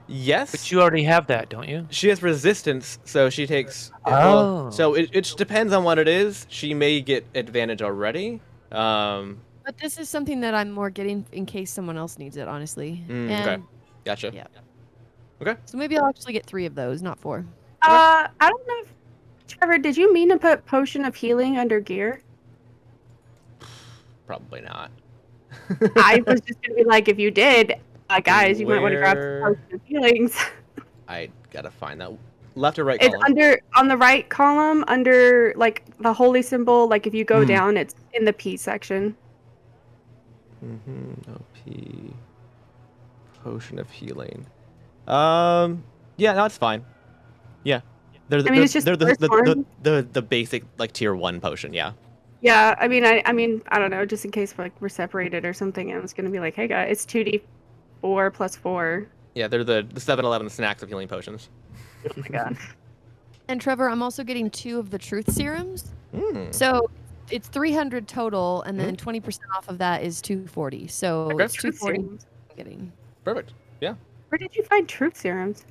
Yes. But you already have that, don't you? She has resistance, so she takes. Oh. So it just depends on what it is. She may get advantage already. But this is something that I'm more getting in case someone else needs it, honestly. Okay. Gotcha. Yeah. Okay. So maybe I'll actually get 3 of those, not 4. I don't know if Trevor, did you mean to put potion of healing under gear? Probably not. I was just gonna be like, if you did, guys, you might want to grab Where- some potion of healings. I gotta find that. Left or right It's column? on the right column under like the holy symbol. Like if you go Hmm. down, it's in the P section. OP. Potion of healing. Yeah, no, it's fine. Yeah. It's just they're the first one. the basic like tier 1 potion, yeah. Yeah, I mean, I don't know, just in case we're separated or something. I was gonna be like, hey guys, it's 2d4 plus 4. Yeah, they're the 7-Eleven snacks of healing potions. Oh my god. And Trevor, I'm also getting 2 of the truth serums. Mm. So it's 300 total, and then 20% off of that is 240. So Okay. it's Truth 240 serums. I'm getting. Perfect. Yeah. Where did you find truth serums?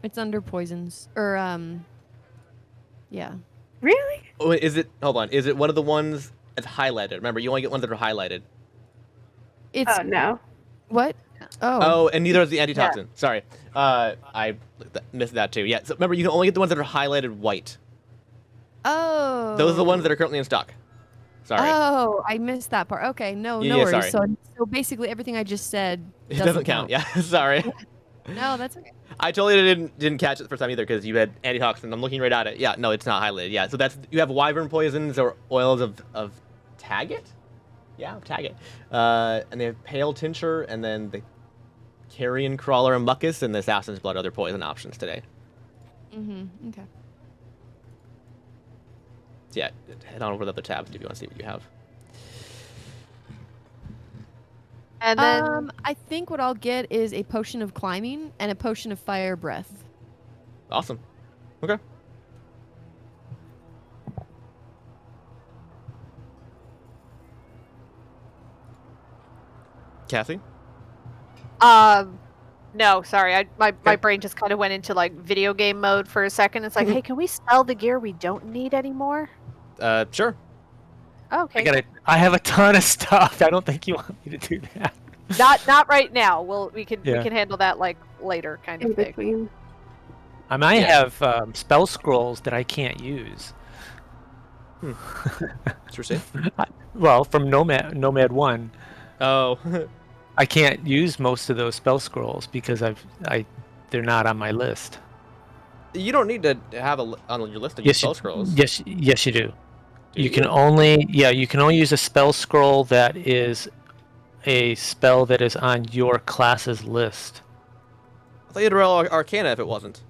It's under poisons. Or, yeah. Really? Oh, is it? Hold on. Is it one of the ones that's highlighted? Remember, you only get ones that are highlighted. It's, Oh no. what? Oh. Oh, and neither is the antitoxin. Sorry. I missed that too. Yeah. So remember, you can only get the ones that are highlighted white. Oh. Those are the ones that are currently in stock. Sorry. Oh, I missed that part. Okay, no Yeah, worries. sorry. So basically everything I just said It doesn't count. Yeah. Sorry. No, that's okay. I totally didn't catch it the first time either because you had antitoxin. I'm looking right at it. Yeah. No, it's not highlighted. Yeah. So you have wyvern poisons or oils of Taggart. Yeah, Taggart. And they have pale tincture and then the carrion crawler and mucus and the assassin's blood. Other poison options today. Mm-hmm. Okay. So yeah, head on over the other tabs if you want to see what you have. And then I think what I'll get is a potion of climbing and a potion of fire breath. Awesome. Okay. Kathy? no, sorry. My brain just kind of went into like video game mode for a second. It's like, hey, can we sell the gear we don't need anymore? Sure. Oh, okay. I have a ton of stuff. I don't think you want me to do that. Not right now. We can Yeah. handle that like later kind In of thing. between. I might Yeah. have spell scrolls that I can't use. Interesting. Well, from Nomad 1, Oh. I can't use most of those spell scrolls because they're not on my list. You don't need to have on your list of your spell scrolls. Yes, you do. Do You can only use a spell scroll that is a spell that is on your class's list. I thought you'd roll Arcana if it wasn't.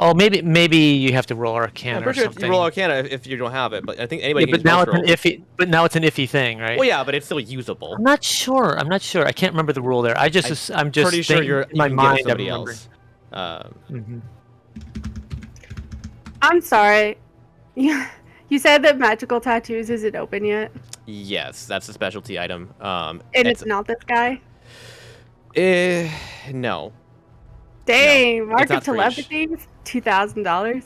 Oh, maybe you have to roll Arcana I'm or pretty sure something. you roll Arcana if you don't have it, but I think anybody Yeah, can but use now spell it's an scrolls. iffy. But now it's an iffy thing, right? Well, yeah, but it's still usable. I'm not sure. I can't remember the rule there. I'm just Pretty sure thinking you're in my you can give it mind. to somebody I remember. else. Mhm. I'm sorry. You said that magical tattoos isn't open yet, Yes, that's a specialty item. and it's not this guy. No. Dang, it's market not for each. telepathy, $2,000.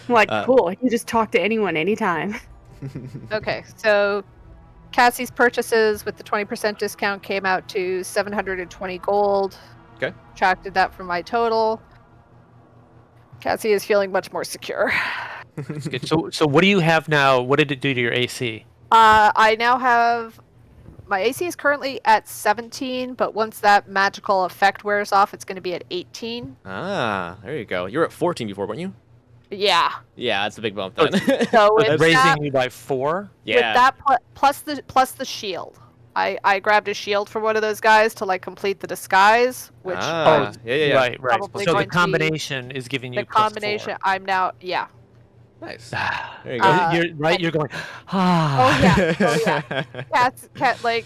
I'm like, cool. You can just talk to anyone anytime. Okay, so Cassie's purchases with the 20% discount came out to 720 gold. Okay. Subtracted that from my total. Cassie is feeling much more secure. That's good. So what do you have now? What did it do to your AC? I now have my AC is currently at 17, but once that magical effect wears off, it's going to be at 18. Ah, there you go. You were at 14 before, weren't you? Yeah. Yeah, that's a big bump So then. So It's with raising that, you by 4. yeah. with that plus the shield. I grabbed a shield for one of those guys to like complete the disguise, which Ah, yeah. Right. probably So the going to be combination is giving you the combination. I'm now Nice. +4. There you go. You're right. and- You're going. Oh yeah. Cat like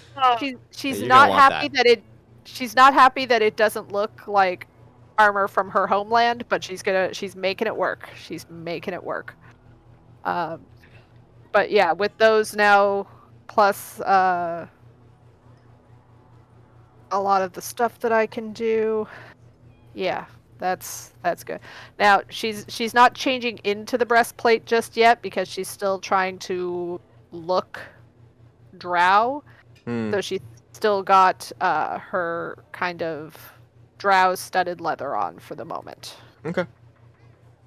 she's you're not gonna want happy that she's not happy that it doesn't look like armor from her homeland, but she's making it work. She's making it work. But yeah, with those now plus a lot of the stuff that I can do, yeah, that's good. Now she's not changing into the breastplate just yet because she's still trying to look Drow. So she's still got her kind of Drow studded leather on for the moment. Okay.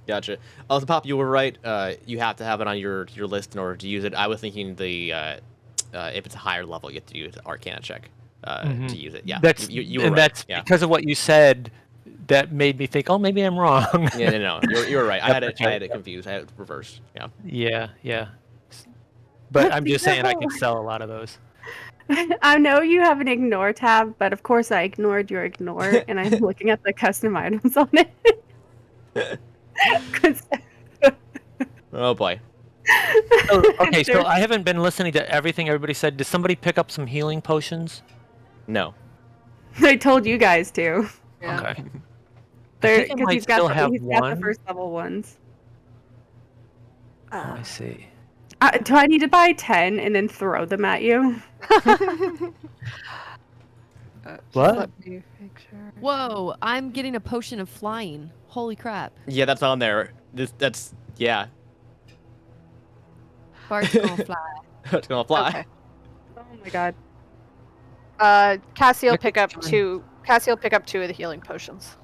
Gotcha. Also, Pop, you were right. You have to have it on your list in order to use it. I was thinking if it's a higher level, you have to use Arcana check to use it. Yeah. That's you were and right. that's Yeah. because of what you said. That made me think. Oh, maybe I'm wrong. Yeah. No. You were right. I had it confused. I had it reversed. Yeah. Yeah. But I'm just saying I could sell a lot of those. I know you have an ignore tab, but of course I ignored your ignore, and I'm looking at the custom items on it. 'Cause- Oh boy. Oh, okay, so I haven't been listening to everything everybody said. Did somebody pick up some healing potions? No. I told you guys to. Yeah. Okay. They're I because might he's got still the, have he's got the one. first level ones. I see. Do I need to buy 10 and then throw them at you? What? Let me make sure. Whoa, I'm getting a potion of flying. Holy crap. Yeah, that's on there. That's yeah. Bart's gonna fly. It's gonna fly. Okay. Oh my god. Cassie will Look pick at up two. Cassie will pick up 2 of the healing potions.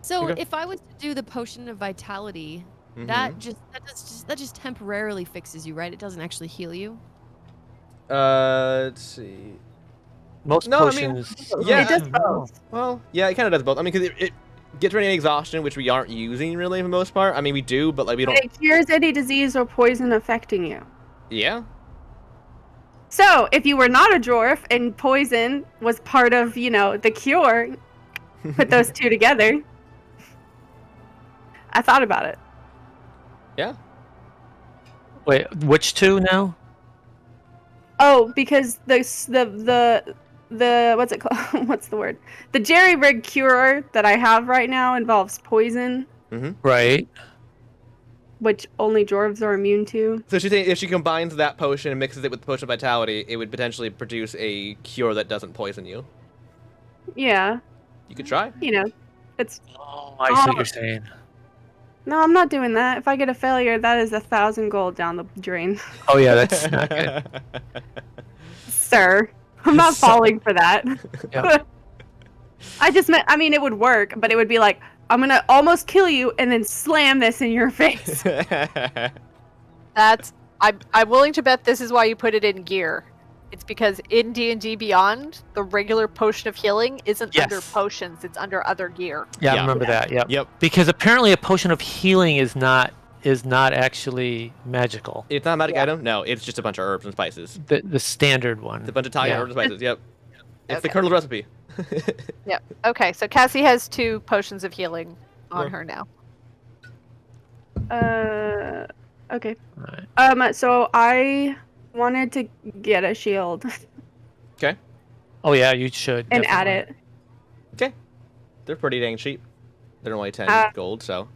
So Okay. if I was to do the potion of vitality, Mhm. that just temporarily fixes you, right? It doesn't actually heal you. Let's see. Most No, I mean, potions. yeah. It does both. Well, yeah, it kind of does both. I mean, because it gets rid of any exhaustion, which we aren't using really for the most part. I mean, we do, but like we don't. It cures any disease or poison affecting you. Yeah. So, if you were not a dwarf and poison was part of, the cure, put those 2 together. I thought about it. Yeah. Wait, which 2 now? Oh, because the what's it called? What's the word? The jerry rig cure that I have right now involves poison, Right. which only dwarves are immune to. So she's saying if she combines that potion and mixes it with the potion of vitality, it would potentially produce a cure that doesn't poison you. Yeah, You could try. it's Oh, I see what you're saying. no, I'm not doing that. If I get a failure, that is 1,000 gold down the drain, Oh yeah, that's not good. sir. I'm not falling for that. Yeah. I just meant, it would work, but it would be like, I'm gonna almost kill you and then slam this in your face. That's I'm willing to bet this is why you put it in gear. It's because in D&D Beyond, the regular potion of healing isn't under Yes. potions; it's under other gear. Yeah, I Yeah. remember that. Yep. Yep. Because apparently a potion of healing is not actually magical. It's not a magic Yeah. item. No, it's just a bunch of herbs and spices. The standard one. It's a bunch of Italian Yeah. herbs and spices. Yep. It's the Okay. Colonel's recipe. Yep. Okay, so Cassie has 2 potions of healing on Yeah. her now. Okay. Right. So I wanted to get a shield Okay. Oh yeah, you should. and add definitely. it. Okay. They're pretty dang cheap. They're only 10 gold, so.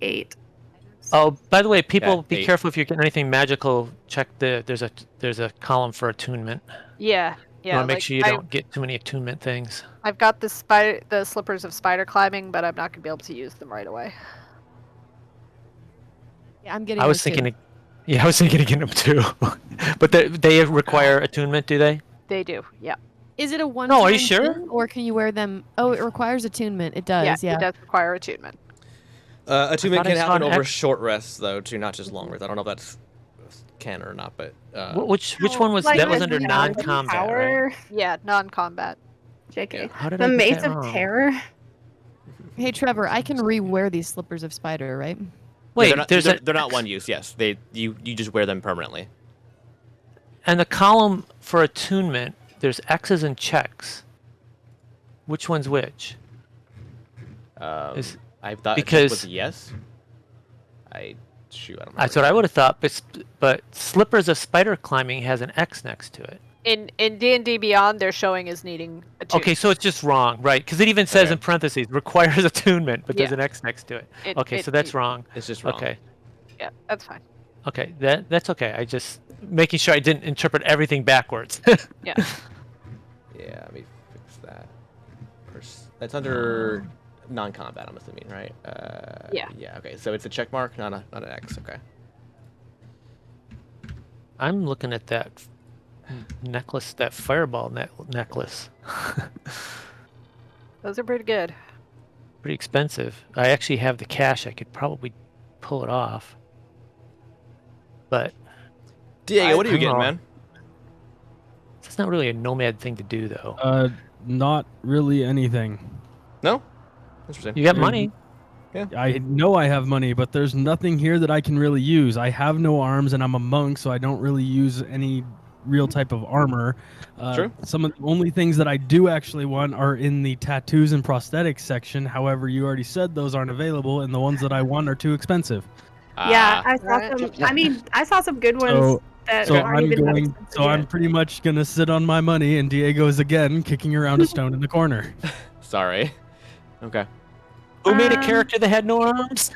8. Oh, by the way, people, Yeah, be 8. careful if you're getting anything magical. Check there's a column for attunement. Yeah. You Yeah. want to make like, sure you don't get too many attunement things. I've got the slippers of spider climbing, but I'm not gonna be able to use them right away. Yeah, I'm getting. I was those too. thinking, I was thinking of getting them too, but they require attunement, do they? They do. Yeah. Is it a one? No, are you sure? Or can you wear them? Oh, it requires attunement. It does. Yeah. It does require attunement. Attunement thought I can saw happen an over short rests, though, too, not just long rests. I don't know if that's canon or not, but. Which one was Like that? Was the under non-combat, right? power. Yeah, non-combat. JK. How did The I get Mace that of wrong? Terror. Hey Trevor, I can re-wear these slippers of spider, right? Wait, they're not, they're not one use. Yes, you just wear them permanently. and the column for attunement, there's X's and checks. Which one's which? Is- I thought because- it was a yes. I don't know. That's what I would have thought, but slippers of spider climbing has an X next to it. In D&D Beyond, they're showing as needing a tune. Okay, so it's just wrong, right? Because it even says Okay. in parentheses requires attunement, but there's Yeah. an X next to it. It- Okay, it- so that's wrong. It's just wrong. Okay, Yeah, that's fine. okay, that's okay. I just making sure I didn't interpret everything backwards. Yeah. Yeah, let me fix that. That's under non-combat, I'm assuming, right? Yeah. Yeah. Okay, so it's a check mark, not an X. Okay. I'm looking at that necklace, that fireball necklace. Those are pretty good. Pretty expensive. I actually have the cash. I could probably pull it off. But Diego, what are you I'm getting, all- man? it's not really a nomad thing to do, though. Not really anything. No. Interesting. You got money. I know I have money, but there's nothing here that I can really use. I have no arms, and I'm a monk, so I don't really use any real type of armor. True. Some of the only things that I do actually want are in the tattoos and prosthetics section. However, you already said those aren't available, and the ones that I want are too expensive. Yeah, I saw Right. some. I mean, I saw some good ones So, that so aren't I'm even that going. expensive So I'm yet. pretty much gonna sit on my money, and Diego's again kicking around a stone in the corner. Sorry. Okay. Who made a Um, character that had no arms?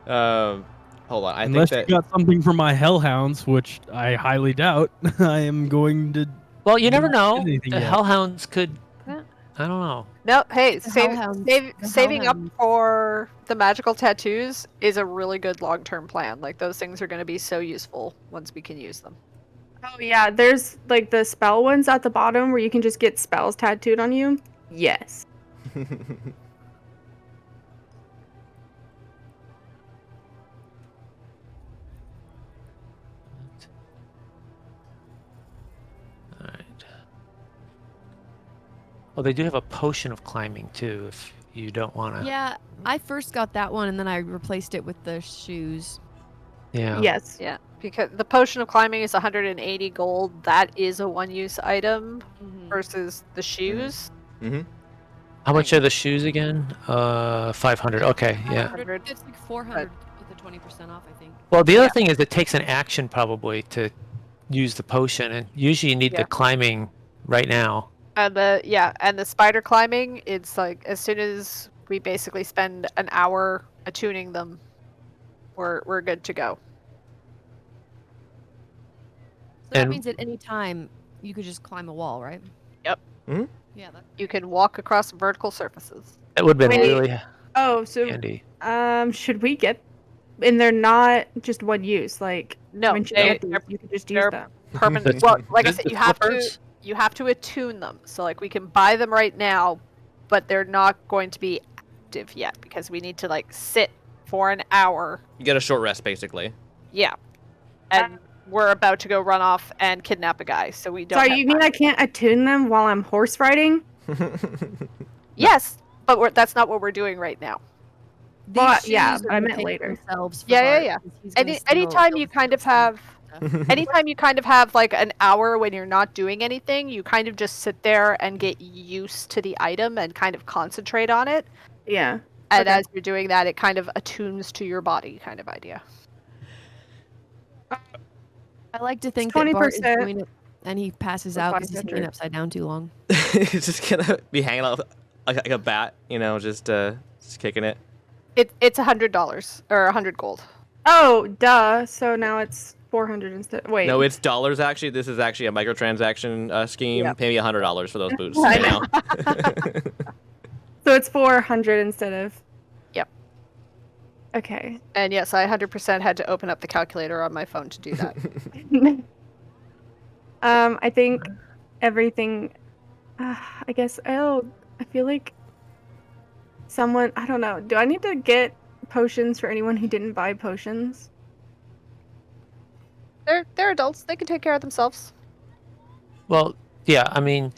Hold on. I Unless think you that got something from my hellhounds, which I highly doubt, I am going to. Well, you never Not know. did anything The yet. hellhounds could. Yeah. I don't know. No, hey, The hellhounds- the saving up hellhounds. for the magical tattoos is a really good long-term plan. Like, those things are going to be so useful once we can use them. Oh yeah, there's like the spell ones at the bottom where you can just get spells tattooed on you. Yes. All right. Well, they do have a potion of climbing too, if you don't want to. Yeah, I first got that one and then I replaced it with the shoes. Yeah. Yes. Yeah, because the potion of climbing is 180 gold. That is a one-use item versus the shoes. Mm-hmm. How much are the shoes again? 500. Okay. Yeah. 100. It's like 400 with the 20% off, I think. Well, the other Yeah. thing is it takes an action probably to use the potion, and usually you need Yeah. the climbing right now. And the spider climbing, it's like as soon as we basically spend an hour attuning them, we're good to go. So that And- means at any time you could just climb a wall, right? Yep. Mhm. Yeah. That, You can walk across vertical surfaces. That would have been Wait. really Oh, so handy. should we get? And they're not just one use. Like No, when you they- get these, you can just use they're them. permanent. Well, like I The- said, the you have flippers? to attune them. So like we can buy them right now, but they're not going to be active yet because we need to like sit for an hour. You get a short rest, basically. Yeah, and we're about to go run off and kidnap a guy, so we don't. Sorry, have you mean time. I can't attune them while I'm horse riding? Yes, but that's not what we're doing right now. these Well, shoes yeah, are but I gonna meant pay later. themselves for Yeah, yeah, Bart, yeah. because he's gonna steal Anytime you those kind of stuff. have anytime you kind of have like an hour when you're not doing anything, you kind of just sit there and get used to the item and kind of concentrate on it. Yeah. And Okay. as you're doing that, it kind of attunes to your body, kind of idea. I like to think that Bart is 20%. doing it and he passes Or out because he's 500. hanging upside down too long. He's just gonna be hanging out like a bat, just kicking it. It's $100 or 100 gold. Oh, duh. So now it's 400 instead. Wait. No, it's dollars actually. This is actually a microtransaction scheme. Yep. Pay me $100 for those boots. I You know? So it's 400 instead of. Yep. Okay. And yes, I 100% had to open up the calculator on my phone to do that. I think everything. I guess. Oh, I feel like someone. I don't know. Do I need to get potions for anyone who didn't buy potions? They're adults. They can take care of themselves. Well, yeah. I mean,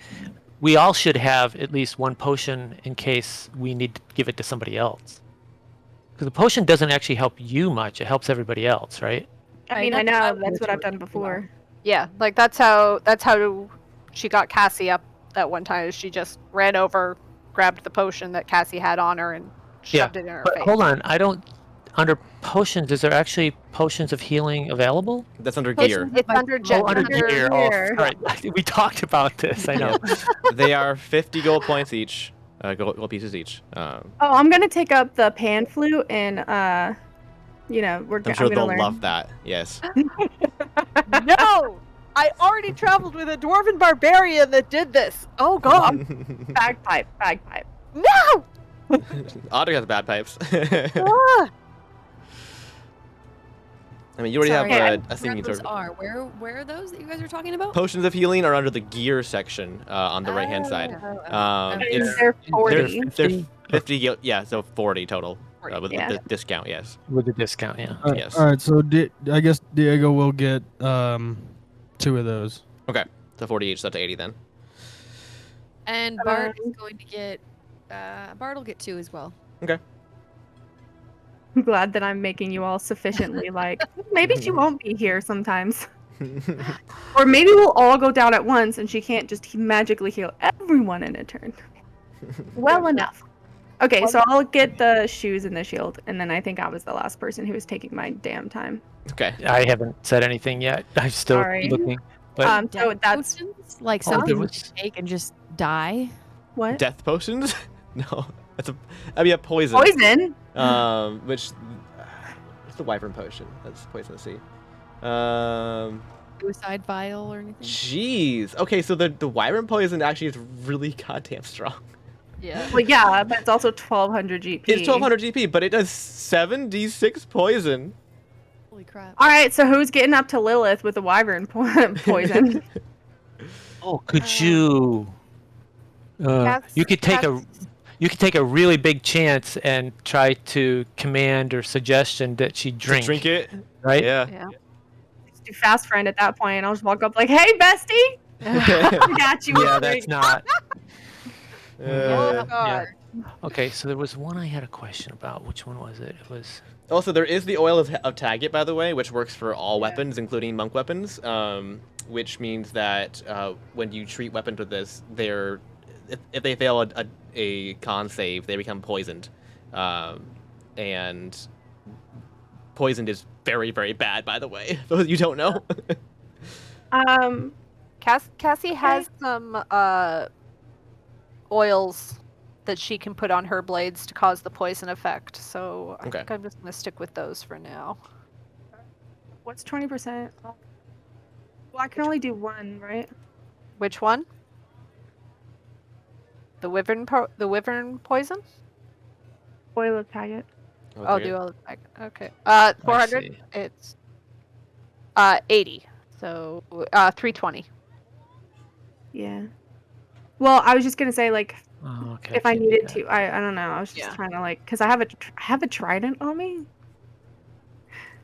we all should have at least one potion in case we need to give it to somebody else. Because the potion doesn't actually help you much; it helps everybody else, right? I Right, mean, I that's know what that's what I've done doing. before. Yeah, like that's how she got Cassie up that one time. She just ran over, grabbed the potion that Cassie had on her, and shoved it in her But face. hold on, I don't. Under potions, is there actually potions of healing available? That's under gear. It's under Oh, under gear. Oh, gear. all right. We talked about this. I know. They are 50 gold points each. Gold pieces each. Oh, I'm gonna take up the pan flute and I'm sure I'm gonna they'll learn. love that. Yes. No! I already traveled with a dwarven barbarian that did this. Oh god. Bagpipe. No! Audrey has bad pipes. Ah! I mean, you already Sorry, have I a singing those sword. are. Where are those that you guys are talking about? Potions of healing are under the gear section on the right hand side. Okay. It's They're they're, 40. they're 50 yeah, so 40 total 40, with yeah. the discount. Yes. With the discount, yeah. Yes. All right. So I guess Diego will get 2 of those. Okay. So 40 each. So that's 80 then. And Bart is going to get. Bart will get 2 as well. Okay. I'm glad that I'm making you all sufficiently like. Maybe she won't be here sometimes, or maybe we'll all go down at once and she can't just magically heal everyone in a turn. Well enough. Okay, so I'll get the shoes and the shield, and then I think I was the last person who was taking my damn time. Okay. I haven't said anything yet. I'm still Sorry. looking. But So Death that's potions? Like Oh, something there you was- can take and just die. what? Death potions? No. That'd be a poison. Poison. Which what's the wyvern potion? That's poisonous. Suicide vial or anything. Jeez. Okay, so the wyvern poison actually is really goddamn strong. Yeah. Well, yeah, but it's also 1200 GP. It's 1200 GP, but it does 7d6 poison. Holy crap. All right, so who's getting up to Lilith with the wyvern poison? Oh, could you? You could take a really big chance and try to command or suggestion that she drink. Drink it. right? Yeah. Yeah. Just do fast friend at that point. I'll just walk up like, "Hey, bestie, I got you." Yeah, that's not. Oh god. Okay, so there was one I had a question about. Which one was it? It was. Also, there is the oil of Taggart, by the way, which works for all weapons, including monk weapons. Which means that when you treat weapons with this, if they fail a con save, they become poisoned, and poisoned is very, very bad. By the way, those you don't know. Cassie has some oils that she can put on her blades to cause the poison effect. So I Okay. think I'm just gonna stick with those for now. What's 20%? Well, I can only do one, right? Which one? The wyvern poison? Oil of Taggart. Oh, the oil. Okay. 400. see. It's 80. So 320. Yeah. Well, I was just gonna say like Oh, okay. if I can't do needed that. to, I don't know. I was just Yeah. trying to like because I have a trident on me.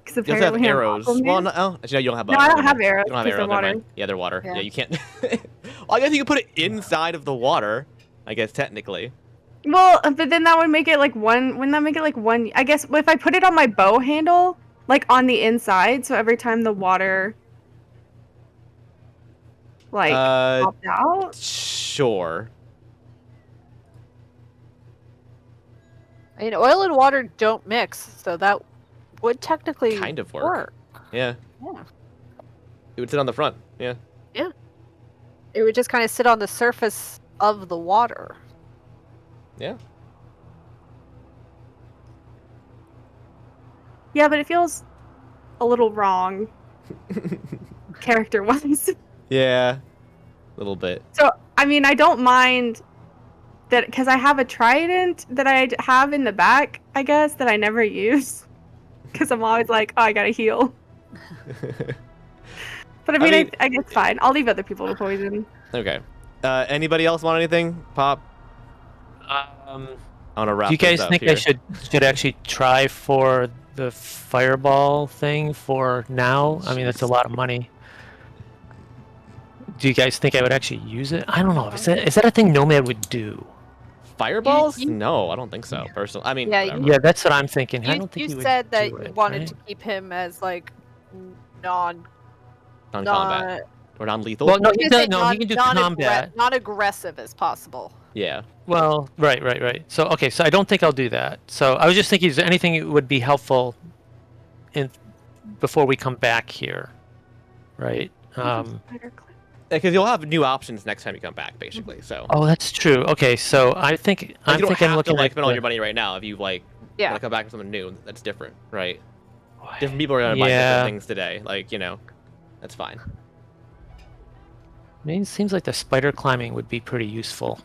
Because You also have apparently I'm arrows. Aquaman. Well, no, actually, no, you don't have. No, I don't never have mind. arrows You don't have 'cause they're arrows. Never water. mind. Yeah, they're water. Yeah, Yeah. you can't. Well, I guess you could put it inside of the water. I guess technically. Well, but then that would make it like one. Wouldn't that make it like one? I guess if I put it on my bow handle, like on the inside, so every time the water like popped out. Sure. I mean, oil and water don't mix, so that would technically Kind of work. Yeah. Yeah. It would sit on the front. Yeah. It would just kind of sit on the surface of the water. Yeah. Yeah, but it feels a little wrong character-wise. Yeah. A little bit. So, I mean, I don't mind that because I have a trident that I have in the back, I guess, that I never use. Because I'm always like, oh, I gotta heal. But I mean, I guess fine. I'll leave other people to poison. Okay. Anybody else want anything? Pop. I want to wrap. Do you guys this up think here. I should actually try for the fireball thing for now? I mean, that's a lot of money. do you guys think I would actually use it? I don't know. Is that a thing Nomad would do? Fireballs? You- No, I don't think so. Personally, I mean, Yeah, whatever. Yeah, that's what I'm thinking. I You, don't think you he would said that do you it, wanted right? to keep him as like non Non-combat or non-lethal. Well, no, I was he gonna does. say No, he can do combat. not aggressive as possible. Yeah. Well, right. So okay, so I don't think I'll do that. So I was just thinking, is there anything that would be helpful in before we come back here, right? Because you'll have new options next time you come back, basically. So. Oh, that's true. Okay, so I think Like, I'm you don't thinking have to looking like at spend all the- your money right now if you like Yeah. want to come back with something new. That's different, right? Different people are gonna buy Yeah. different things today. Like, you know, that's fine. I mean, it seems like the spider climbing would be pretty useful.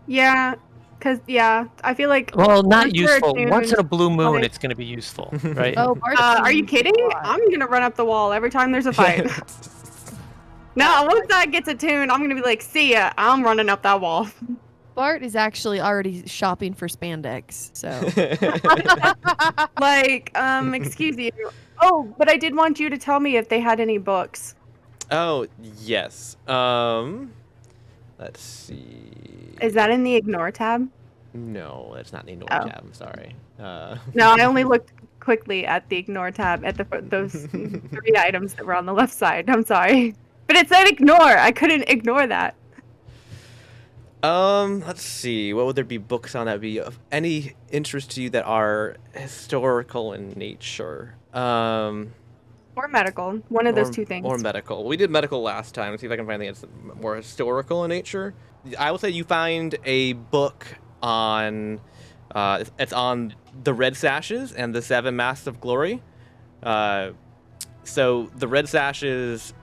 Yeah, because I feel like. Well, not once we're useful. Once in a attuned, blue moon, like- it's going to be useful, right? Oh, Bart's are you seen kidding? a lot. I'm gonna run up the wall every time there's a fight. No, once that gets attuned, I'm gonna be like, see ya. I'm running up that wall. Bart is actually already shopping for spandex. So Like, excuse you. Oh, but I did want you to tell me if they had any books. Oh yes. Let's see. Is that in the ignore tab? No, that's not the ignore Oh. tab. I'm sorry. No, I only looked quickly at the ignore tab at those 3 items that were on the left side. I'm sorry. But it said ignore. I couldn't ignore that. Let's see. What would there be books on that would be of any interest to you that are historical in nature? Or medical. One of those two things. Or medical. We did medical last time. Let's see if I can find anything that's more historical in nature. I will say you find a book on. It's on the Red Sashes and the Seven Masks of Glory. So the Red Sashes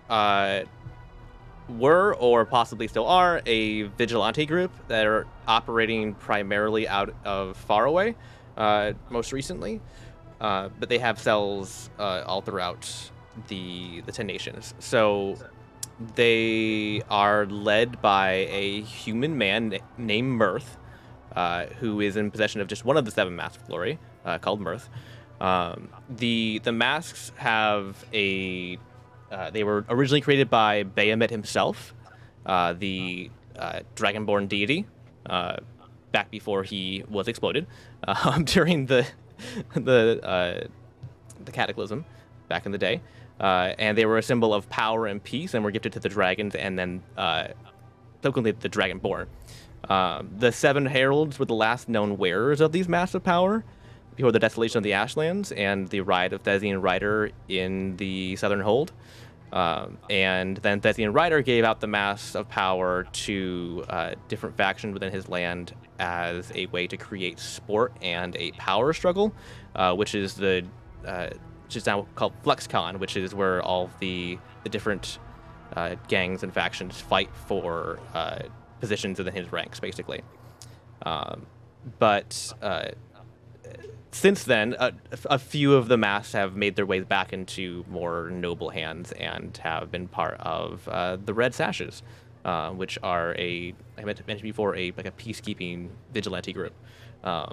were, or possibly still are, a vigilante group that are operating primarily out of Faraway, most recently. But they have cells all throughout the 10 nations. So they are led by a human man named Mirth, who is in possession of just one of the 7 masks of glory, called Mirth. The masks have a... they were originally created by Bahamut himself, the dragonborn deity, back before he was exploded during the cataclysm back in the day, and they were a symbol of power and peace, and were gifted to the dragons, and then subsequently the dragonborn. The 7 heralds were the last known wearers of these masks of power before the desolation of the Ashlands and the ride of Thesian Rider in the Southern Hold. And then Thesian Rider gave out the masks of power to different factions within his land as a way to create sport and a power struggle, which is now called FlexCon, which is where all the different gangs and factions fight for positions within his ranks, basically. But since then, a few of the masks have made their way back into more noble hands and have been part of the Red Sashes, which are I mentioned before, a peacekeeping vigilante group. I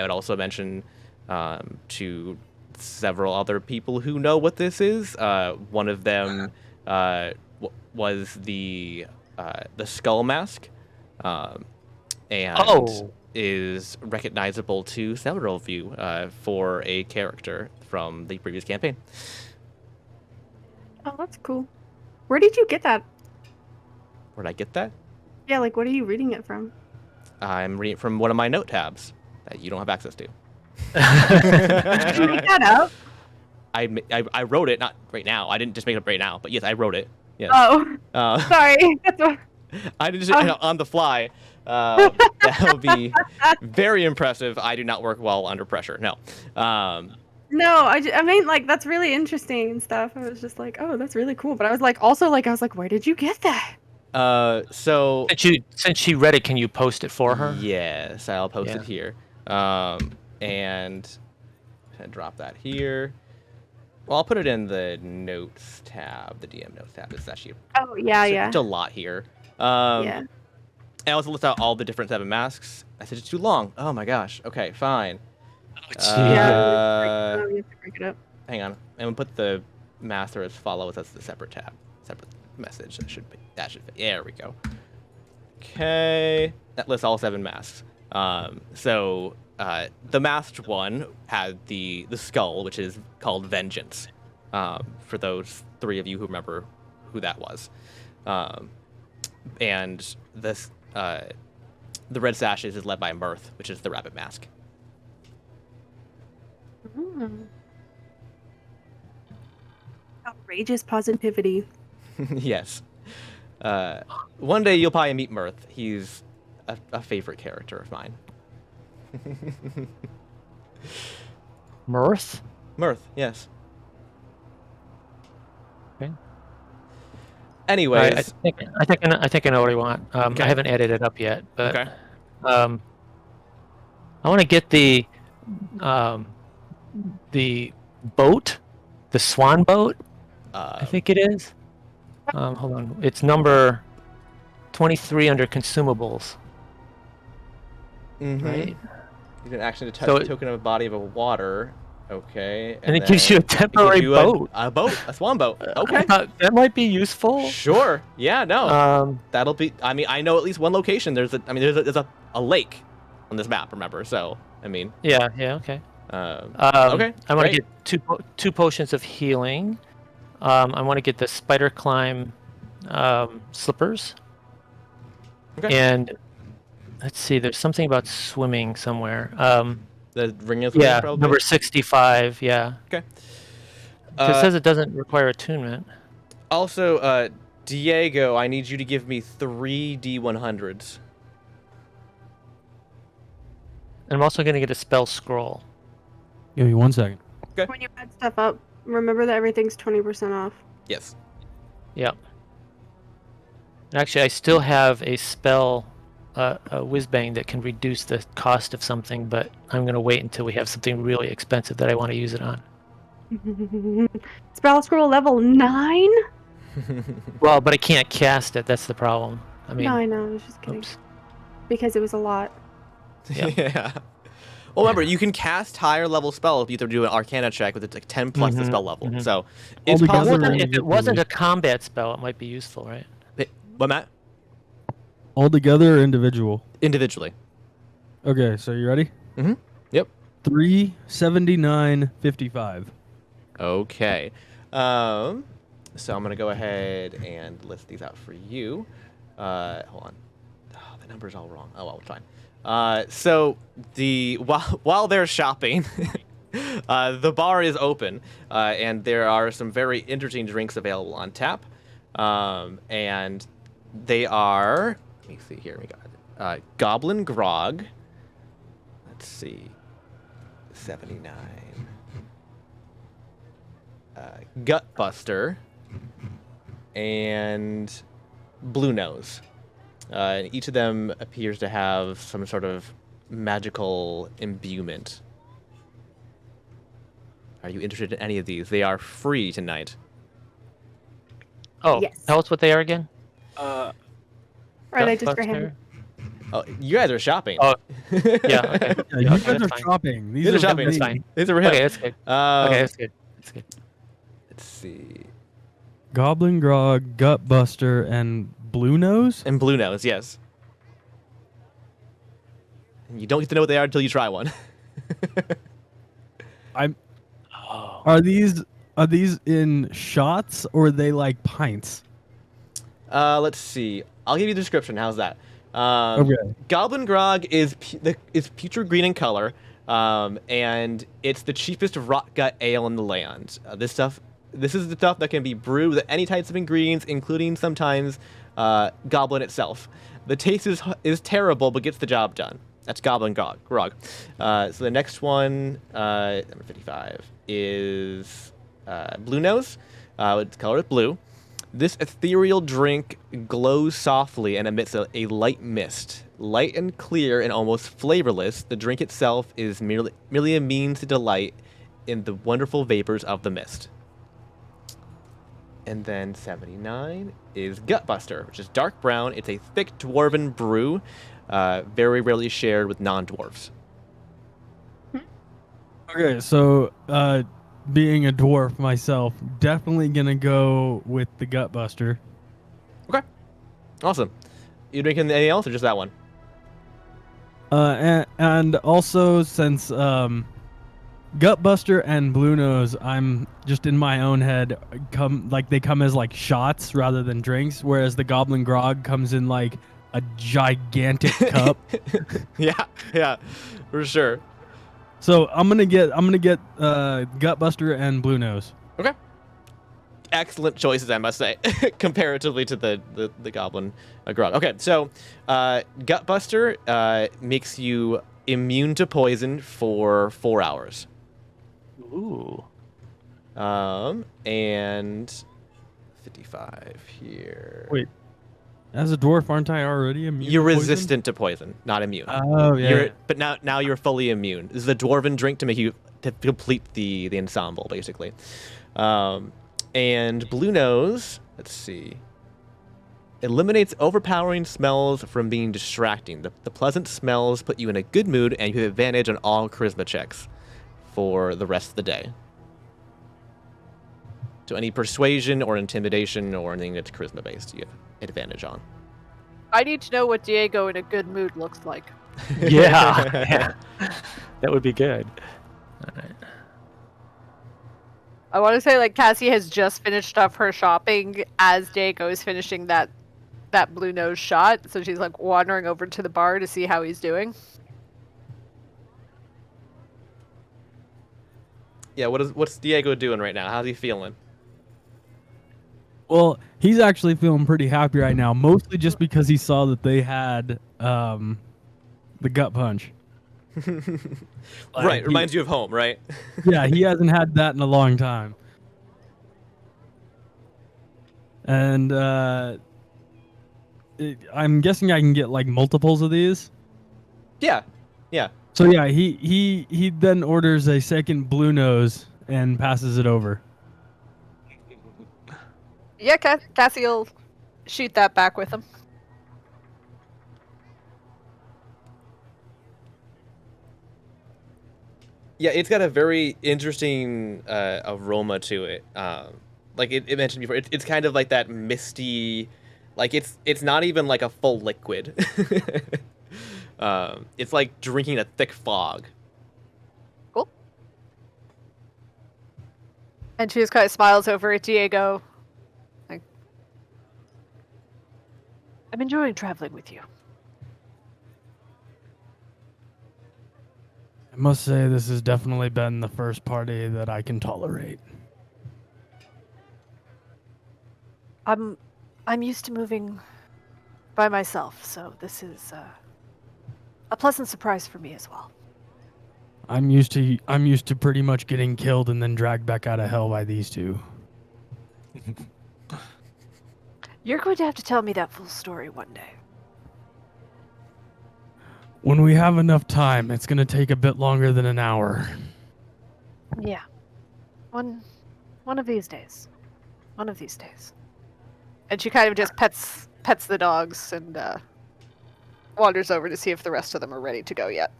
would also mention to several other people who know what this is. One of them was the Skull Mask, and is recognizable to several of you for a character from the previous campaign. Oh, that's cool. Where did you get that? Where did I get that? Yeah, like, what are you reading it from? I'm reading it from one of my note tabs that you don't have access to. Did you make that up? I wrote it, not right now. I didn't just make it up right now, but yes, I wrote it. Yes. Oh, sorry. That's what... I did just on the fly. That would be very impressive. I do not work well under pressure. No. No, I mean, like, that's really interesting and stuff. I was just like, oh, that's really cool. But I was like, where did you get that? So Since she read it, can you post it for her? yes, I'll post it here. And I'm gonna drop that here. Well, I'll put it in the notes tab, the DM notes tab. It's actually Oh, yeah, yeah. it's a lot here. Yeah. I also list out all the different 7 masks. I said it's too long. Oh my gosh. Okay, fine. Yeah, you have to break it up. Hang on. I'm gonna put the master as follows as the separate tab. separate message. That should fit. There we go. Okay, that lists all 7 masks. So the masked one had the skull, which is called Vengeance. For those 3 of you who remember who that was, and this the red sashes is led by Mirth, which is the rabbit mask. Outrageous positivity. Yes. One day you'll probably meet Mirth. He's a favorite character of mine. Mirth? Mirth, yes. Okay. Anyways, I think I know what I want. Okay. I haven't added it up yet, but okay. I want to get the boat, the swan boat. I think it is. Hold on, it's number 23 under consumables. Mm-hmm. Right. You can actually touch So a token of a body of a water. Okay. And it gives you a then temporary it gives you boat. A boat, a swan boat. I Okay. thought that might be useful. Sure. Yeah. No. That'll be. I mean, I know at least one location. There's a lake on this map. Remember? So I mean. Yeah. Okay. Okay. I want great. to get two potions of healing. I want to get the spider climb slippers. Okay. And let's see, there's something about swimming somewhere. The ring of Yeah, probably. number 65. Yeah. Okay. It says it doesn't require attunement. Also, Diego, I need you to give me 3 D100s. And I'm also going to get a spell scroll. Give me 1 second. When you add stuff up, remember that everything's 20% off. Yes. Yep. Actually, I still have a spell, a whiz bang that can reduce the cost of something, but I'm going to wait until we have something really expensive that I want to use it on. Spell scroll level 9? Well, but I can't cast it. That's the problem. I mean, No, I know. I was just kidding. oops. Because it was a lot. Yep. Yeah. Well, remember, you can cast higher level spells if you do an Arcana check with like 10 plus the spell level. mhm. So it's Altogether- possible. If it wasn't a combat spell, it might be useful, right? What, Matt? All together or individual? Individually. Okay, so you ready? Mhm. Yep. 379.55. Okay. So I'm gonna go ahead and list these out for you. Hold on. Oh, the number's all wrong. Oh well, fine. So while they're shopping, the bar is open, and there are some very interesting drinks available on tap, and they are. Let me see here. We got Goblin Grog. Let's see. 79. Gutbuster, and Blue Nose. And each of them appears to have some sort of magical imbuement. Are you interested in any of these? They are free tonight. Oh, Yes. tell us what they are again. Right, I just for him. Gutbuster? Oh, you guys are shopping. Oh, yeah, okay. Yeah, Yeah, you okay, guys that's are fine. shopping. These are shopping. for That's me. fine. These are for him. Okay, that's good. Um, Okay, that's good. That's good. Let's see. Goblin Grog, Gutbuster, and Blue Nose? And Blue Nose, yes. And you don't get to know what they are until you try one. Oh. Are these in shots or are they like pints? Let's see. I'll give you the description. How's that? Okay. Goblin Grog is putrid green in color, and it's the cheapest rot gut ale in the land. This is the stuff that can be brewed with any types of ingredients, including sometimes goblin itself. The taste is terrible, but gets the job done. That's Goblin Grog. So the next one, number 55, is Blue Nose. It's colored blue. This ethereal drink glows softly and emits a light mist. Light and clear and almost flavorless, the drink itself is merely a means to delight in the wonderful vapors of the mist. And then 79 is Gutbuster, which is dark brown. It's a thick dwarven brew, very rarely shared with non-dwarves. Okay, so being a dwarf myself, definitely gonna go with the Gutbuster. Okay. Awesome. You drinking anything else or just that one? And also since Gutbuster and Blue Nose, I'm just in my own head they come as like shots rather than drinks, whereas the Goblin Grog comes in like a gigantic cup. Yeah, for sure. So I'm gonna get Gutbuster and Blue Nose. Okay. Excellent choices, I must say, comparatively to the Goblin Grog. Okay, so Gutbuster makes you immune to poison for 4 hours. Ooh. And 55 here. Wait, as a dwarf, aren't I already immune? You're to poison? resistant to poison, not immune. Oh yeah. But now you're fully immune. This is a dwarven drink to complete the ensemble, basically. And Blue Nose, let's see, eliminates overpowering smells from being distracting. The pleasant smells put you in a good mood, and you have advantage on all charisma checks for the rest of the day. So any persuasion or intimidation or anything that's charisma based, you have advantage on. I need to know what Diego in a good mood looks like. Yeah. That would be good. All right. I want to say like Cassie has just finished up her shopping as Diego is finishing that Blue Nose shot, so she's like wandering over to the bar to see how he's doing. Yeah, what's Diego doing right now? How's he feeling? Well, he's actually feeling pretty happy right now, mostly just because he saw that they had the gut punch. Right, reminds you of home, right? Yeah, he hasn't had that in a long time. And I'm guessing I can get like multiples of these. Yeah. So yeah, he then orders a second Blue Nose and passes it over. Yeah, Cassie will shoot that back with him. Yeah, it's got a very interesting aroma to it. Like it mentioned before, it's kind of like that misty, like it's not even like a full liquid. It's like drinking a thick fog. Cool. And she just kind of smiles over at Diego. Like, I'm enjoying traveling with you. I must say this has definitely been the first party that I can tolerate. I'm used to moving by myself, so this is a pleasant surprise for me as well. I'm used to pretty much getting killed and then dragged back out of hell by these two. You're going to have to tell me that full story one day. When we have enough time, it's gonna take a bit longer than an hour. Yeah. One of these days. One of these days. And she kind of just pets the dogs and wanders over to see if the rest of them are ready to go yet.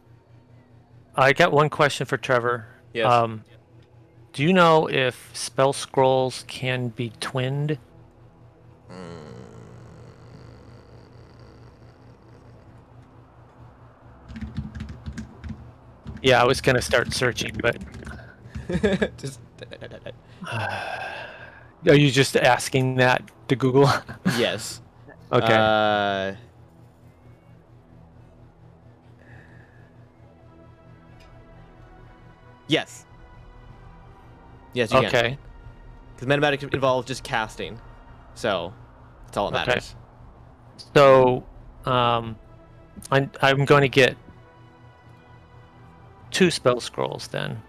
I got one question for Trevor. Yes. Do you know if spell scrolls can be twinned? Yeah, I was gonna start searching, but Just are you just asking that to Google? yes. Okay. Yes. Yes, you can. Okay. Because metamatic involves just casting, so that's all that Okay. matters. So, I'm going to get 2 spell scrolls then.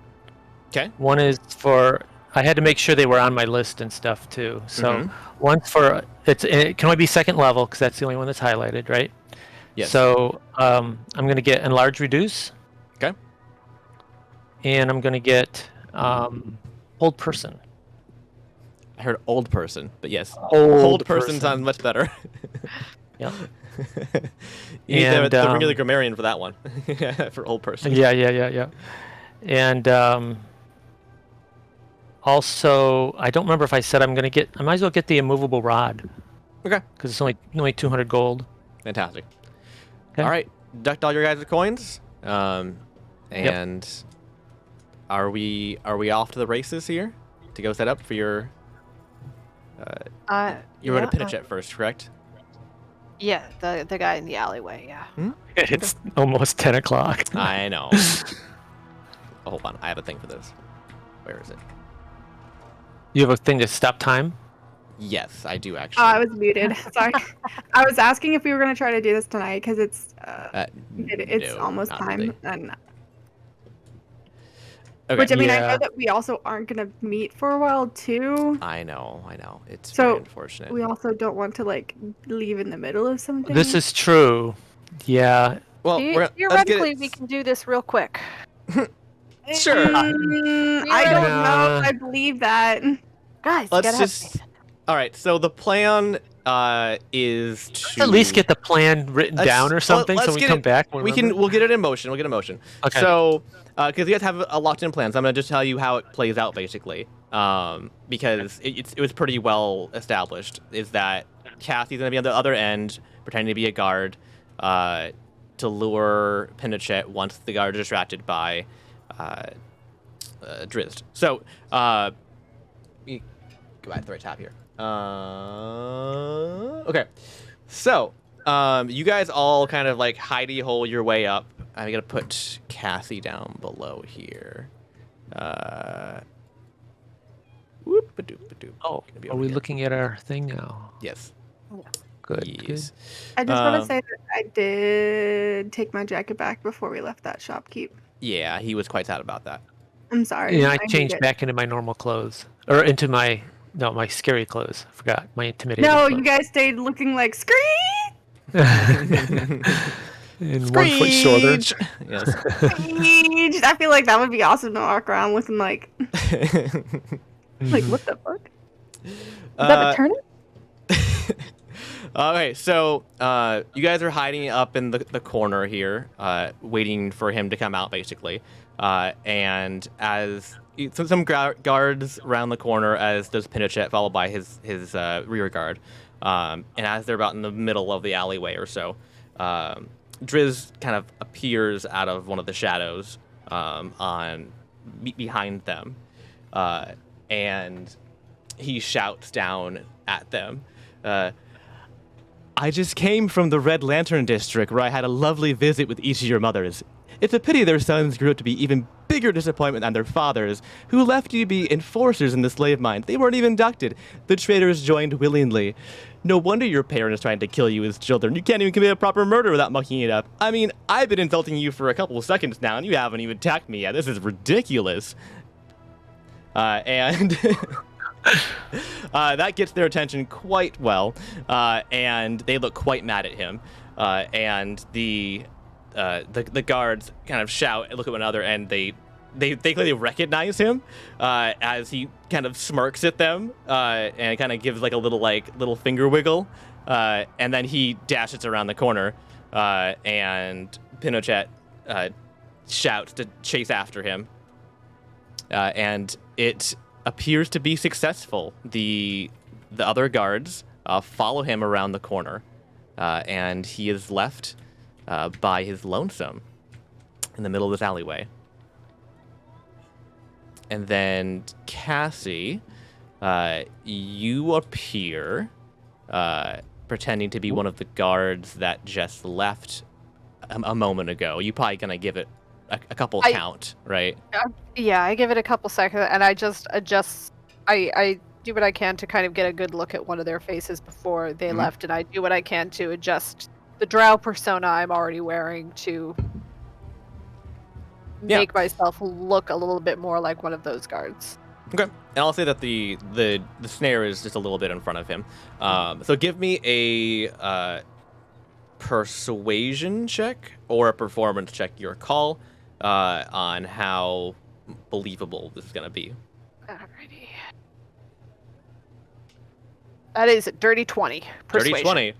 Okay. One is for I had to make sure they were on my list and stuff too. So Mhm. one's for it can only be 2nd level because that's the only one that's highlighted, right? Yes. So I'm going to get enlarge reduce. Okay. And I'm going to get hold person. I heard old person, but yes, Old person person. sounds much better. Yep. You need And, the regular grammarian for that one. For old person. Yeah. And Also, I don't remember if I said I might as well get the immovable rod Okay. because it's only 200 gold. Fantastic. Okay. All right. Ducked all your guys' coins. And are we off to the races here to go set up for your? You were going to Pinochet first, correct? Yeah, the guy in the alleyway. Yeah. It's almost 10 o'clock. I know. Oh, hold on, I have a thing for this. Where is it? You have a thing to stop time? Yes, I do Oh, actually. I was muted. Sorry. I was asking if we were going to try to do this tonight because it's No, almost not time. really. And Okay. which I mean, I Yeah. know that we also aren't going to meet for a while too. I know. It's So, very unfortunate. We also don't want to like leave in the middle of something. This is true. Yeah. Well, Theoretically, we can do this real quick. Sure. I don't know if I believe that. Guys, you Let's gotta just. have faith. All right. So the plan is to At least get the plan written Let's- down or well, something so let's we get come it- back. We'll get it in motion. We'll get it in motion. Okay. So, because you guys have a locked-in plan, so I'm gonna just tell you how it plays out, basically. Because it was pretty well established. Is that Cassie's gonna be on the other end, pretending to be a guard, to lure Pinochet once the guard is distracted by Drizzt. So, let me go back to the right tab here. Okay. So, you guys all kind of like hidey hole your way up. I'm gonna put Cassie down below here. Whoop-a-doop-a-doop. Oh, Gonna be are over we here. looking at our thing now? Yes. Good. Yes. I just want Um, to say that I did take my jacket back before we left that shopkeep. Yeah, he was quite sad about that. I'm sorry. Yeah, I hate changed it. back into my normal clothes. Or into my scary clothes. I forgot. My intimidating No, clothes. you guys stayed looking like scream. And 1 foot shorter. Screech! Yes. I feel like that would be awesome to walk around looking like what the fuck? Is that a turnip? Okay, so you guys are hiding up in the corner here, waiting for him to come out, basically. And as some guards around the corner, as does Pinochet, followed by his rear guard. And as they're about in the middle of the alleyway or so, Drizzt kind of appears out of one of the shadows behind them, and he shouts down at them. I just came from the Red Lantern District, where I had a lovely visit with each of your mothers. It's a pity their sons grew up to be even bigger disappointment than their fathers, who left you to be enforcers in the slave mine. They weren't even inducted. The traitors joined willingly. No wonder your parent is trying to kill you as children. You can't even commit a proper murder without mucking it up. I mean, I've been insulting you for a couple of seconds now, and you haven't even attacked me yet. This is ridiculous. And that gets their attention quite well, and they look quite mad at him. And the guards kind of shout and look at one another, and they clearly recognize him as he kind of smirks at them and kind of gives like a little finger wiggle, and then he dashes around the corner, and Pinochet shouts to chase after him, and it appears to be successful. The other guards follow him around the corner, and he is left by his lonesome in the middle of this alleyway. And then Cassie, you appear pretending to be one of the guards that just left a moment ago. You probably gonna give it a couple count, right? Yeah, I give it a couple seconds, and I just adjust. I do what I can to kind of get a good look at one of their faces before they left, and I do what I can to adjust the Drow persona I'm already wearing to make myself look a little bit more like one of those guards. Okay, and I'll say that the snare is just a little bit in front of him. So give me a persuasion check or a performance check, your call, on how believable this is going to be. Alrighty. That is a dirty 20. Persuasion. Dirty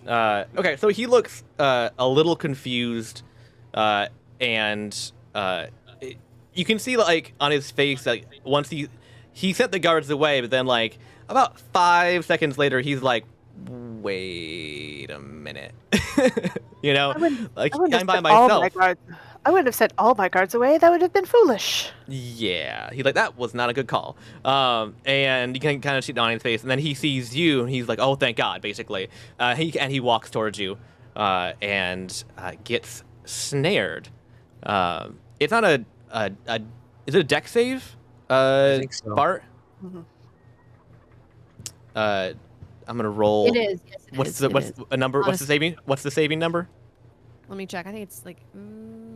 20. Okay, so he looks a little confused, and you can see like on his face, like once he he sent the guards away, but then like about 5 seconds later, he's like, wait a minute. You know, like I'm by myself. I wouldn't have sent all my guards away. That would have been foolish. Yeah, he's like, that was not a good call. And you can kind of see it on his face, and then he sees you, and he's like, oh, thank God, basically. He walks towards you, and gets snared. It's not a is it a deck save? I think so. Bart. Mhm. I'm gonna roll. It is. Yes, it What's is. the It what's is. a number? What's the saving? What's the saving number? Let me check. I think it's like.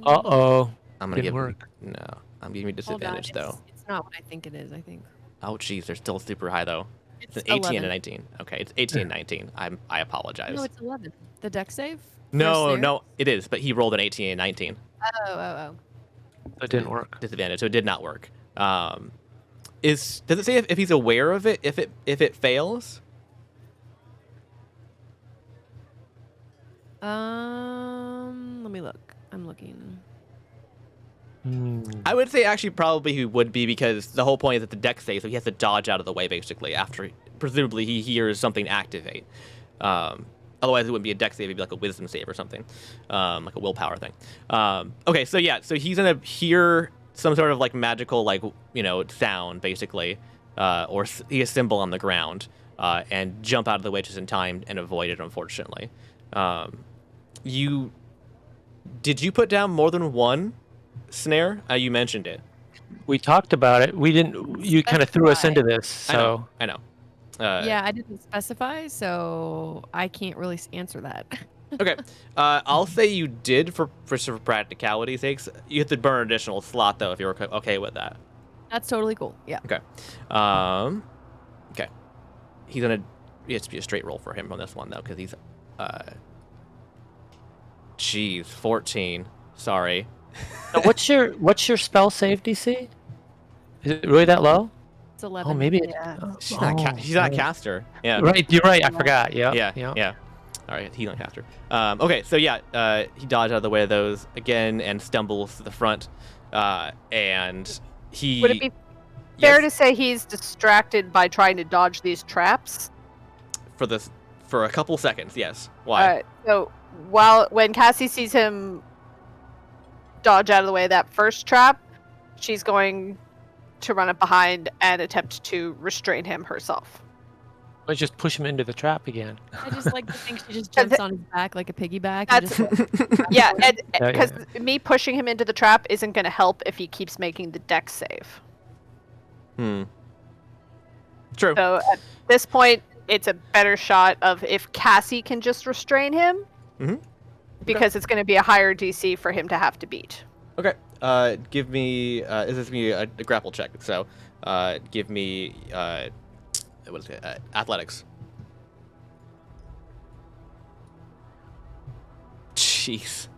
Uh-oh. I'm gonna Didn't give work. no. I'm giving you Hold on, disadvantage though. It's not what I think it is. I think. Oh jeez, they're still super high though. It's an It's 18 and 11. 19. Okay, it's 18 and 19. I apologize. No, it's 11. The deck save. No, snare? no, it is. But he rolled an 18 and 19 Oh. It didn't work. disadvantage, so it did not work. Does it say if he's aware of it? If it fails? Let me look. I'm looking. I would say actually probably he would be, because the whole point is that the deck saves, so he has to dodge out of the way basically after presumably he hears something activate. Otherwise it wouldn't be a deck save, it'd be like a wisdom save or something, like a willpower thing. Okay, so yeah, so he's gonna hear some sort of like magical sound basically, or see a symbol on the ground, and jump out of the way just in time and avoid it. Unfortunately, did you put down more than one snare? You mentioned it. We talked about it. We didn't. You kind of threw us into this, so I know. Yeah, I didn't specify, so I can't really answer that. Okay. I'll say you did for practicality sakes. You have to burn an additional slot though if you're okay with that. That's totally cool. Yeah. Okay. Okay. It has to be a straight roll for him on this one though, because he's 14. Sorry. Now, what's your spell save DC? Is it really that low? It's 11. Oh, maybe. Yeah. She's not a caster. Yeah. Right, you're right. I forgot. Yeah. Yeah. All right, he's not a caster. Okay, so yeah, he dodged out of the way of those again and stumbles to the front, and he. Would it be fair to say he's distracted by trying to dodge these traps? For a couple seconds? Yes. Why? So when Cassie sees him dodge out of the way of that first trap, she's going to run up behind and attempt to restrain him herself. Let's just push him into the trap again. I just like to think she just jumps on his back like a piggyback. And just, Yeah, because Yeah. me pushing him into the trap isn't going to help if he keeps making the deck save. True. So at this point, it's a better shot of if Cassie can just restrain him, because it's going to be a higher DC for him to have to beat. Okay. Give me. This is me a grapple check. So, give me. What is it? Athletics. Jeez.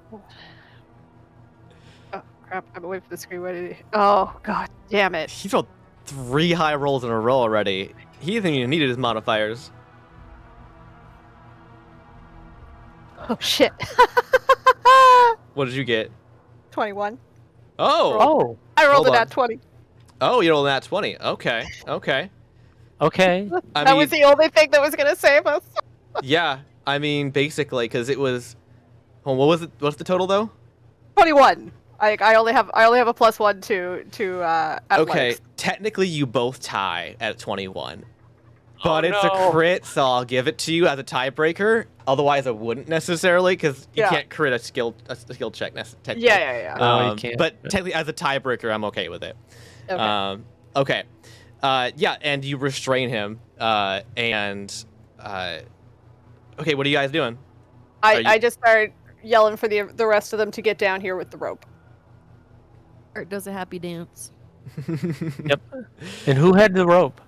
Oh crap! I'm away from the screen. What did he... Oh god, damn it! He's rolled 3 high rolls in a row already. He hasn't even needed his modifiers. Oh shit! What did you get? 21. Oh. Oh, I rolled Hold it on. at 20. Oh, you rolled that 20. Okay. okay. That was the only thing that was going to save us. Yeah. I mean, basically, because it was. Oh, what was it? What's the total though? 21. I only have a +1 to athletics. Okay. Technically, you both tie at 21. But Oh, it's no. a crit, so I'll give it to you as a tiebreaker. Otherwise, I wouldn't necessarily, because you Yeah. can't crit a skill check. Technically. Yeah. No, you can't. But technically, as a tiebreaker, I'm okay with it. Okay. Okay. Yeah, and you restrain him. Okay, what are you guys doing? I just started yelling for the rest of them to get down here with the rope. Art does a happy dance. Yep. And who had the rope?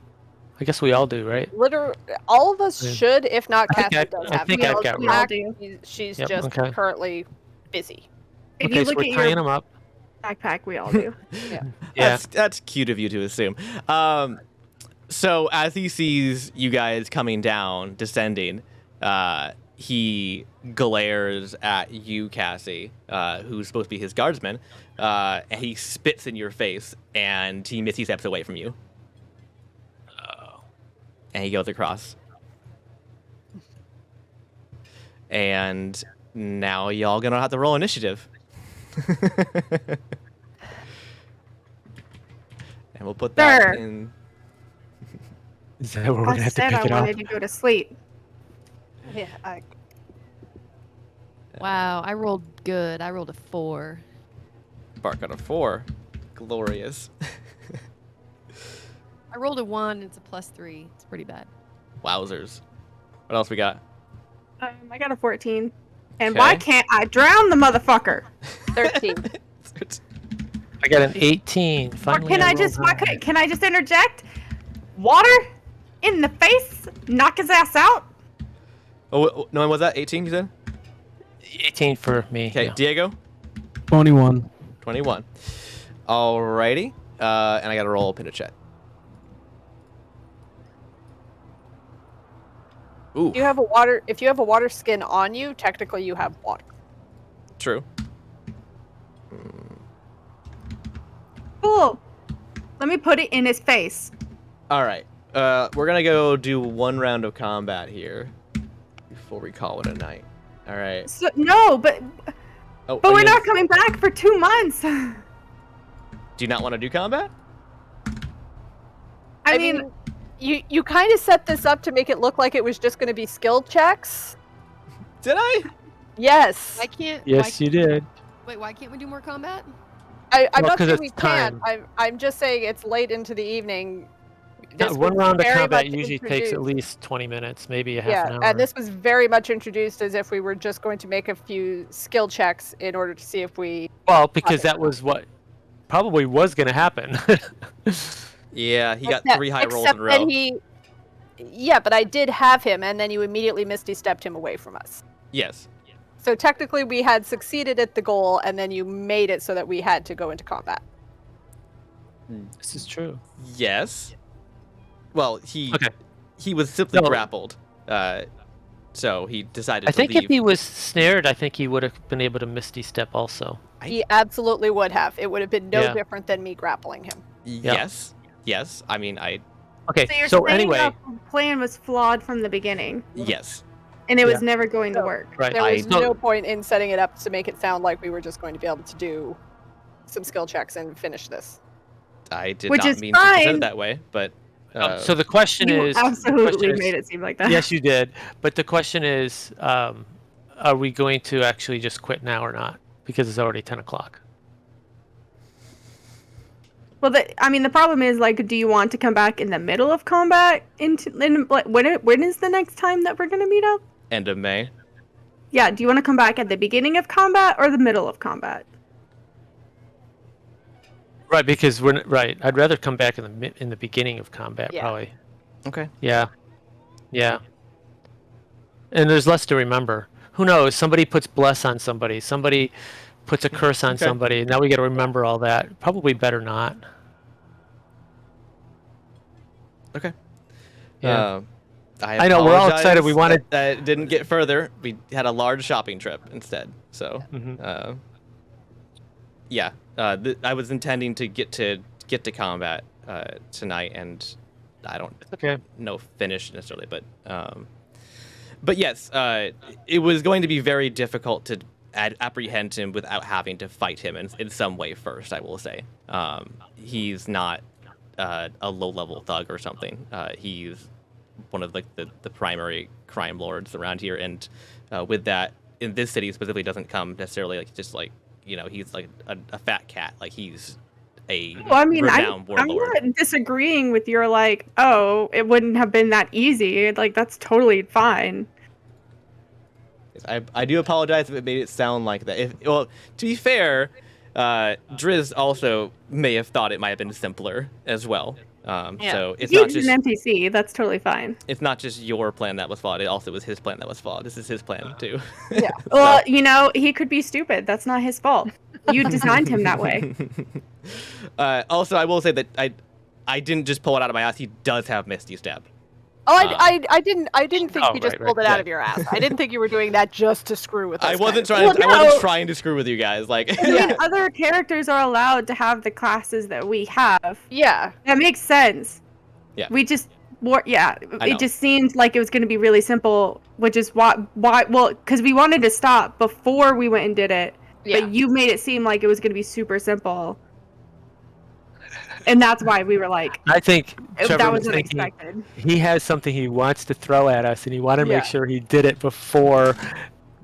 I guess we all do, right? Literally, all of us Yeah. should, if not I think Cassie I- does I have. think it. I've got We all rope. do. She's Yep, just okay. currently busy. If Okay, you so look we're at tying your them up. backpack, we all do. Yeah. That's cute of you to assume. So as he sees you guys coming down, descending, he glares at you, Cassie, who's supposed to be his guardsman, and he spits in your face, and he misty steps away from you. and he goes across. And now y'all gonna have to roll initiative. And we'll put that Sure. in. Is that where we're I gonna have to said pick I it up? wanted to go to sleep. Yeah. Wow, I rolled good. I rolled a 4. Bark on a 4. Glorious. I rolled a 1. It's a +3. It's pretty bad. Wowzers. What else we got? I got a 14. And why Okay. can't I drown the motherfucker? 13. I got an 18. Or Finally, can I rolled just high. can I just interject? Water in the face, knock his ass out. Oh, no, was that 18 you said? 18 for me. Okay, yeah. Diego? 21. 21. Alrighty. And I gotta roll Pinochet. Ooh, If you have a water skin on you, technically you have water. true. Cool. Let me put it in his face. Alright. We're gonna go do one round of combat here before we call it a night. Alright. So, no, but Oh, we're you- not coming back for 2 months. Do you not want to do combat? I mean, you kind of set this up to make it look like it was just going to be skill checks. Did I? Yes. I can't. Yes, you did. Wait, why can't we do more combat? I'm Well, not 'cause saying it's we can't. time. I'm just saying it's late into the evening. Yeah, This one was round of very combat much usually takes at introduced- least 20 minutes, maybe a half an hour. and this was very much introduced as if we were just going to make a few skill checks in order to see if we. Well, because that was what probably was going to happen. Yeah, he got Except- 3 high rolls except in a that row. Yeah, but I did have him, and then you immediately Misty stepped him away from us. Yes. So technically, we had succeeded at the goal, and then you made it so that we had to go into combat. This is true. Yes. Well, he Okay. was simply No. grappled. So he decided I to think leave. if he was snared, I think he would have been able to Misty Step also. He absolutely would have. It would have been no Yeah. different than me grappling him. Yes. Yes. I mean, Okay, so you're so saying anyway, the plan was flawed from the beginning, yes. and it was Yeah. never going to work. right. There was So- no point in setting it up to make it sound like we were just going to be able to do some skill checks and finish this. I did Which not is mean to present fine. it that way, but so the question You is, the absolutely question is- made it seem like that. yes, you did. But the question is, are we going to actually just quit now or not? Because it's already 10 o'clock. Well, I mean, the problem is, like, do you want to come back in the middle of combat? When is the next time that we're going to meet up? end of May. Yeah, do you want to come back at the beginning of combat or the middle of combat? Right, because we're right. I'd rather come back in the beginning of combat, Yeah. probably. Okay. Yeah, yeah. And there's less to remember. Who knows? Somebody puts bless on somebody. Somebody puts a curse on Okay. somebody. Now we got to remember all that. Probably better not. Okay. Yeah. I know, we're all excited. We apologize wanted- that it didn't get further. We had a large shopping trip instead. So, Mhm. yeah. I was intending to get to combat tonight, and I don't Okay. know finish necessarily, but yes, it was going to be very difficult to apprehend him without having to fight him in some way first. I will say, he's not a low-level thug or something. He's one of the primary crime lords around here, and with that, in this city specifically, doesn't come necessarily he's like a fat cat. Like he's a Well, I mean, renowned I'm warlord. not disagreeing with your, like, oh, it wouldn't have been that easy. Like, that's totally fine. I do apologize if it made it sound like that. Well, to be fair, Driz also may have thought it might have been simpler as well. So it's not He's just an NPC. That's totally fine. it's not just your plan that was flawed. It also was his plan that was flawed. This is his plan too. Yeah. Well, you know, he could be stupid. That's not his fault. You designed him that way. Also, I will say that I didn't just pull it out of my ass. He does have Misty Step. Oh, I didn't think Oh, you just right, pulled it yeah. out of your ass. I didn't think you were doing that just to screw with us. I wasn't kind of. trying. Well, I wasn't no. trying to screw with you guys. Like, I mean, other characters are allowed to have the classes that we have. Yeah. That makes sense. Yeah. We just I know. it just seemed like it was going to be really simple, which is why well, because we wanted to stop before we went and did it, Yeah. but you made it seem like it was going to be super simple, and that's why we were like, I think Trevor that was was thinking unexpected. he has something he wants to throw at us, and he wanted to make Yeah. sure he did it before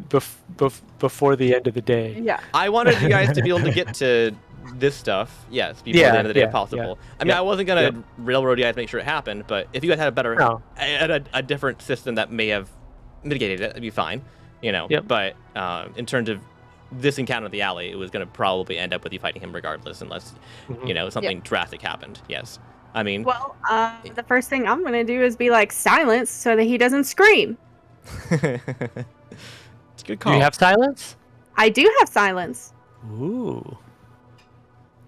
the end of the day. Yeah. I wanted you guys to be able to get to this stuff, yes, before the end of the day if possible. I mean, I wasn't gonna railroad you guys to make sure it happened, but if you guys had a better, a different system that may have mitigated it, that'd be fine, you know. Yep. But in terms of this encounter in the alley, it was gonna probably end up with you fighting him regardless, unless you know something drastic happened. Yes, I mean. Well, the first thing I'm going to do is be like silence so that he doesn't scream. It's a good call. Do you have silence? I do have silence. Ooh.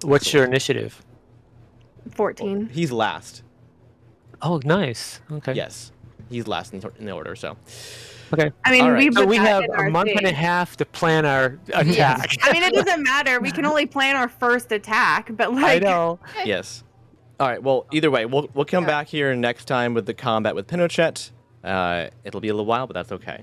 What's your initiative? 14. He's last. Oh, nice. Okay. Yes, he's last in the order. So. Okay. I mean, All right. So put we that have in a our month and a thing. half to plan our attack. I mean, it doesn't matter. We can only plan our first attack, but I like, know. Yes. All right. Well, either way, we'll come back here next time with the combat with Pinochet. It'll be a little while, but that's okay.